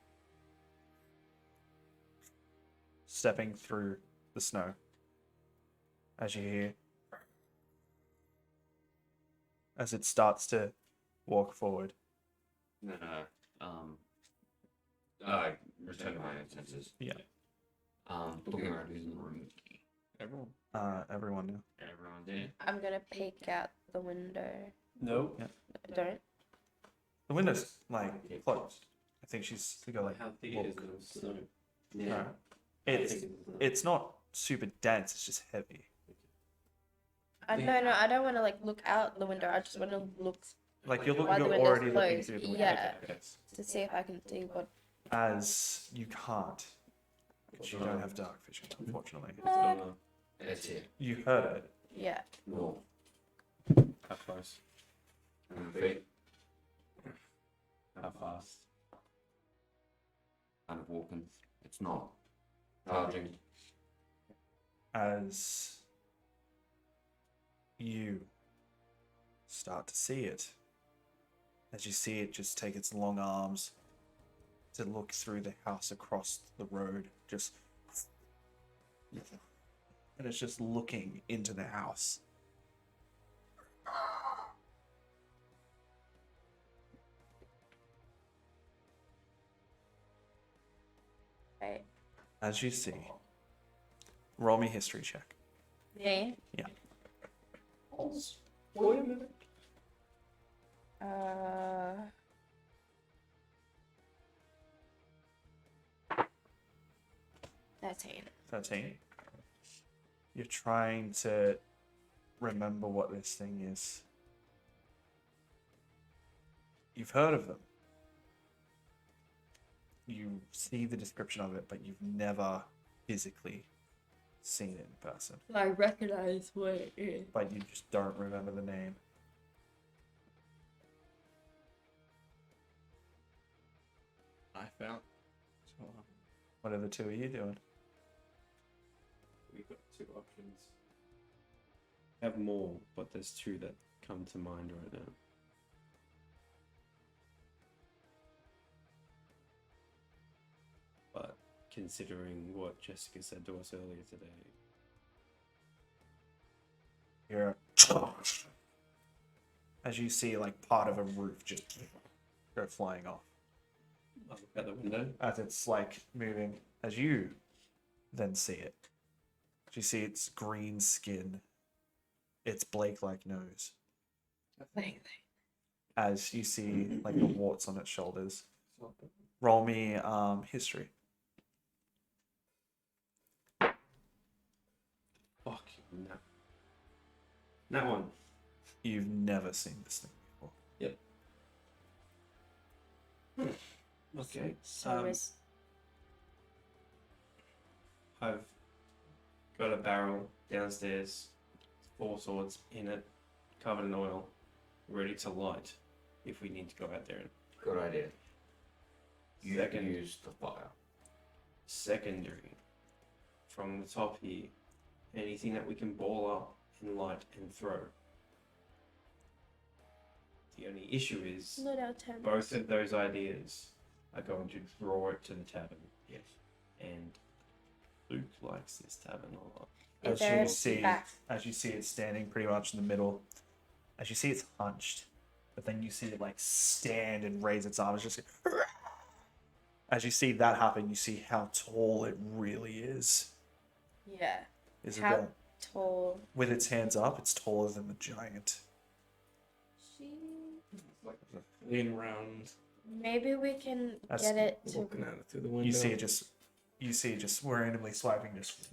stepping through the snow, as you hear, as it starts to walk forward. No, I return to my own senses. Yeah. Looking around who's in the room. Everyone. Everyone now. Everyone's in. I'm gonna peek out the window. No. Don't. The window's like closed. I think she's got like How thick walk. is the snow? No. It's not super dense. It's just heavy. No, I don't want to like look out the window. I just want to look Like you're while the you're window's already looking closed. through the window. Yeah, Okay. to see if I can see what. As you can't, because you don't have dark vision, unfortunately. It's here. You heard it. Yeah. North. How close? 100 feet. How fast? Kind of walking. It's not charging. As you start to see it, as you see it just take its long arms to look through the house across the road, and it's just looking into the house. Right. As you see, roll me history check. Yeah. Yeah. Wait a minute. Uh. That's 13. You're trying to remember what this thing is. You've heard of them. You see the description of it, but you've never physically seen it in person. I recognize what it is. But you just don't remember the name. I found. What are the two of you doing? We've got two options. I have more, but there's two that come to mind right now. But considering what Jessica said to us earlier today, You're as you see like part of a roof just go flying off. I'll look out the window. As it's like moving, as you then see it. You see its green skin, its Blake-like nose. As you see like the warts on its shoulders. Roll me history. Fuck no. That one. You've never seen this thing before. Okay. So is I've got a barrel downstairs, 4 swords in it, covered in oil, ready to light if we need to go out there. And Good idea. You Second. can use the fire. secondary, from the top here, anything that we can ball up and light and throw. The only issue is Not our turn. both of those ideas are going to draw it to the tavern. Yes. And Luke likes this tavern a lot. Is there a back? As you see it standing pretty much in the middle, as you see it's hunched, but then you see it like stand and raise its arms. Just as you see that happen, you see how tall it really is. Yeah. Isabel, How tall? with its hands up, it's taller than the giant. She. Like lean around, Maybe we can That's get it to. looking at it through the window. You see it just randomly swiping just.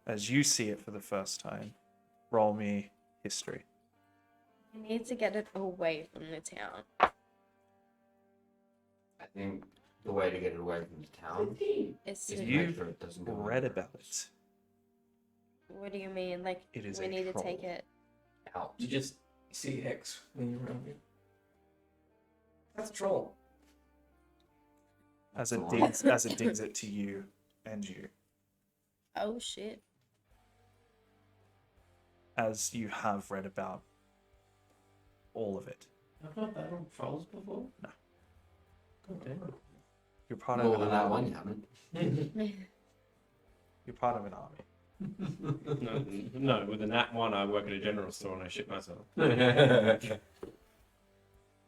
As you see it for the first time, roll me history. We need to get it away from the town. I think the way to get it away from the town It's is to, to You make sure it doesn't go Read about it. what do you mean? Like It is we a need to troll. take it. out. You just see Hex leaning around you. That's a troll. As it Go on. digs it to you and you. Oh shit. As you have read about all of it. I've not battled trolls before. No. Okay. You're part More of than an that army. one, you haven't. You're part of an army. No, with a nat 1, I work at a general store and I shit myself.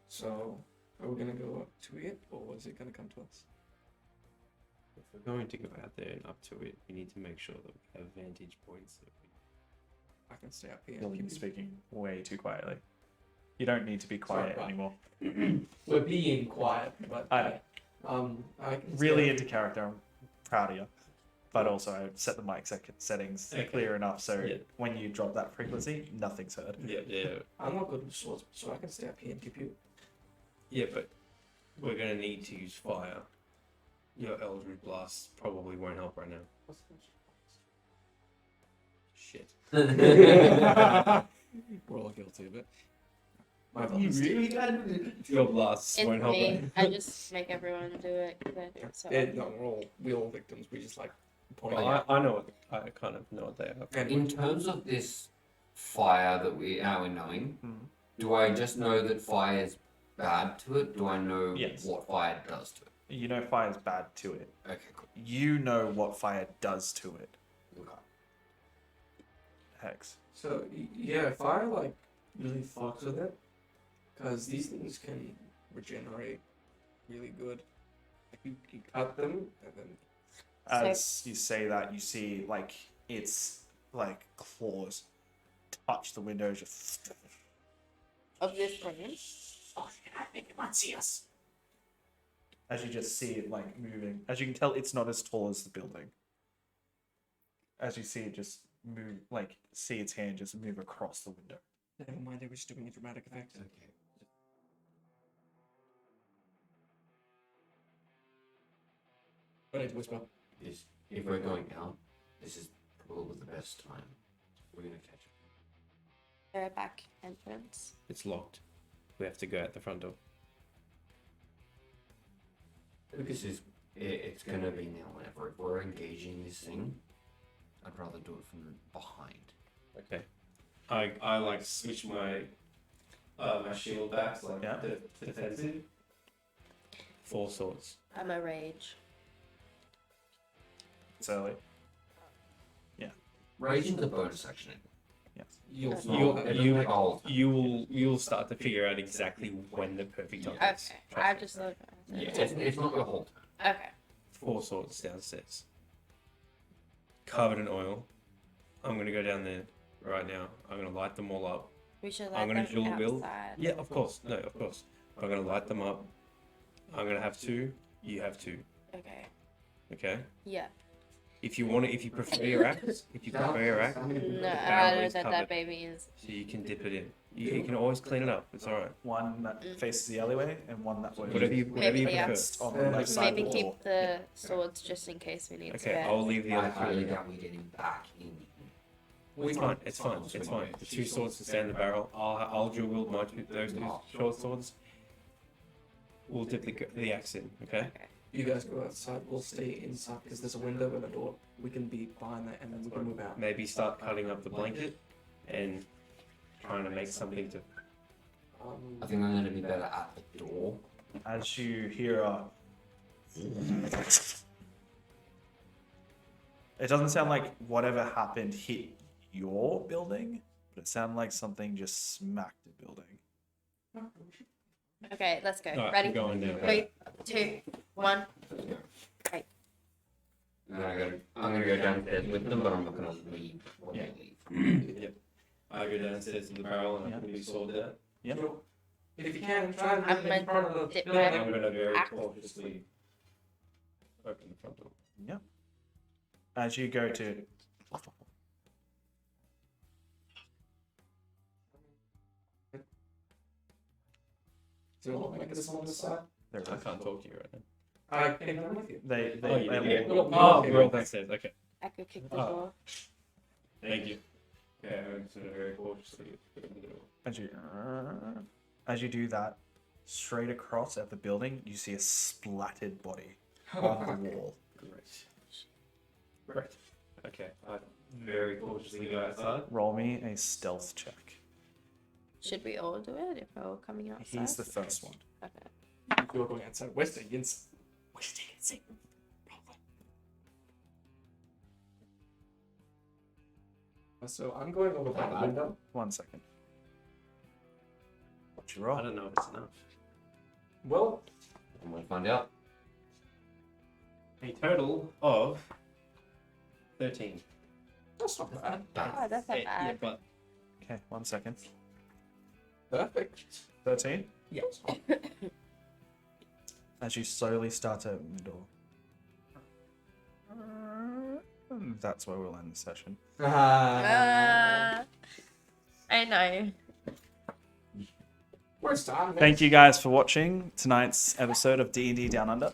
So, are we gonna go up to it, or is it gonna come to us? If we're going to go out there and up to it, we need to make sure that we have vantage points. That I can stay up here. You're speaking way too quietly. You don't need to be quiet Sorry, anymore. We're being quiet, but I know. I can Really stay into character. I'm proud of you. But also, I set the mic settings Okay. clear enough so Yeah. when you drop that frequency, nothing's heard. yeah. I'm not good with swords, so I can stay up here and keep you. Yeah, but we're going to need to use fire. Your Eldritch Blast probably won't help right now. Shit. We're all guilty of it. My blast. Your blasts It's won't help. me. Right? I just make everyone do it. 'cause I do it so often. No, we're all victims. We just like point Well, out. I know what I kind of know what they are. And In terms of this fire that we are knowing, Mhm. do I just know that fire is bad to it? Do I know Yes. what fire does to it? You know fire's bad to it. Okay, cool. You know what fire does to it. Okay. Hex. So yeah, fire like really fucks with it, because these things can regenerate really good. Like you cut them and then As you say that, you see like its like claws touch the window. Just Of this room. oh, I think it might see us. As you just see it like moving, as you can tell, it's not as tall as the building. As you see it just move, like see its hand just move across the window. never mind. They were just doing a dramatic effect. Okay. I need to whisper. Is if we're going out, this is probably the best time. We're gonna catch it. There a back entrance. It's locked. We have to go out the front door. Because it's gonna be now whenever if we're engaging this thing, I'd rather do it from behind. Okay. I like switch my my shield back so like Yeah. defensive. 4 swords. I'm a rage. It's early. Raging's a bonus action. Yes. You'll Okay. follow It that. doesn't take a whole time. You'll start to figure out exactly when the perfect time is. Okay. I just look. Yeah. It's not your whole time. Okay. 4 swords downstairs. Covered in oil. I'm gonna go down there right now. I'm gonna light them all up. We should I'm let gonna them dual build. outside. Yeah, of course. No, of course. I'm gonna light them up. I'm gonna have 2. You have 2. Okay. Okay. Yeah. If you prefer your axe, No, I barrel don't is know covered. that baby is. So you can dip it in. You can always clean it up. It's all right. One that faces the alleyway and one that way. Whatever you Maybe prefer. Against on the left side Maybe of the door. keep the swords just in case we need Okay, spare. I'll leave the I other highly two. doubt we get him back in. It's fine. It's fine. It's fine. The two swords to stay in the barrel. I'll dual wield those two short swords. We'll dip the axe in. Okay. You guys go outside. We'll stay inside because there's a window and a door. We can be behind that, and then we can move out. Maybe start cutting up the blanket and trying to make something to. I think I'm going to be better at the door. As you hear a. It doesn't sound like whatever happened hit your building, but it sounded like something just smacked the building. Okay, let's go. Alright, Ready? I'm going down. 3, 2, 1. Right. I'm gonna go downstairs with them, but I'm not gonna leave when they leave. Yep. I go downstairs to the barrel and I put my sword there. Yep. If you can, try and I'm move in front of the dip building. my- I'm gonna very Axe. cautiously open the front door. Yep. As you go to. Do you want to make this on this side? There it I is. can't talk to you right now. I came down with you. They Oh, you they did. walk- Oh, okay. we're all downstairs. Okay. I could kick the Oh. door. Thank you. Okay, I'm just gonna very cautiously open the door. As you do that, straight across at the building, you see a splattered body on the wall. Great. Great. Okay, I very cautiously go outside. Roll me a stealth check. Should we all do it if we're all coming outside? He's the first one. Okay. You're going outside. We're staying inside. We're staying inside. So I'm going over by the window. 1 second. What's your I roll? don't know if it's enough. Well, I'm gonna find out. A total of 13. that's not bad. Oh, that's not Yeah, bad. but Okay, 1 second. Perfect. 13. Yes. As you slowly start to open the door. That's where we'll end the session. I know. We're starting. Thank you guys for watching tonight's episode of D&D Down Under.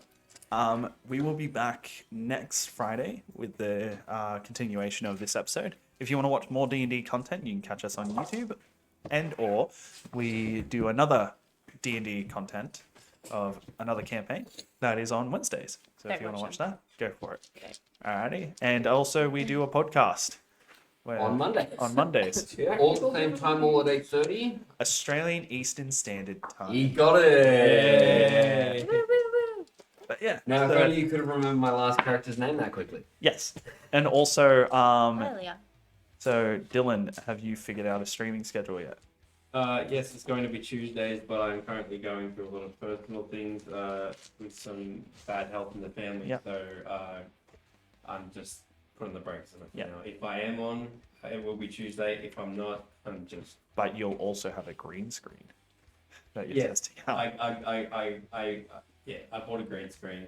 We will be back next Friday with the continuation of this episode. If you want to watch more D&D content, you can catch us on YouTube, and or we do another D&D content of another campaign that is on Wednesdays. So if Don't you want to watch watch that, go for it. Okay. Alrighty. And also we do a podcast where, On Monday. on Mondays, All at the same time, all at 8:30. Australian Eastern Standard Time. You got it. Woo, woo, woo. But yeah. Now, if so- only you could have remembered my last character's name that quickly. Yes. And also, Earlier. so Dylan, have you figured out a streaming schedule yet? yes, it's going to be Tuesdays, but I'm currently going through a lot of personal things with some bad health in the family. Yep. So I'm just putting the brakes on it. Yep. You know, if I am on, it will be Tuesday. If I'm not, I'm just. But you'll also have a green screen that you're Yeah, testing out. I bought a green screen,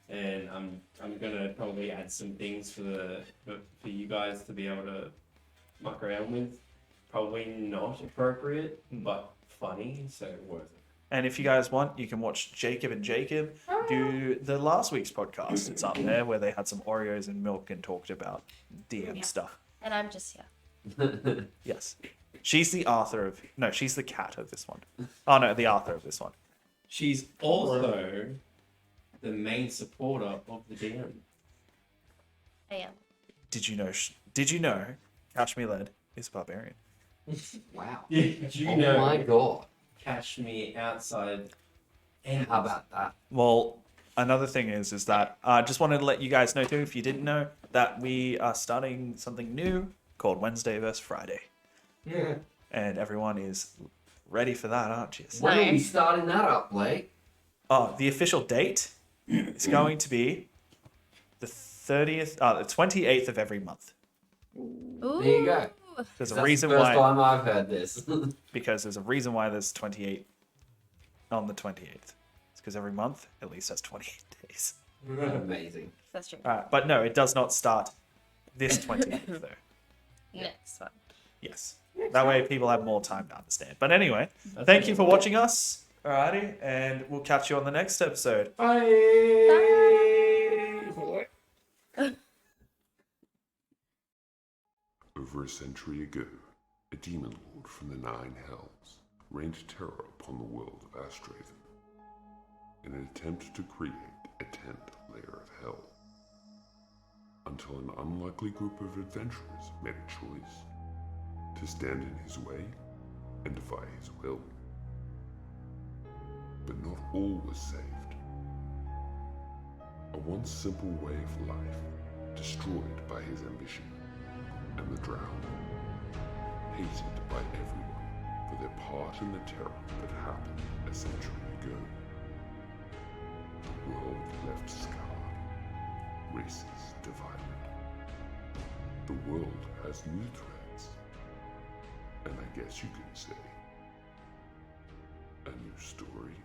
and I'm gonna probably add some things for you guys to be able to muck around with. Probably not appropriate, but funny, so worth it. And if you guys want, you can watch Jacob and Jacob do the last week's podcast. It's up there where they had some Oreos and milk and talked about DM stuff. And I'm just here. Yes. She's the author of... No, she's the cat of this one. Oh, no, the author of this one. She's also the main supporter of the DM. I am. Did you know Catch Me Led is a barbarian? Wow. Did you Oh know? my god. Catch me outside. How about that? Well, another thing is that I just wanted to let you guys know too, if you didn't know, that we are starting something new called Wednesday vs. Friday. Yeah. And everyone is ready for that, aren't you? When are we Nice. starting that up, Blake? Oh, the official date is going to be the 28th of every month. Ooh. There you go. There's a That's reason the first why, time I've heard this. because there's a reason why there's 28 on the 28th. It's because every month at least has 28 days. Amazing. That's true. But no, it does not start this 20th though. Next one. Yes. That way people have more time to understand. But anyway, thank you for watching us. Alrighty, and we'll catch you on the next episode. Bye. Over a century ago, a demon lord from the Nine Hells rained terror upon the world of Astrathan in an attempt to create a 10th layer of hell, until an unlikely group of adventurers made a choice to stand in his way and defy his will. But not all was saved. A once simple way of life destroyed by his ambition, and the drowned, hated by everyone for their part in the terror that happened a century ago. The world left scarred, races divided. The world has new threats, and I guess you could say, a new story.